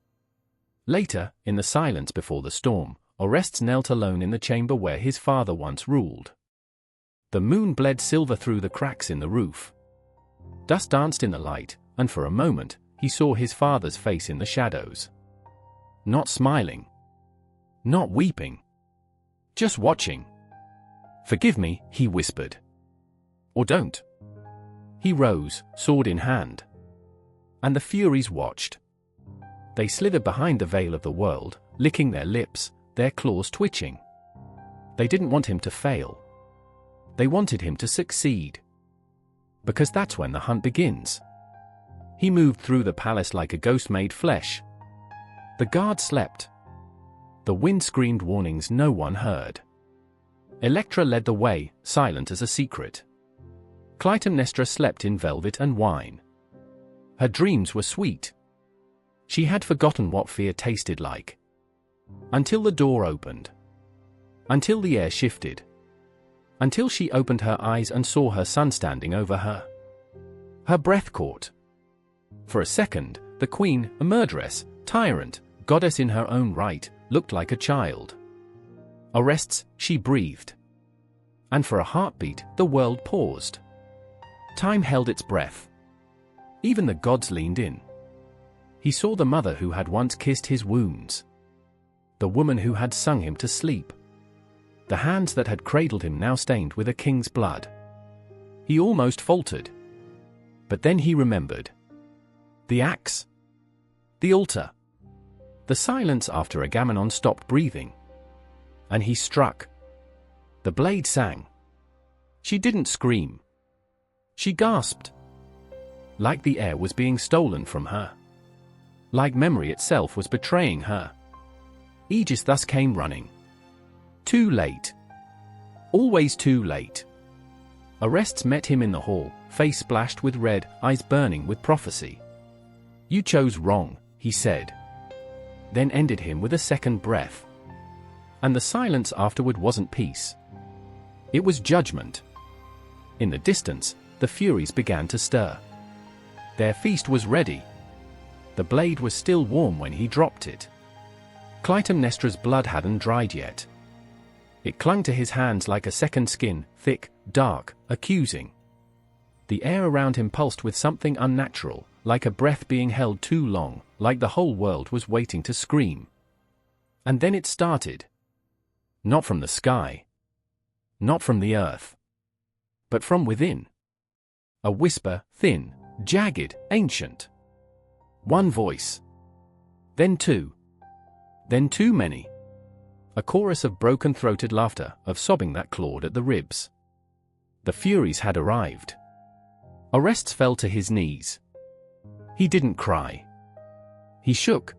Later, in the silence before the storm, Orestes knelt alone in the chamber where his father once ruled. The moon bled silver through the cracks in the roof. Dust danced in the light, and for a moment, he saw his father's face in the shadows. Not smiling. Not weeping. Just watching. "Forgive me," he whispered. "Or don't." He rose, sword in hand. And the Furies watched. They slithered behind the veil of the world, licking their lips, their claws twitching. They didn't want him to fail. They wanted him to succeed. Because that's when the hunt begins. He moved through the palace like a ghost made flesh. The guard slept. The wind screamed warnings no one heard. Electra led the way, silent as a secret. Clytemnestra slept in velvet and wine. Her dreams were sweet. She had forgotten what fear tasted like. Until the door opened. Until the air shifted. Until she opened her eyes and saw her son standing over her. Her breath caught. For a second, the queen, a murderess, tyrant, goddess in her own right, looked like a child. Orestes, she breathed. And for a heartbeat, the world paused. Time held its breath. Even the gods leaned in. He saw the mother who had once kissed his wounds. The woman who had sung him to sleep. The hands that had cradled him now stained with a king's blood. He almost faltered. But then he remembered. The axe. The altar. The silence after Agamemnon stopped breathing. And he struck. The blade sang. She didn't scream. She gasped. Like the air was being stolen from her. Like memory itself was betraying her. Aegis thus came running. Too late. Always too late. Orestes met him in the hall, face splashed with red, eyes burning with prophecy. "You chose wrong," he said. Then ended him with a second breath. And the silence afterward wasn't peace. It was judgment. In the distance, the Furies began to stir. Their feast was ready. The blade was still warm when he dropped it. Clytemnestra's blood hadn't dried yet. It clung to his hands like a second skin, thick, dark, accusing. The air around him pulsed with something unnatural, like a breath being held too long, like the whole world was waiting to scream. And then it started. Not from the sky. Not from the earth. But from within. A whisper, thin, jagged, ancient. One voice. Then two. Then too many. A chorus of broken-throated laughter, of sobbing that clawed at the ribs. The Furies had arrived. Orestes fell to his knees. He didn't cry. He shook.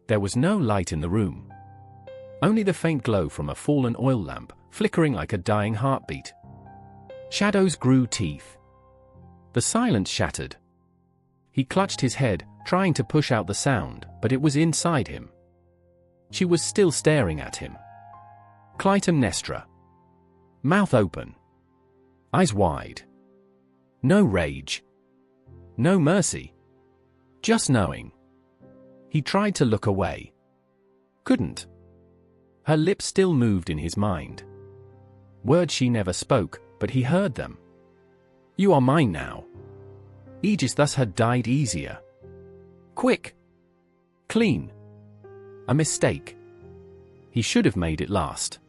There was no light in the room. Only the faint glow from a fallen oil lamp, flickering like a dying heartbeat. Shadows grew teeth. The silence shattered. He clutched his head, trying to push out the sound, but it was inside him. She was still staring at him. Clytemnestra. Mouth open. Eyes wide. No rage. No mercy. Just knowing. He tried to look away. Couldn't. Her lips still moved in his mind. Words she never spoke, but he heard them. You are mine now. Aegis thus had died easier. Quick. Clean. A mistake. He should have made it last.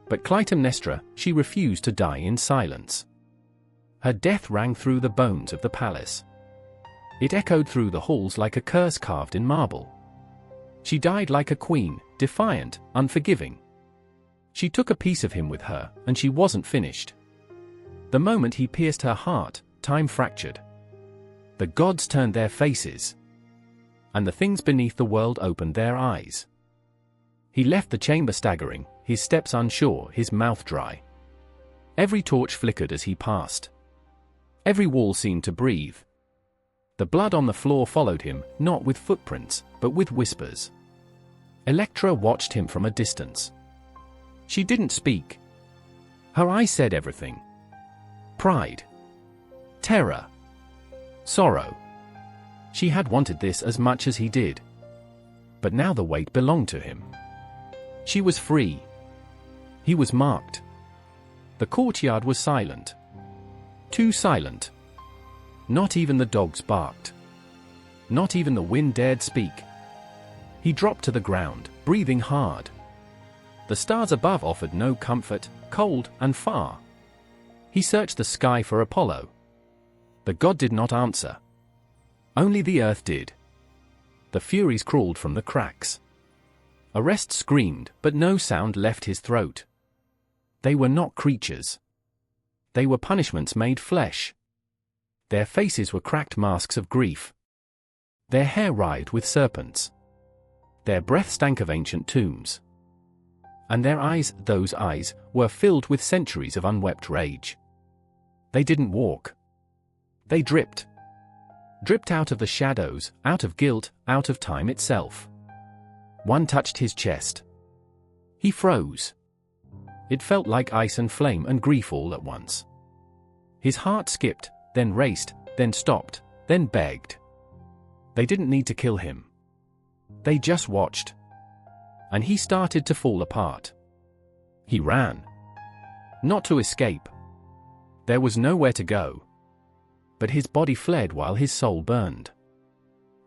But Clytemnestra, she refused to die in silence. Her death rang through the bones of the palace. It echoed through the halls like a curse carved in marble. She died like a queen, defiant, unforgiving. She took a piece of him with her, and she wasn't finished. The moment he pierced her heart, time fractured. The gods turned their faces. And the things beneath the world opened their eyes. He left the chamber staggering, his steps unsure, his mouth dry. Every torch flickered as he passed. Every wall seemed to breathe. The blood on the floor followed him, not with footprints, but with whispers. Electra watched him from a distance. She didn't speak. Her eyes said everything. Pride. Terror. Sorrow. She had wanted this as much as he did. But now the weight belonged to him. She was free. He was marked. The courtyard was silent. Too silent. Not even the dogs barked. Not even the wind dared speak. He dropped to the ground, breathing hard. The stars above offered no comfort, cold and far. He searched the sky for Apollo. The god did not answer. Only the earth did. The Furies crawled from the cracks. Orestes screamed, but no sound left his throat. They were not creatures. They were punishments made flesh. Their faces were cracked masks of grief. Their hair writhed with serpents. Their breath stank of ancient tombs. And their eyes, those eyes, were filled with centuries of unwept rage. They didn't walk. They dripped. Dripped out of the shadows, out of guilt, out of time itself. One touched his chest. He froze. It felt like ice and flame and grief all at once. His heart skipped, then raced, then stopped, then begged. They didn't need to kill him. They just watched. And he started to fall apart. He ran. Not to escape. There was nowhere to go. But his body fled while his soul burned.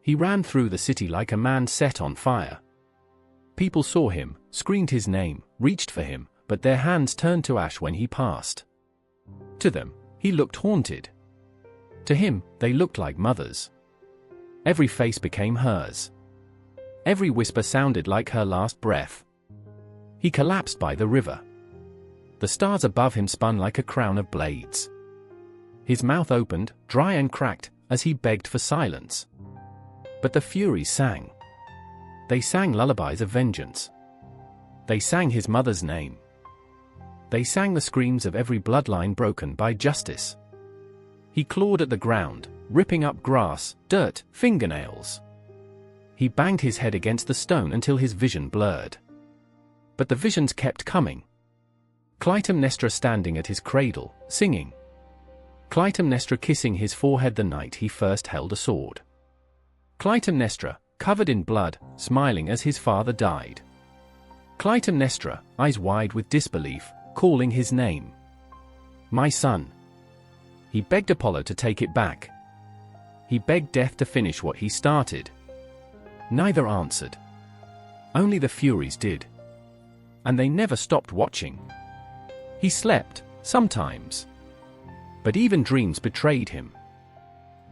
He ran through the city like a man set on fire. People saw him, screamed his name, reached for him, but their hands turned to ash when he passed. To them, he looked haunted. To him, they looked like mothers. Every face became hers. Every whisper sounded like her last breath. He collapsed by the river. The stars above him spun like a crown of blades. His mouth opened, dry and cracked, as he begged for silence. But the Furies sang. They sang lullabies of vengeance. They sang his mother's name. They sang the screams of every bloodline broken by justice. He clawed at the ground, ripping up grass, dirt, fingernails. He banged his head against the stone until his vision blurred. But the visions kept coming. Clytemnestra standing at his cradle, singing. Clytemnestra kissing his forehead the night he first held a sword. Clytemnestra, covered in blood, smiling as his father died. Clytemnestra, eyes wide with disbelief, calling his name. My son. He begged Apollo to take it back. He begged death to finish what he started. Neither answered. Only the Furies did. And they never stopped watching. He slept, sometimes. But even dreams betrayed him.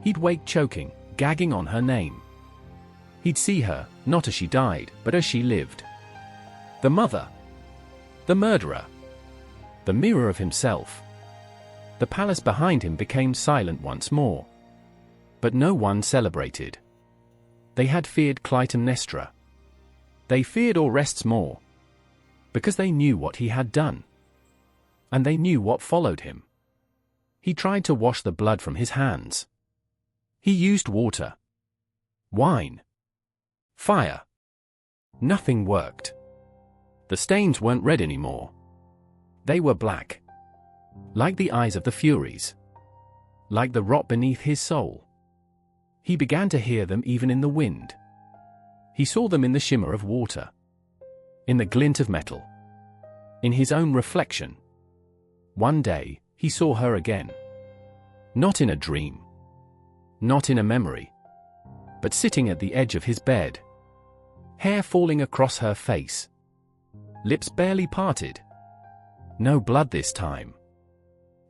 He'd wake choking, gagging on her name. He'd see her, not as she died, but as she lived. The mother. The murderer. The mirror of himself. The palace behind him became silent once more. But no one celebrated. They had feared Clytemnestra. They feared Orestes more. Because they knew what he had done. And they knew what followed him. He tried to wash the blood from his hands. He used water. Wine. Fire. Nothing worked. The stains weren't red anymore. They were black. Like the eyes of the Furies. Like the rot beneath his soul. He began to hear them even in the wind. He saw them in the shimmer of water. In the glint of metal. In his own reflection. One day, he saw her again. Not in a dream. Not in a memory. But sitting at the edge of his bed. Hair falling across her face. Lips barely parted. No blood this time.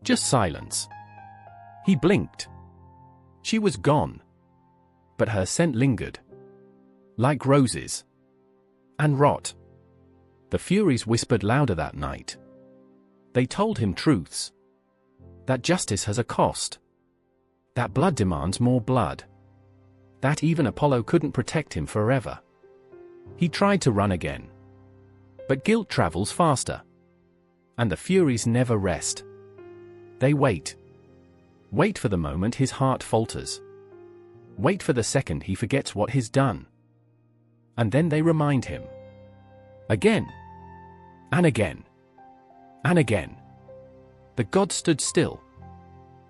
Just silence. He blinked. She was gone. But her scent lingered. Like roses. And rot. The Furies whispered louder that night. They told him truths. That justice has a cost. That blood demands more blood. That even Apollo couldn't protect him forever. He tried to run again. But guilt travels faster. And the Furies never rest. They wait. Wait for the moment his heart falters. Wait for the second he forgets what he's done. And then they remind him. Again. And again. And again. The gods stood still.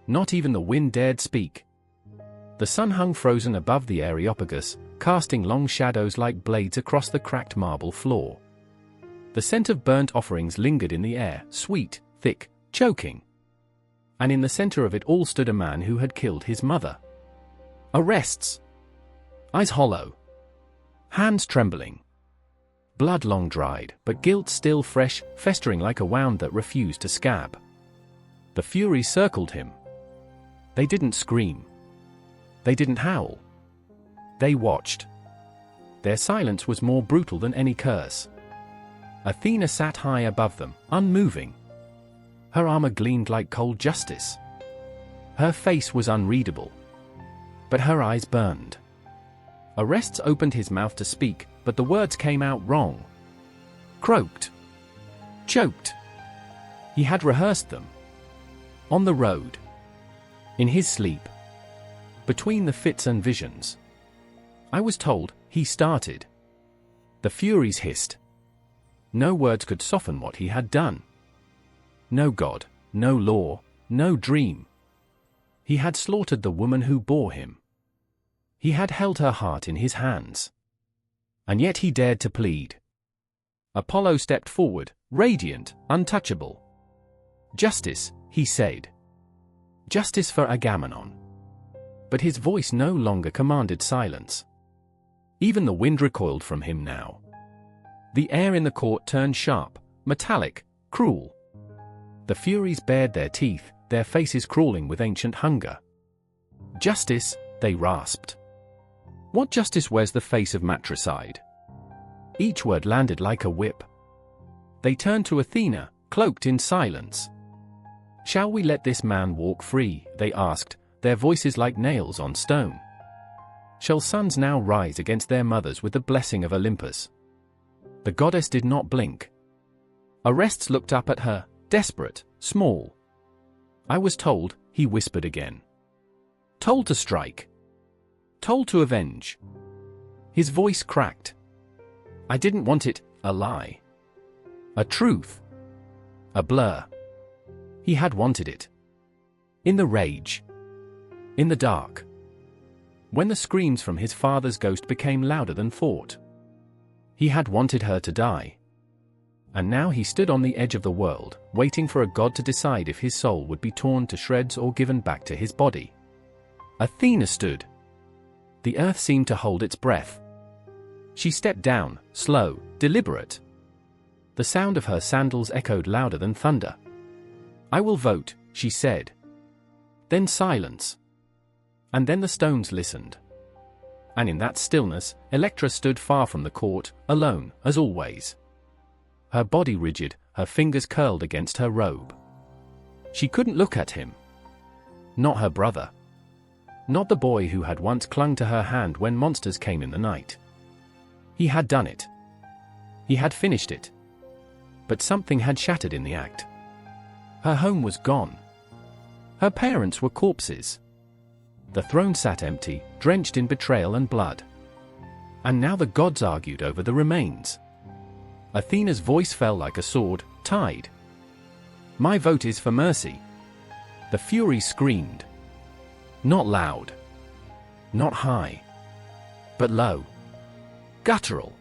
Not even the wind dared speak. The sun hung frozen above the Areopagus, casting long shadows like blades across the cracked marble floor. The scent of burnt offerings lingered in the air, sweet, thick, choking. And in the center of it all stood a man who had killed his mother. Orestes. Eyes hollow. Hands trembling. Blood long dried, but guilt still fresh, festering like a wound that refused to scab. The Furies circled him. They didn't scream. They didn't howl. They watched. Their silence was more brutal than any curse. Athena sat high above them, unmoving. Her armor gleamed like cold justice. Her face was unreadable. But her eyes burned. Orestes opened his mouth to speak, but the words came out wrong. Croaked. Choked. He had rehearsed them. On the road. In his sleep. Between the fits and visions. I was told, he started. The Furies hissed. No words could soften what he had done. No god, no law, no dream. He had slaughtered the woman who bore him. He had held her heart in his hands. And yet he dared to plead. Apollo stepped forward, radiant, untouchable. Justice, he said. Justice for Agamemnon. But his voice no longer commanded silence. Even the wind recoiled from him now. The air in the court turned sharp, metallic, cruel. The Furies bared their teeth, their faces crawling with ancient hunger. Justice, they rasped. What justice wears the face of matricide? Each word landed like a whip. They turned to Athena, cloaked in silence. Shall we let this man walk free? They asked, their voices like nails on stone. Shall sons now rise against their mothers with the blessing of Olympus? The goddess did not blink. Orestes looked up at her, desperate, small. I was told, he whispered again. Told to strike. Told to avenge. His voice cracked. I didn't want it, a lie. A truth. A blur. He had wanted it. In the rage. In the dark. When the screams from his father's ghost became louder than thought. He had wanted her to die. And now he stood on the edge of the world, waiting for a god to decide if his soul would be torn to shreds or given back to his body. Athena stood. The earth seemed to hold its breath. She stepped down, slow, deliberate. The sound of her sandals echoed louder than thunder. "I will vote," she said. Then silence. And then the stones listened. And in that stillness, Electra stood far from the court, alone, as always. Her body rigid, her fingers curled against her robe. She couldn't look at him. Not her brother. Not the boy who had once clung to her hand when monsters came in the night. He had done it. He had finished it. But something had shattered in the act. Her home was gone. Her parents were corpses. The throne sat empty, drenched in betrayal and blood. And now the gods argued over the remains. Athena's voice fell like a sword, tied. "My vote is for mercy." The fury screamed. Not loud. Not high. But low. Guttural.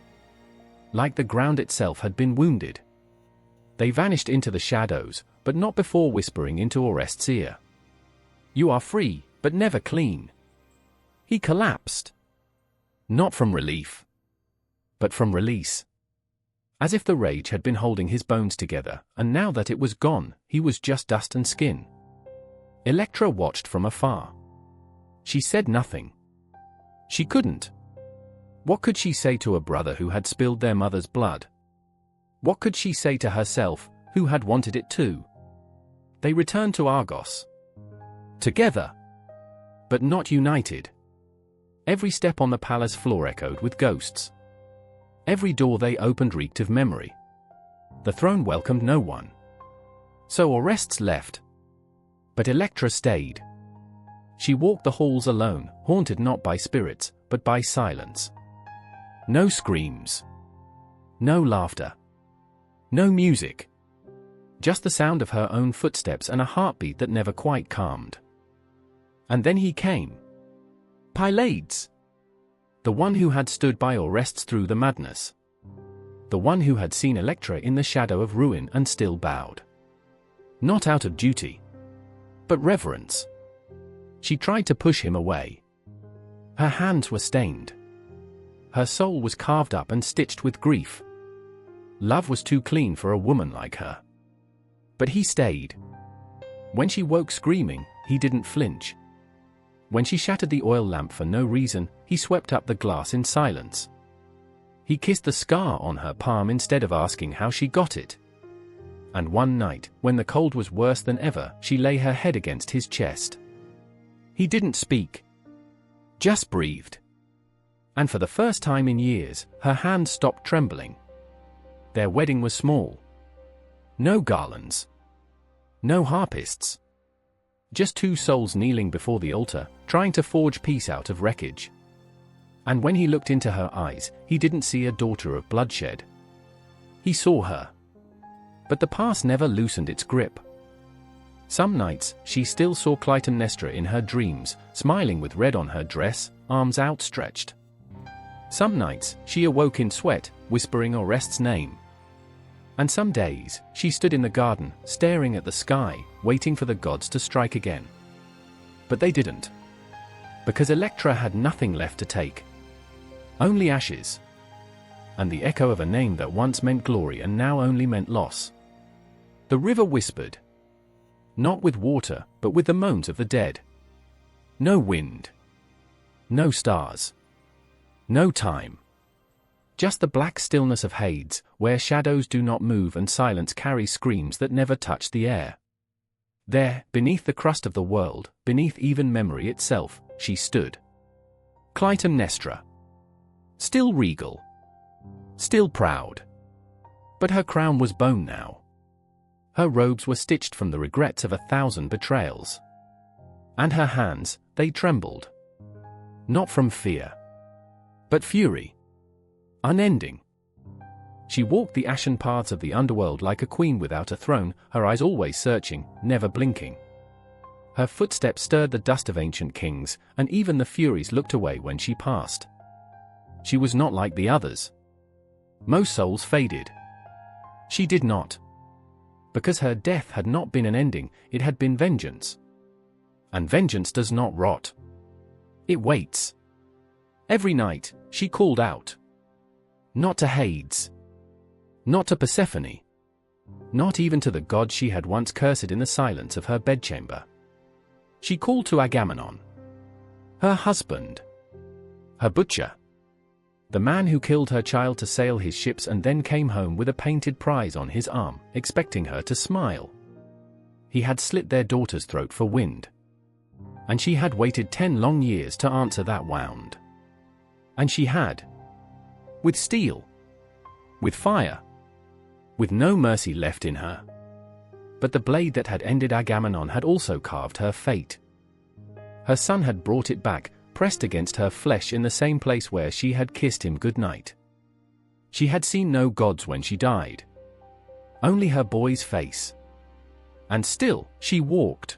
Like the ground itself had been wounded. They vanished into the shadows, but not before whispering into Orest's ear. "You are free, but never clean." He collapsed. Not from relief. But from release. As if the rage had been holding his bones together, and now that it was gone, he was just dust and skin. Electra watched from afar. She said nothing. She couldn't. What could she say to a brother who had spilled their mother's blood? What could she say to herself, who had wanted it too? They returned to Argos. Together. But not united. Every step on the palace floor echoed with ghosts. Every door they opened reeked of memory. The throne welcomed no one. So Orestes left. But Electra stayed. She walked the halls alone, haunted not by spirits, but by silence. No screams. No laughter. No music. Just the sound of her own footsteps and a heartbeat that never quite calmed. And then he came. Pylades. The one who had stood by Orestes through the madness. The one who had seen Electra in the shadow of ruin and still bowed. Not out of duty. But reverence. She tried to push him away. Her hands were stained. Her soul was carved up and stitched with grief. Love was too clean for a woman like her. But he stayed. When she woke screaming, he didn't flinch. When she shattered the oil lamp for no reason, he swept up the glass in silence. He kissed the scar on her palm instead of asking how she got it. And one night, when the cold was worse than ever, she lay her head against his chest. He didn't speak. Just breathed. And for the first time in years, her hands stopped trembling. Their wedding was small. No garlands. No harpists. Just two souls kneeling before the altar, trying to forge peace out of wreckage. And when he looked into her eyes, he didn't see a daughter of bloodshed. He saw her. But the past never loosened its grip. Some nights, she still saw Clytemnestra in her dreams, smiling with red on her dress, arms outstretched. Some nights, she awoke in sweat, whispering Orest's name. And some days, she stood in the garden, staring at the sky, waiting for the gods to strike again. But they didn't. Because Electra had nothing left to take. Only ashes. And the echo of a name that once meant glory and now only meant loss. The river whispered. Not with water, but with the moans of the dead. No wind. No stars. No time. Just the black stillness of Hades, where shadows do not move and silence carries screams that never touch the air. There, beneath the crust of the world, beneath even memory itself, she stood. Clytemnestra. Still regal. Still proud. But her crown was bone now. Her robes were stitched from the regrets of 1,000 betrayals. And her hands, they trembled. Not from fear. But fury. Unending. She walked the ashen paths of the underworld like a queen without a throne, her eyes always searching, never blinking. Her footsteps stirred the dust of ancient kings, and even the Furies looked away when she passed. She was not like the others. Most souls faded. She did not. Because her death had not been an ending, it had been vengeance. And vengeance does not rot. It waits. Every night, she called out. Not to Hades. Not to Persephone. Not even to the god she had once cursed in the silence of her bedchamber. She called to Agamemnon. Her husband. Her butcher. The man who killed her child to sail his ships and then came home with a painted prize on his arm, expecting her to smile. He had slit their daughter's throat for wind. And she had waited 10 long years to answer that wound. And she had. With steel. With fire. With no mercy left in her. But the blade that had ended Agamemnon had also carved her fate. Her son had brought it back, pressed against her flesh in the same place where she had kissed him goodnight. She had seen no gods when she died. Only her boy's face. And still, she walked.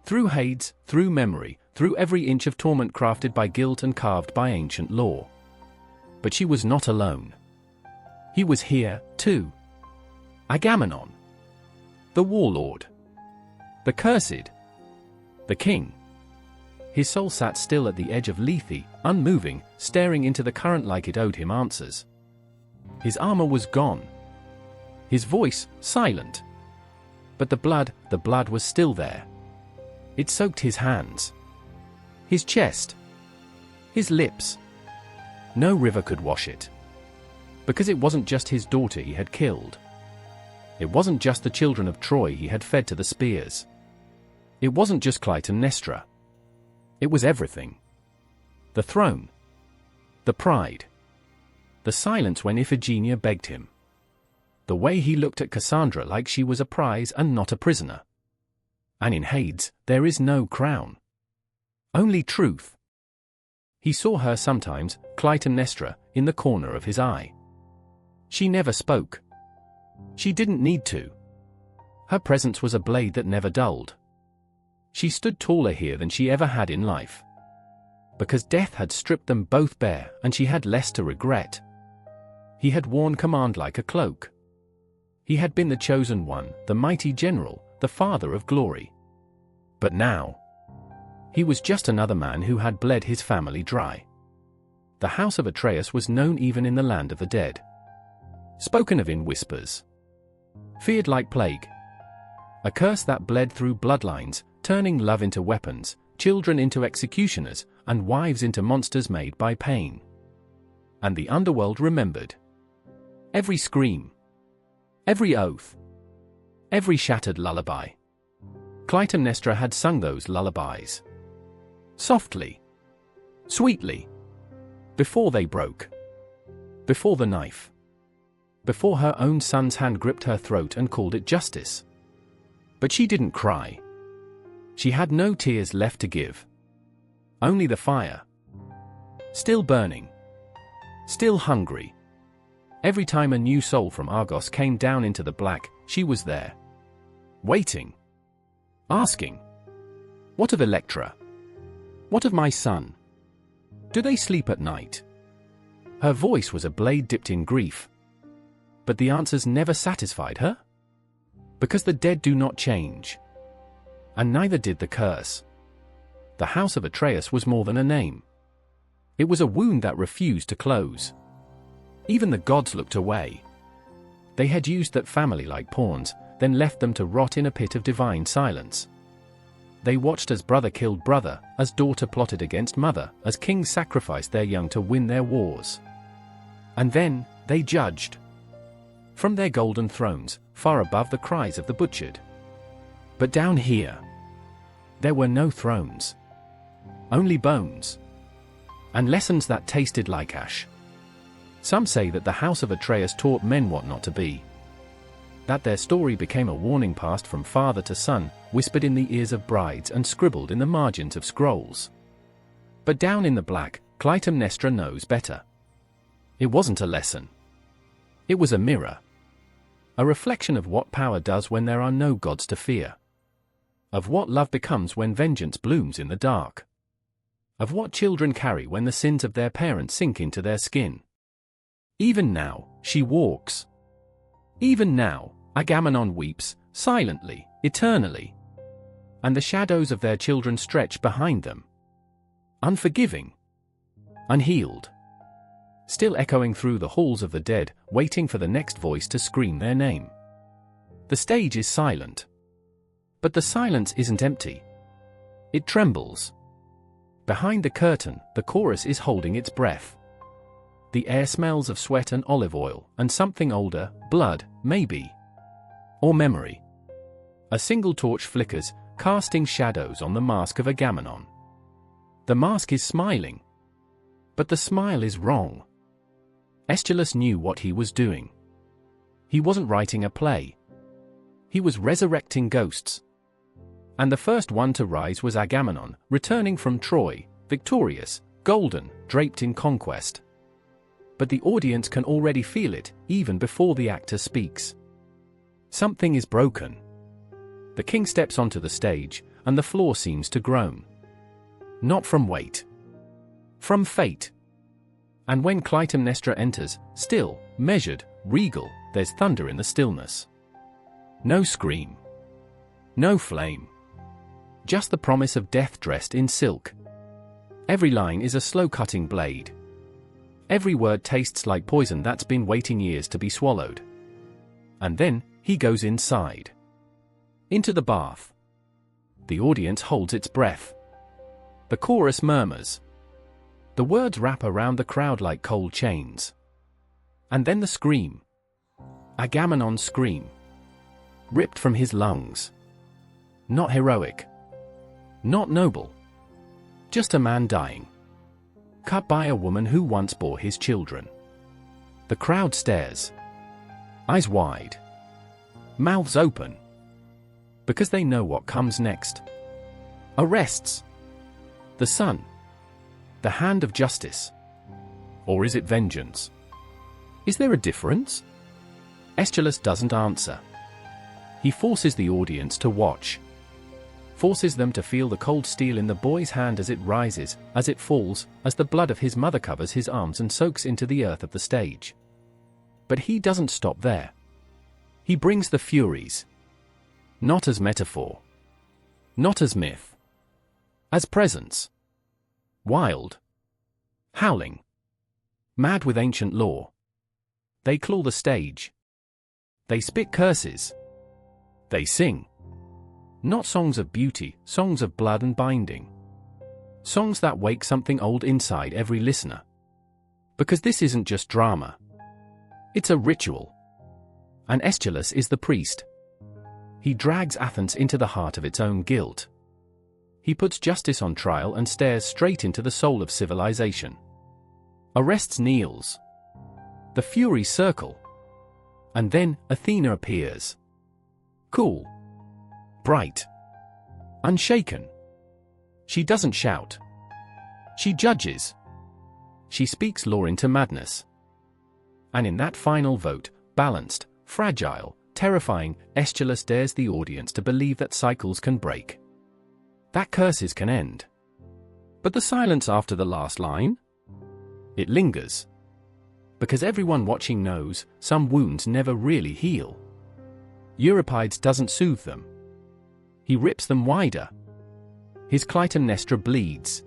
Through Hades, through memory, through every inch of torment crafted by guilt and carved by ancient law. But she was not alone. He was here, too. Agamemnon. The warlord. The cursed. The king. His soul sat still at the edge of Lethe, unmoving, staring into the current like it owed him answers. His armor was gone. His voice, silent. But the blood was still there. It soaked his hands. His chest. His lips. No river could wash it. Because it wasn't just his daughter he had killed. It wasn't just the children of Troy he had fed to the spears. It wasn't just Clytemnestra. It was everything. The throne. The pride. The silence when Iphigenia begged him. The way he looked at Cassandra like she was a prize and not a prisoner. And in Hades, there is no crown. Only truth. He saw her sometimes, Clytemnestra, in the corner of his eye. She never spoke. She didn't need to. Her presence was a blade that never dulled. She stood taller here than she ever had in life. Because death had stripped them both bare, and she had less to regret. He had worn command like a cloak. He had been the chosen one, the mighty general, the father of glory. But now, he was just another man who had bled his family dry. The house of Atreus was known even in the land of the dead. Spoken of in whispers. Feared like plague. A curse that bled through bloodlines, turning love into weapons, children into executioners, and wives into monsters made by pain. And the underworld remembered. Every scream. Every oath. Every shattered lullaby. Clytemnestra had sung those lullabies. Softly. Sweetly. Before they broke. Before the knife. Before her own son's hand gripped her throat and called it justice. But she didn't cry. She had no tears left to give. Only the fire. Still burning. Still hungry. Every time a new soul from Argos came down into the black, she was there. Waiting. Asking. What of Electra? What of my son? Do they sleep at night? Her voice was a blade dipped in grief. But the answers never satisfied her. Because the dead do not change. And neither did the curse. The house of Atreus was more than a name. It was a wound that refused to close. Even the gods looked away. They had used that family like pawns, then left them to rot in a pit of divine silence. They watched as brother killed brother, as daughter plotted against mother, as kings sacrificed their young to win their wars. And then, they judged. From their golden thrones, far above the cries of the butchered. But down here, there were no thrones. Only bones. And lessons that tasted like ash. Some say that the house of Atreus taught men what not to be. That their story became a warning passed from father to son, whispered in the ears of brides and scribbled in the margins of scrolls. But down in the black, Clytemnestra knows better. It wasn't a lesson. It was a mirror. A reflection of what power does when there are no gods to fear. Of what love becomes when vengeance blooms in the dark. Of what children carry when the sins of their parents sink into their skin. Even now, she walks. Even now, Agamemnon weeps, silently, eternally. And the shadows of their children stretch behind them. Unforgiving. Unhealed. Still echoing through the halls of the dead, waiting for the next voice to scream their name. The stage is silent. But the silence isn't empty. It trembles. Behind the curtain, the chorus is holding its breath. The air smells of sweat and olive oil, and something older, blood, maybe. Or memory. A single torch flickers, casting shadows on the mask of Agamemnon. The mask is smiling. But the smile is wrong. Aeschylus knew what he was doing. He wasn't writing a play. He was resurrecting ghosts. And the first one to rise was Agamemnon, returning from Troy, victorious, golden, draped in conquest. But the audience can already feel it, even before the actor speaks. Something is broken. The king steps onto the stage, and the floor seems to groan. Not from weight. From fate. And when Clytemnestra enters, still, measured, regal, there's thunder in the stillness. No scream. No flame. Just the promise of death dressed in silk. Every line is a slow-cutting blade. Every word tastes like poison that's been waiting years to be swallowed. And then, he goes inside. Into the bath. The audience holds its breath. The chorus murmurs. The words wrap around the crowd like cold chains. And then the scream. Agamemnon's scream. Ripped from his lungs. Not heroic. Not noble. Just a man dying. Cut by a woman who once bore his children. The crowd stares. Eyes wide. Mouths open. Because they know what comes next. Arrests. The sun. The hand of justice. Or is it vengeance? Is there a difference? Aeschylus doesn't answer. He forces the audience to watch. Forces them to feel the cold steel in the boy's hand as it rises, as it falls, as the blood of his mother covers his arms and soaks into the earth of the stage. But he doesn't stop there. He brings the Furies. Not as metaphor. Not as myth. As presence. Wild. Howling. Mad with ancient lore. They claw the stage. They spit curses. They sing. Not songs of beauty, songs of blood and binding. Songs that wake something old inside every listener. Because this isn't just drama. It's a ritual. And Aeschylus is the priest. He drags Athens into the heart of its own guilt. He puts justice on trial and stares straight into the soul of civilization. Orestes kneels. The Furies circle. And then Athena appears. Cool. Bright. Unshaken. She doesn't shout. She judges. She speaks law into madness. And in that final vote, balanced, fragile, terrifying, Aeschylus dares the audience to believe that cycles can break. That curses can end. But the silence after the last line? It lingers. Because everyone watching knows, some wounds never really heal. Euripides doesn't soothe them. He rips them wider. His Clytemnestra bleeds.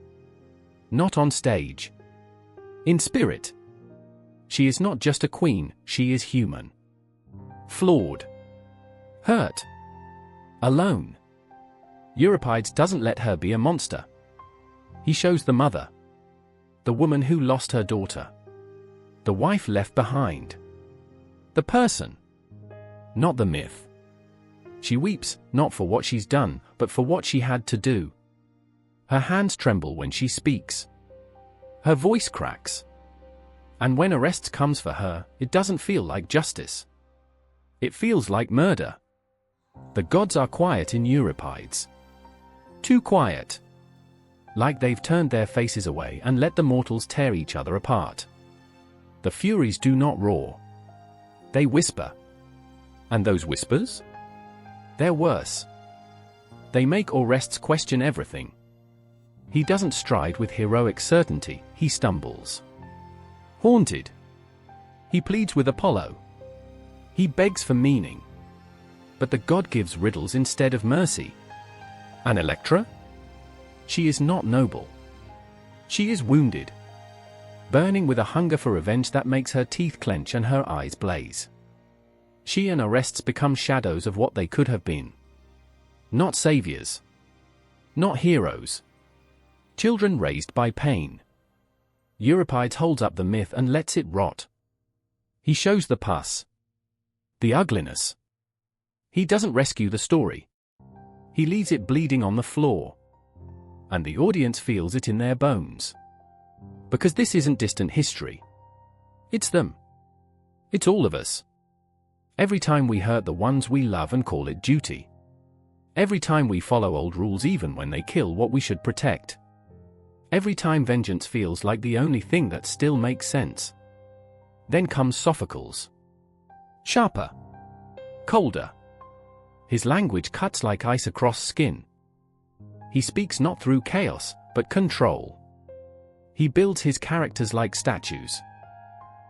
Not on stage. In spirit. She is not just a queen, she is human. Flawed. Hurt. Alone. Euripides doesn't let her be a monster. He shows the mother. The woman who lost her daughter. The wife left behind. The person. Not the myth. She weeps, not for what she's done, but for what she had to do. Her hands tremble when she speaks. Her voice cracks. And when Orestes comes for her, it doesn't feel like justice. It feels like murder. The gods are quiet in Euripides. Too quiet. Like they've turned their faces away and let the mortals tear each other apart. The Furies do not roar. They whisper. And those whispers? They're worse. They make Orestes question everything. He doesn't stride with heroic certainty, he stumbles. Haunted. He pleads with Apollo. He begs for meaning. But the god gives riddles instead of mercy. And Electra? She is not noble. She is wounded. Burning with a hunger for revenge that makes her teeth clench and her eyes blaze. She and Orestes become shadows of what they could have been. Not saviors. Not heroes. Children raised by pain. Euripides holds up the myth and lets it rot. He shows the pus. The ugliness. He doesn't rescue the story. He leaves it bleeding on the floor. And the audience feels it in their bones. Because this isn't distant history. It's them. It's all of us. Every time we hurt the ones we love and call it duty. Every time we follow old rules even when they kill what we should protect. Every time vengeance feels like the only thing that still makes sense. Then comes Sophocles. Sharper. Colder. His language cuts like ice across skin. He speaks not through chaos, but control. He builds his characters like statues.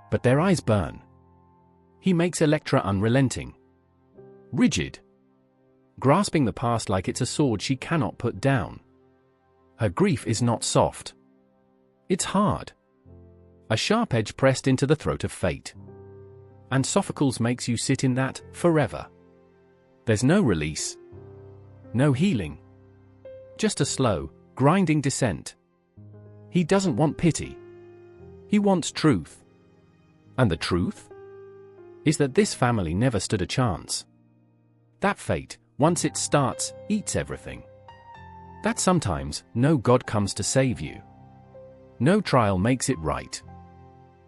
But their eyes burn. He makes Electra unrelenting. Rigid. Grasping the past like it's a sword she cannot put down. Her grief is not soft. It's hard. A sharp edge pressed into the throat of fate. And Sophocles makes you sit in that, forever. There's no release. No healing. Just a slow, grinding descent. He doesn't want pity. He wants truth. And the truth? Is that this family never stood a chance. That fate, once it starts, eats everything. That sometimes, no god comes to save you. No trial makes it right.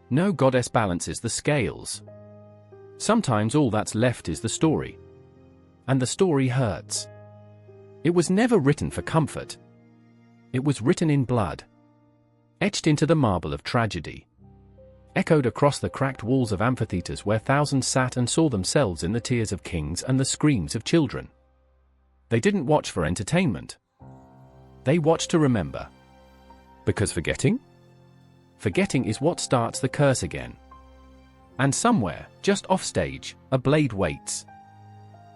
No goddess balances the scales. Sometimes all that's left is the story. And the story hurts. It was never written for comfort. It was written in blood. Etched into the marble of tragedy. Echoed across the cracked walls of amphitheaters where thousands sat and saw themselves in the tears of kings and the screams of children. They didn't watch for entertainment. They watched to remember. Because forgetting? Forgetting is what starts the curse again. And somewhere, just off stage, a blade waits.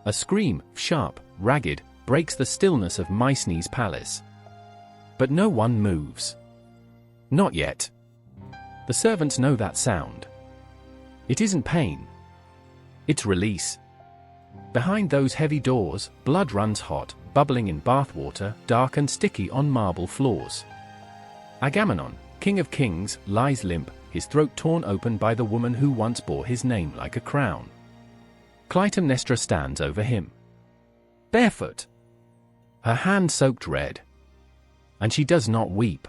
A scream, sharp, ragged, breaks the stillness of Mycenae's palace. But no one moves. Not yet. The servants know that sound. It isn't pain. It's release. Behind those heavy doors, blood runs hot, bubbling in bathwater, dark and sticky on marble floors. Agamemnon, king of kings, lies limp, his throat torn open by the woman who once bore his name like a crown. Clytemnestra stands over him. Barefoot. Her hand soaked red. And she does not weep.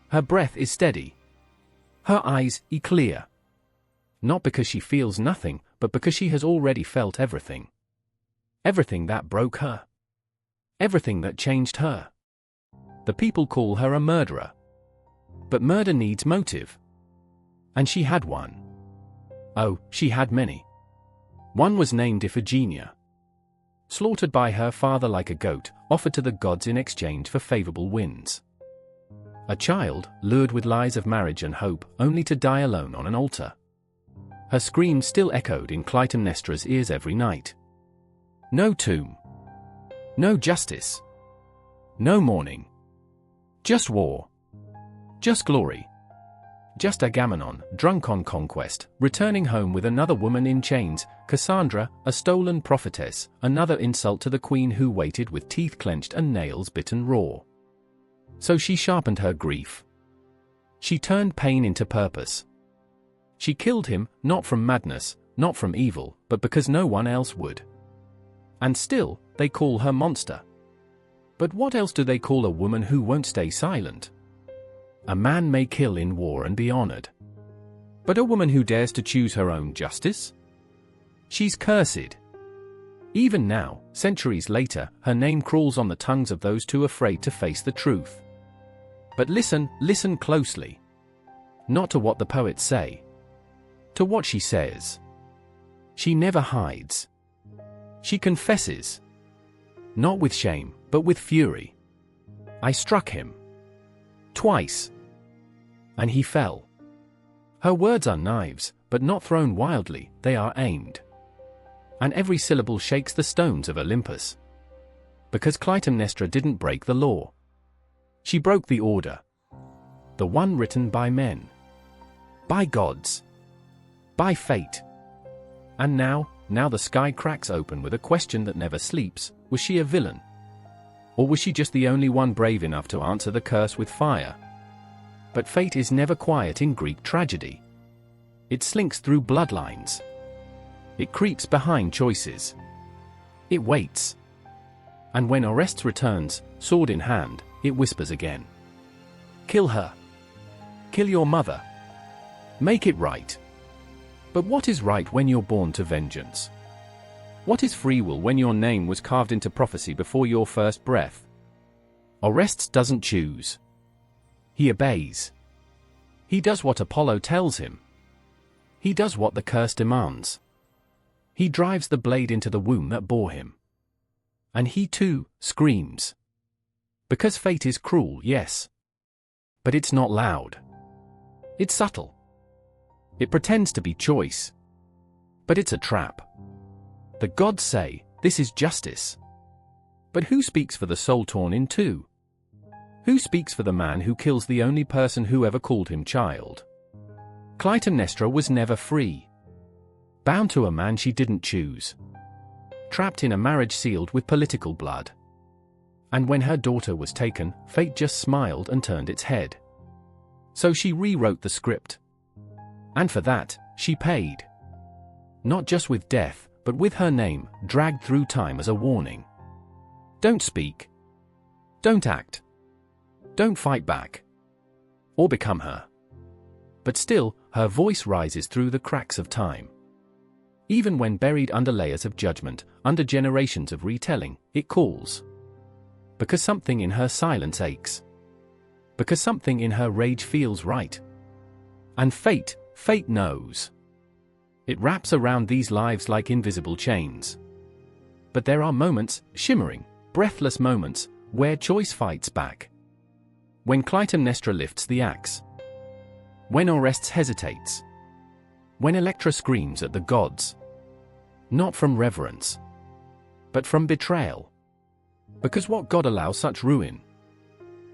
Her breath is steady. Her eyes clear. Not because she feels nothing, but because she has already felt everything. Everything that broke her. Everything that changed her. The people call her a murderer. But murder needs motive. And she had one. Oh, she had many. One was named Iphigenia. Slaughtered by her father like a goat, offered to the gods in exchange for favorable winds. A child, lured with lies of marriage and hope, only to die alone on an altar. Her screams still echoed in Clytemnestra's ears every night. No tomb. No justice. No mourning. Just war. Just glory. Just Agamemnon, drunk on conquest, returning home with another woman in chains, Cassandra, a stolen prophetess, another insult to the queen who waited with teeth clenched and nails bitten raw. So she sharpened her grief. She turned pain into purpose. She killed him, not from madness, not from evil, but because no one else would. And still, they call her monster. But what else do they call a woman who won't stay silent? A man may kill in war and be honored. But a woman who dares to choose her own justice? She's cursed. Even now, centuries later, her name crawls on the tongues of those too afraid to face the truth. But listen closely. Not to what the poets say. To what she says. She never hides. She confesses. Not with shame, but with fury. I struck him. Twice. And he fell. Her words are knives, but not thrown wildly, they are aimed. And every syllable shakes the stones of Olympus. Because Clytemnestra didn't break the law. She broke the order. The one written by men. By gods. By fate. And now the sky cracks open with a question that never sleeps: was she a villain? Or was she just the only one brave enough to answer the curse with fire? But fate is never quiet in Greek tragedy. It slinks through bloodlines. It creeps behind choices. It waits. And when Orestes returns, sword in hand, it whispers again. Kill her. Kill your mother. Make it right. But what is right when you're born to vengeance? What is free will when your name was carved into prophecy before your first breath? Orestes doesn't choose. He obeys. He does what Apollo tells him. He does what the curse demands. He drives the blade into the womb that bore him. And he too screams. Because fate is cruel, yes. But it's not loud. It's subtle. It pretends to be choice. But it's a trap. The gods say, this is justice. But who speaks for the soul torn in two? Who speaks for the man who kills the only person who ever called him child? Clytemnestra was never free. Bound to a man she didn't choose. Trapped in a marriage sealed with political blood. And when her daughter was taken, fate just smiled and turned its head. So she rewrote the script. And for that, she paid. Not just with death, but with her name, dragged through time as a warning. Don't speak. Don't act. Don't fight back. Or become her. But still, her voice rises through the cracks of time. Even when buried under layers of judgment, under generations of retelling, it calls. Because something in her silence aches. Because something in her rage feels right. And fate knows. It wraps around these lives like invisible chains. But there are moments, shimmering, breathless moments, where choice fights back. When Clytemnestra lifts the axe. When Orestes hesitates. When Electra screams at the gods. Not from reverence. But from betrayal. Because what god allows such ruin?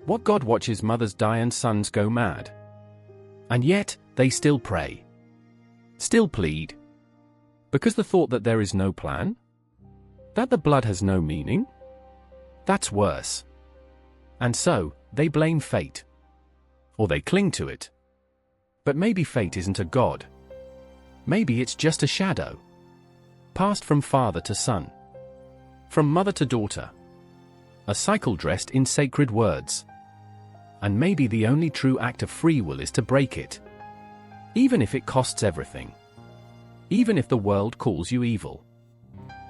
What god watches mothers die and sons go mad? And yet, they still pray. Still plead. Because the thought that there is no plan? That the blood has no meaning? That's worse. And so, they blame fate. Or they cling to it. But maybe fate isn't a god. Maybe it's just a shadow. Passed from father to son. From mother to daughter. A cycle dressed in sacred words. And maybe the only true act of free will is to break it. Even if it costs everything. Even if the world calls you evil.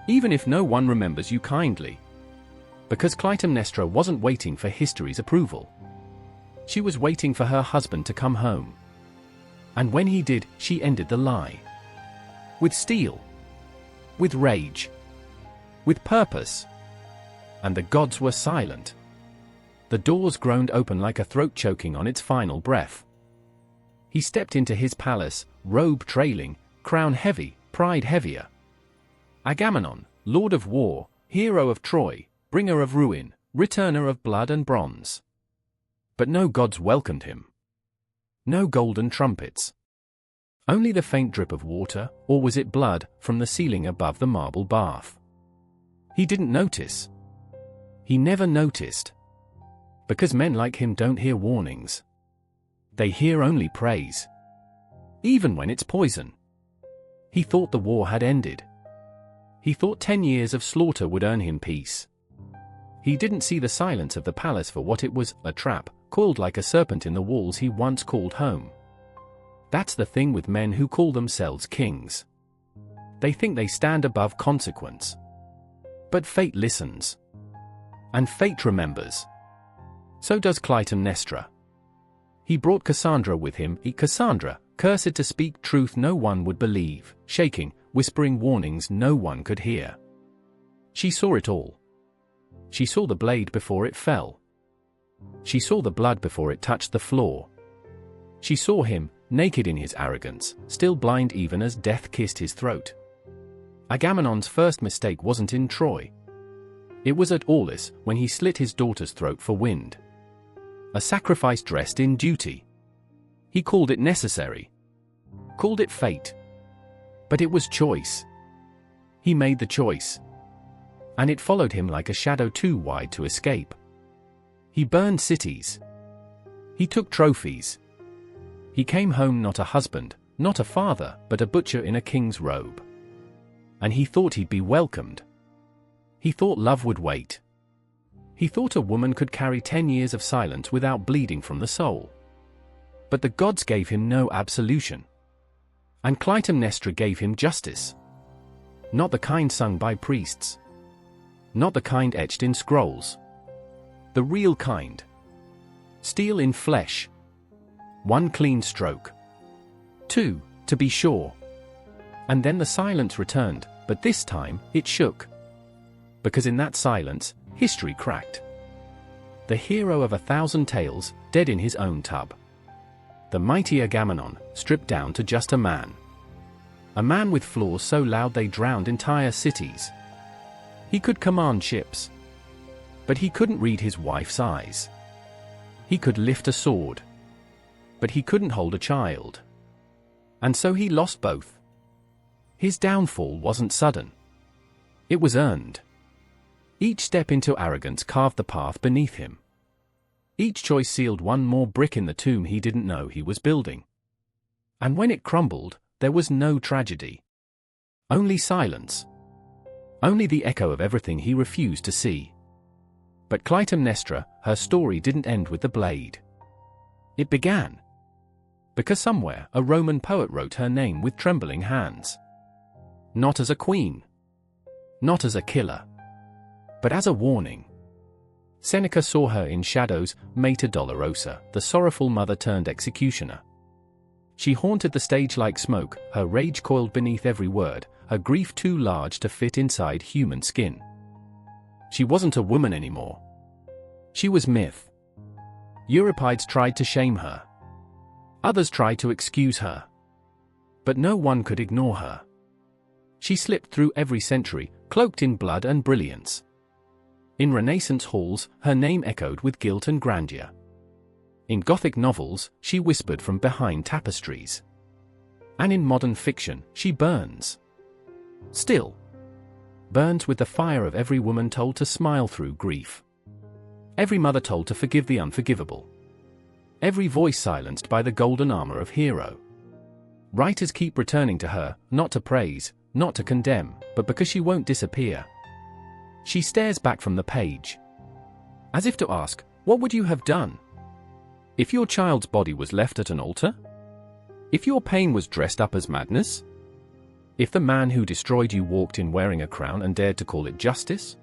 Even if no one remembers you kindly. Because Clytemnestra wasn't waiting for history's approval. She was waiting for her husband to come home. And when he did, she ended the lie. With steel. With rage. With purpose. And the gods were silent. The doors groaned open like a throat choking on its final breath. He stepped into his palace, robe trailing, crown heavy, pride heavier. Agamemnon, lord of war, hero of Troy, bringer of ruin, returner of blood and bronze. But no gods welcomed him. No golden trumpets. Only the faint drip of water, or was it blood, from the ceiling above the marble bath. He didn't notice. He never noticed. Because men like him don't hear warnings. They hear only praise. Even when it's poison. He thought the war had ended. He thought 10 years of slaughter would earn him peace. He didn't see the silence of the palace for what it was, a trap, coiled like a serpent in the walls he once called home. That's the thing with men who call themselves kings. They think they stand above consequence. But fate listens. And fate remembers. So does Clytemnestra. He brought Cassandra with him, Cassandra, cursed to speak truth no one would believe, shaking, whispering warnings no one could hear. She saw it all. She saw the blade before it fell. She saw the blood before it touched the floor. She saw him, naked in his arrogance, still blind even as death kissed his throat. Agamemnon's first mistake wasn't in Troy. It was at Aulis when he slit his daughter's throat for wind. A sacrifice dressed in duty. He called it necessary. Called it fate. But it was choice. He made the choice. And it followed him like a shadow too wide to escape. He burned cities. He took trophies. He came home not a husband, not a father, but a butcher in a king's robe. And he thought he'd be welcomed. He thought love would wait. He thought a woman could carry 10 years of silence without bleeding from the soul. But the gods gave him no absolution. And Clytemnestra gave him justice. Not the kind sung by priests. Not the kind etched in scrolls. The real kind. Steel in flesh. One clean stroke. Two, to be sure. And then the silence returned, but this time, it shook. Because in that silence, history cracked. The hero of 1,000 tales, dead in his own tub. The mighty Agamemnon, stripped down to just a man. A man with flaws so loud they drowned entire cities. He could command ships. But he couldn't read his wife's eyes. He could lift a sword. But he couldn't hold a child. And so he lost both. His downfall wasn't sudden. It was earned. Each step into arrogance carved the path beneath him. Each choice sealed one more brick in the tomb he didn't know he was building. And when it crumbled, there was no tragedy. Only silence. Only the echo of everything he refused to see. But Clytemnestra, her story didn't end with the blade. It began. Because somewhere, a Roman poet wrote her name with trembling hands. Not as a queen. Not as a killer. But as a warning. Seneca saw her in shadows, Mater Dolorosa, the sorrowful mother turned executioner. She haunted the stage like smoke, her rage coiled beneath every word, her grief too large to fit inside human skin. She wasn't a woman anymore. She was myth. Euripides tried to shame her. Others tried to excuse her. But no one could ignore her. She slipped through every century, cloaked in blood and brilliance. In Renaissance halls, her name echoed with guilt and grandeur. In Gothic novels, she whispered from behind tapestries. And in modern fiction, she burns. Still. Burns with the fire of every woman told to smile through grief. Every mother told to forgive the unforgivable. Every voice silenced by the golden armor of hero. Writers keep returning to her, not to praise, not to condemn, but because she won't disappear. She stares back from the page. As if to ask, what would you have done? If your child's body was left at an altar? If your pain was dressed up as madness? If the man who destroyed you walked in wearing a crown and dared to call it justice?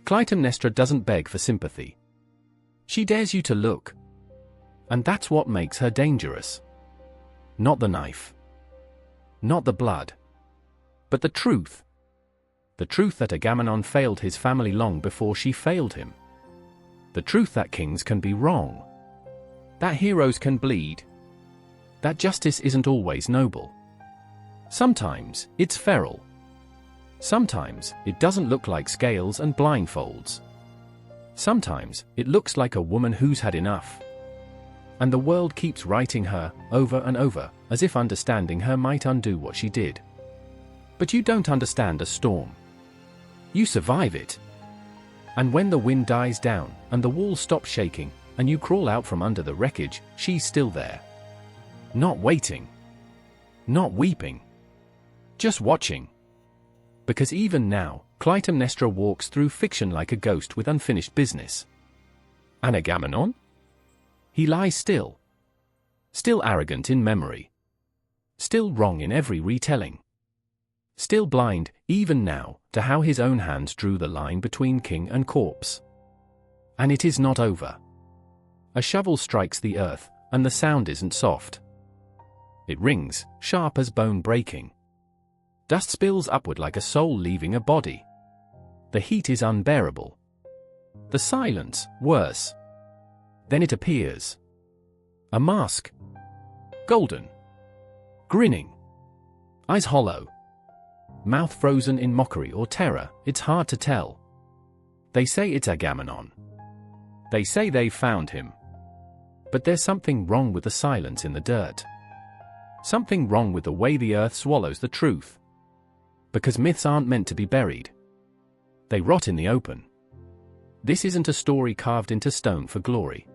Clytemnestra doesn't beg for sympathy. She dares you to look. And that's what makes her dangerous. Not the knife. Not the blood. But the truth. The truth that Agamemnon failed his family long before she failed him. The truth that kings can be wrong. That heroes can bleed. That justice isn't always noble. Sometimes, it's feral. Sometimes, it doesn't look like scales and blindfolds. Sometimes, it looks like a woman who's had enough. And the world keeps writing her, over and over, as if understanding her might undo what she did. But you don't understand a storm. You survive it. And when the wind dies down, and the walls stop shaking, and you crawl out from under the wreckage, she's still there. Not waiting. Not weeping. Just watching. Because even now, Clytemnestra walks through fiction like a ghost with unfinished business. And Agamemnon? He lies still. Still arrogant in memory. Still wrong in every retelling. Still blind, even now, to how his own hands drew the line between king and corpse. And it is not over. A shovel strikes the earth, and the sound isn't soft. It rings, sharp as bone breaking. Dust spills upward like a soul leaving a body. The heat is unbearable. The silence, worse. Then it appears. A mask. Golden. Grinning. Eyes hollow. Mouth frozen in mockery or terror, it's hard to tell. They say it's Agamemnon. They say they found him. But there's something wrong with the silence in the dirt. Something wrong with the way the earth swallows the truth. Because myths aren't meant to be buried. They rot in the open. This isn't a story carved into stone for glory.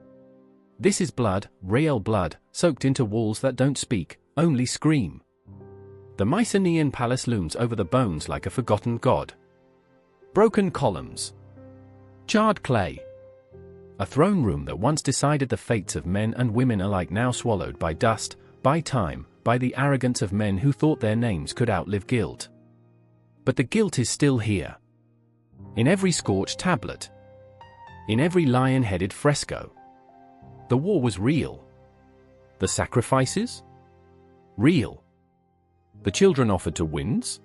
This is blood, real blood, soaked into walls that don't speak, only scream. The Mycenaean palace looms over the bones like a forgotten god. Broken columns. Charred clay. A throne room that once decided the fates of men and women alike now swallowed by dust, by time, by the arrogance of men who thought their names could outlive guilt. But the guilt is still here. In every scorched tablet. In every lion-headed fresco. The war was real. The sacrifices? Real. The children offered to winds?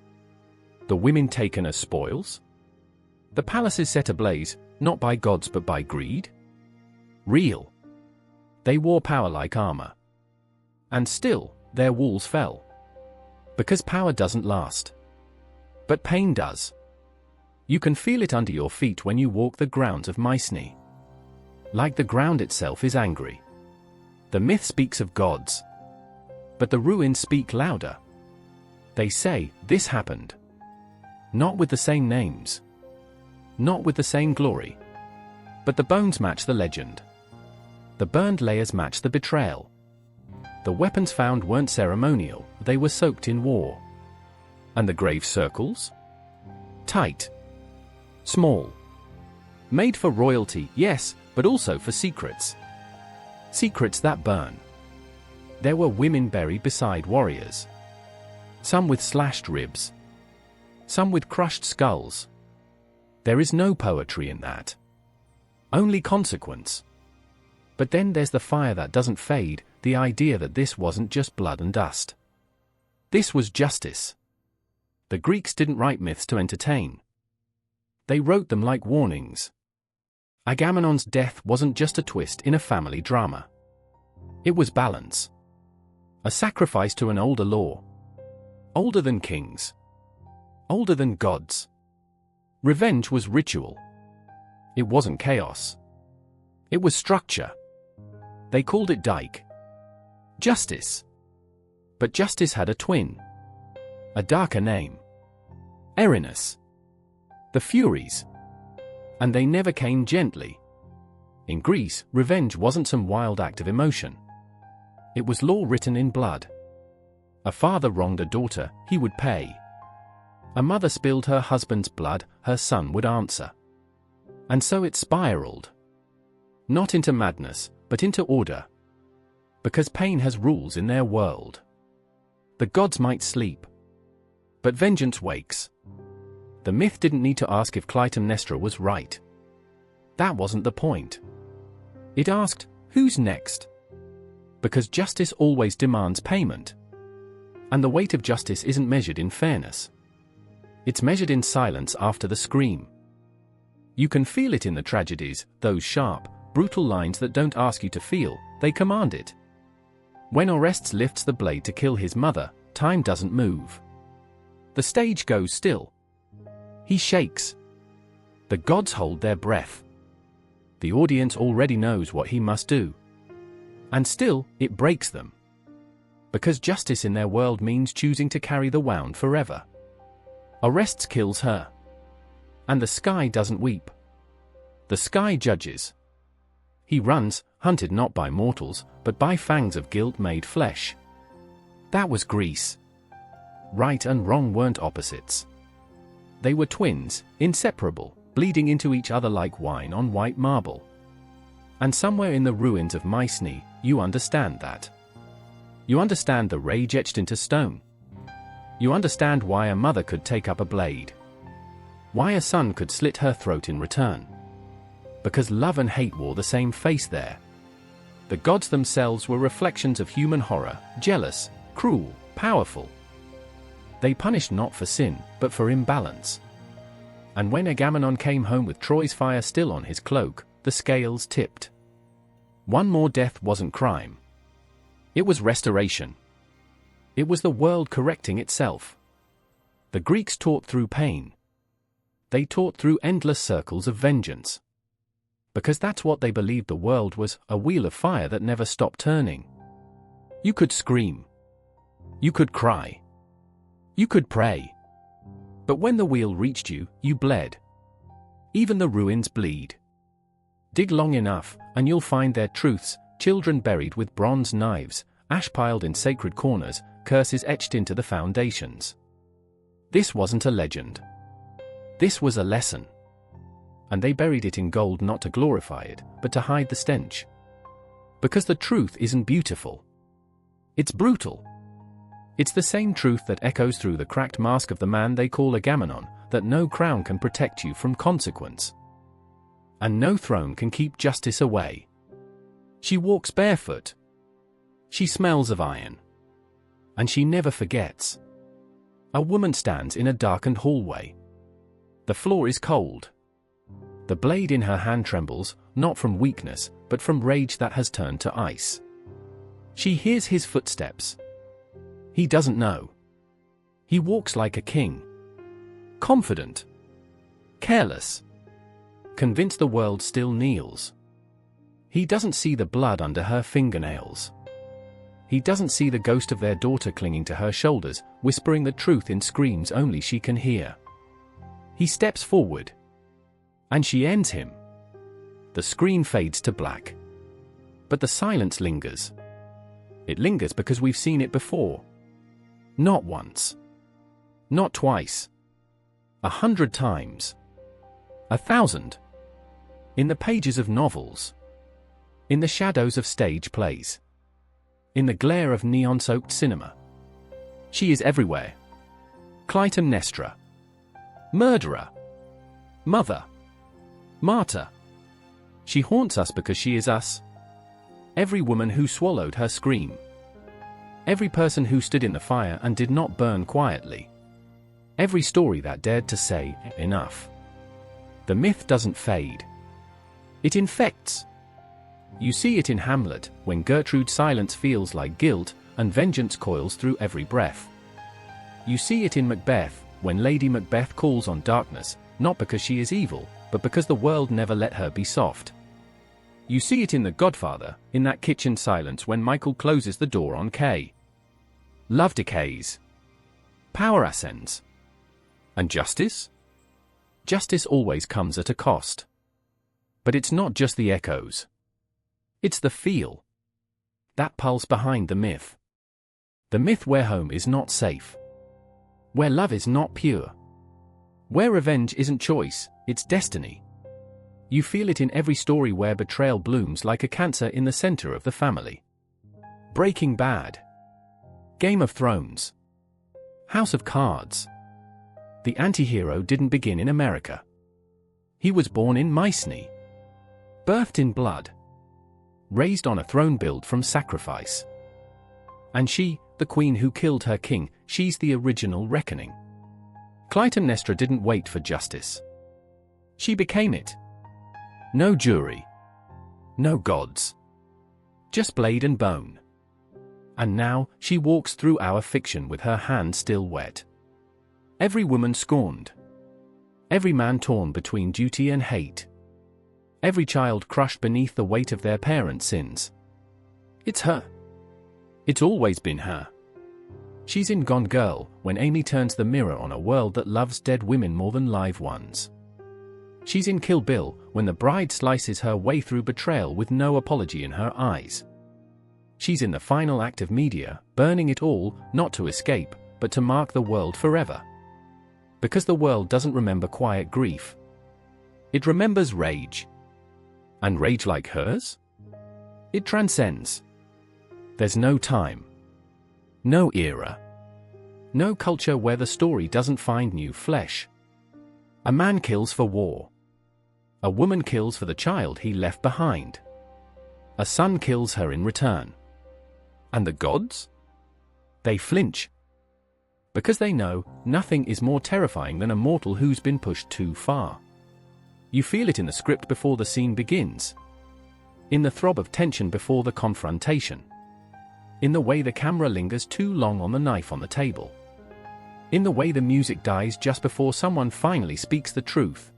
The women taken as spoils? The palaces set ablaze, not by gods but by greed? Real. They wore power like armor. And still, their walls fell. Because power doesn't last. But pain does. You can feel it under your feet when you walk the grounds of Mycenae. Like the ground itself is angry. The myth speaks of gods. But the ruins speak louder. They say, this happened. Not with the same names. Not with the same glory. But the bones match the legend. The burned layers match the betrayal. The weapons found weren't ceremonial, they were soaked in war. And the grave circles? Tight. Small. Made for royalty, yes, but also for secrets. Secrets that burn. There were women buried beside warriors. Some with slashed ribs. Some with crushed skulls. There is no poetry in that. Only consequence. But then there's the fire that doesn't fade, the idea that this wasn't just blood and dust. This was justice. The Greeks didn't write myths to entertain. They wrote them like warnings. Agamemnon's death wasn't just a twist in a family drama. It was balance. A sacrifice to an older law. Older than kings. Older than gods. Revenge was ritual. It wasn't chaos. It was structure. They called it Dike. Justice. But justice had a twin. A darker name. Erinus. The Furies. And they never came gently. In Greece, revenge wasn't some wild act of emotion. It was law written in blood. A father wronged a daughter, he would pay. A mother spilled her husband's blood, her son would answer. And so it spiraled. Not into madness, but into order. Because pain has rules in their world. The gods might sleep. But vengeance wakes. The myth didn't need to ask if Clytemnestra was right. That wasn't the point. It asked, who's next? Because justice always demands payment. And the weight of justice isn't measured in fairness. It's measured in silence after the scream. You can feel it in the tragedies, those sharp, brutal lines that don't ask you to feel, they command it. When Orestes lifts the blade to kill his mother, time doesn't move. The stage goes still. He shakes. The gods hold their breath. The audience already knows what he must do. And still, it breaks them. Because justice in their world means choosing to carry the wound forever. Orestes kills her. And the sky doesn't weep. The sky judges. He runs, hunted not by mortals, but by fangs of guilt made flesh. That was Greece. Right and wrong weren't opposites. They were twins, inseparable, bleeding into each other like wine on white marble. And somewhere in the ruins of Mycenae, you understand that. You understand the rage etched into stone. You understand why a mother could take up a blade. Why a son could slit her throat in return. Because love and hate wore the same face there. The gods themselves were reflections of human horror, jealous, cruel, powerful. They punished not for sin, but for imbalance. And when Agamemnon came home with Troy's fire still on his cloak, the scales tipped. One more death wasn't crime. It was restoration. It was the world correcting itself. The Greeks taught through pain. They taught through endless circles of vengeance. Because that's what they believed the world was, a wheel of fire that never stopped turning. You could scream. You could cry. You could pray. But when the wheel reached you, you bled. Even the ruins bleed. Dig long enough, and you'll find their truths, children buried with bronze knives, ash piled in sacred corners, curses etched into the foundations. This wasn't a legend. This was a lesson. And they buried it in gold not to glorify it, but to hide the stench. Because the truth isn't beautiful. It's brutal. It's the same truth that echoes through the cracked mask of the man they call Agamemnon, that no crown can protect you from consequence. And no throne can keep justice away. She walks barefoot. She smells of iron. And she never forgets. A woman stands in a darkened hallway. The floor is cold. The blade in her hand trembles, not from weakness, but from rage that has turned to ice. She hears his footsteps. He doesn't know. He walks like a king. Confident. Careless. Convinced the world still kneels. He doesn't see the blood under her fingernails. He doesn't see the ghost of their daughter clinging to her shoulders, whispering the truth in screams only she can hear. He steps forward. And she ends him. The screen fades to black. But the silence lingers. It lingers because we've seen it before. Not once. Not twice. 100 times. 1,000. In the pages of novels. In the shadows of stage plays. In the glare of neon-soaked cinema. She is everywhere. Clytemnestra. Murderer. Mother. Martyr. She haunts us because she is us. Every woman who swallowed her scream. Every person who stood in the fire and did not burn quietly. Every story that dared to say, enough. The myth doesn't fade. It infects. You see it in Hamlet, when Gertrude's silence feels like guilt, and vengeance coils through every breath. You see it in Macbeth, when Lady Macbeth calls on darkness, not because she is evil, but because the world never let her be soft. You see it in The Godfather, in that kitchen silence when Michael closes the door on Kay. Love decays. Power ascends. And justice? Justice always comes at a cost. But it's not just the echoes. It's the feel. That pulse behind the myth. The myth where home is not safe. Where love is not pure. Where revenge isn't choice, it's destiny. You feel it in every story where betrayal blooms like a cancer in the center of the family. Breaking Bad. Game of Thrones. House of Cards. The anti-hero didn't begin in America. He was born in Mycenae. Birthed in blood. Raised on a throne built from sacrifice. And she, the queen who killed her king, she's the original reckoning. Clytemnestra didn't wait for justice. She became it. No jury. No gods. Just blade and bone. And now, she walks through our fiction with her hand still wet. Every woman scorned. Every man torn between duty and hate. Every child crushed beneath the weight of their parents' sins. It's her. It's always been her. She's in Gone Girl, when Amy turns the mirror on a world that loves dead women more than live ones. She's in Kill Bill, when the bride slices her way through betrayal with no apology in her eyes. She's in the final act of Media, burning it all, not to escape, but to mark the world forever. Because the world doesn't remember quiet grief. It remembers rage. And rage like hers? It transcends. There's no time. No era. No culture where the story doesn't find new flesh. A man kills for war. A woman kills for the child he left behind. A son kills her in return. And the gods? They flinch. Because they know nothing is more terrifying than a mortal who's been pushed too far. You feel it in the script before the scene begins. In the throb of tension before the confrontation. In the way the camera lingers too long on the knife on the table. In the way the music dies just before someone finally speaks the truth.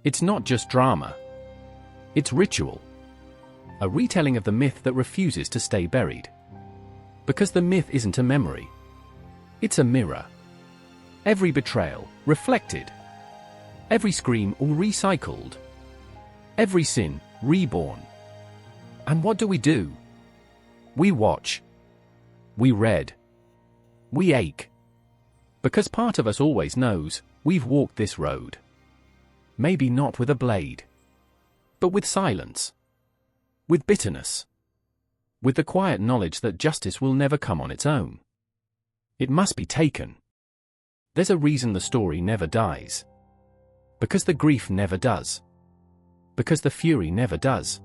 It's not just drama. It's ritual. A retelling of the myth that refuses to stay buried. Because the myth isn't a memory. It's a mirror. Every betrayal, reflected. Every scream, all recycled. Every sin, reborn. And what do? We watch. We read. We ache. Because part of us always knows, we've walked this road. Maybe not with a blade. But with silence. With bitterness. With the quiet knowledge that justice will never come on its own. It must be taken. There's a reason the story never dies. Because the grief never does. Because the fury never does.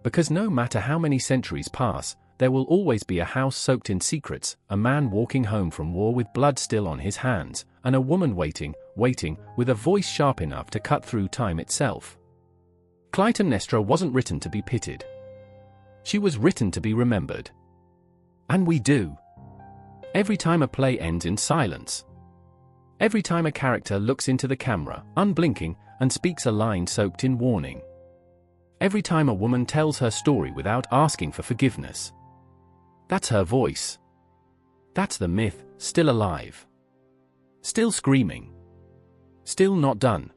Because no matter how many centuries pass, there will always be a house soaked in secrets, a man walking home from war with blood still on his hands, and a woman waiting, with a voice sharp enough to cut through time itself. Clytemnestra wasn't written to be pitied. She was written to be remembered. And we do. Every time a play ends in silence. Every time a character looks into the camera, unblinking, and speaks a line soaked in warning. Every time a woman tells her story without asking for forgiveness. That's her voice. That's the myth, still alive. Still screaming. Still not done.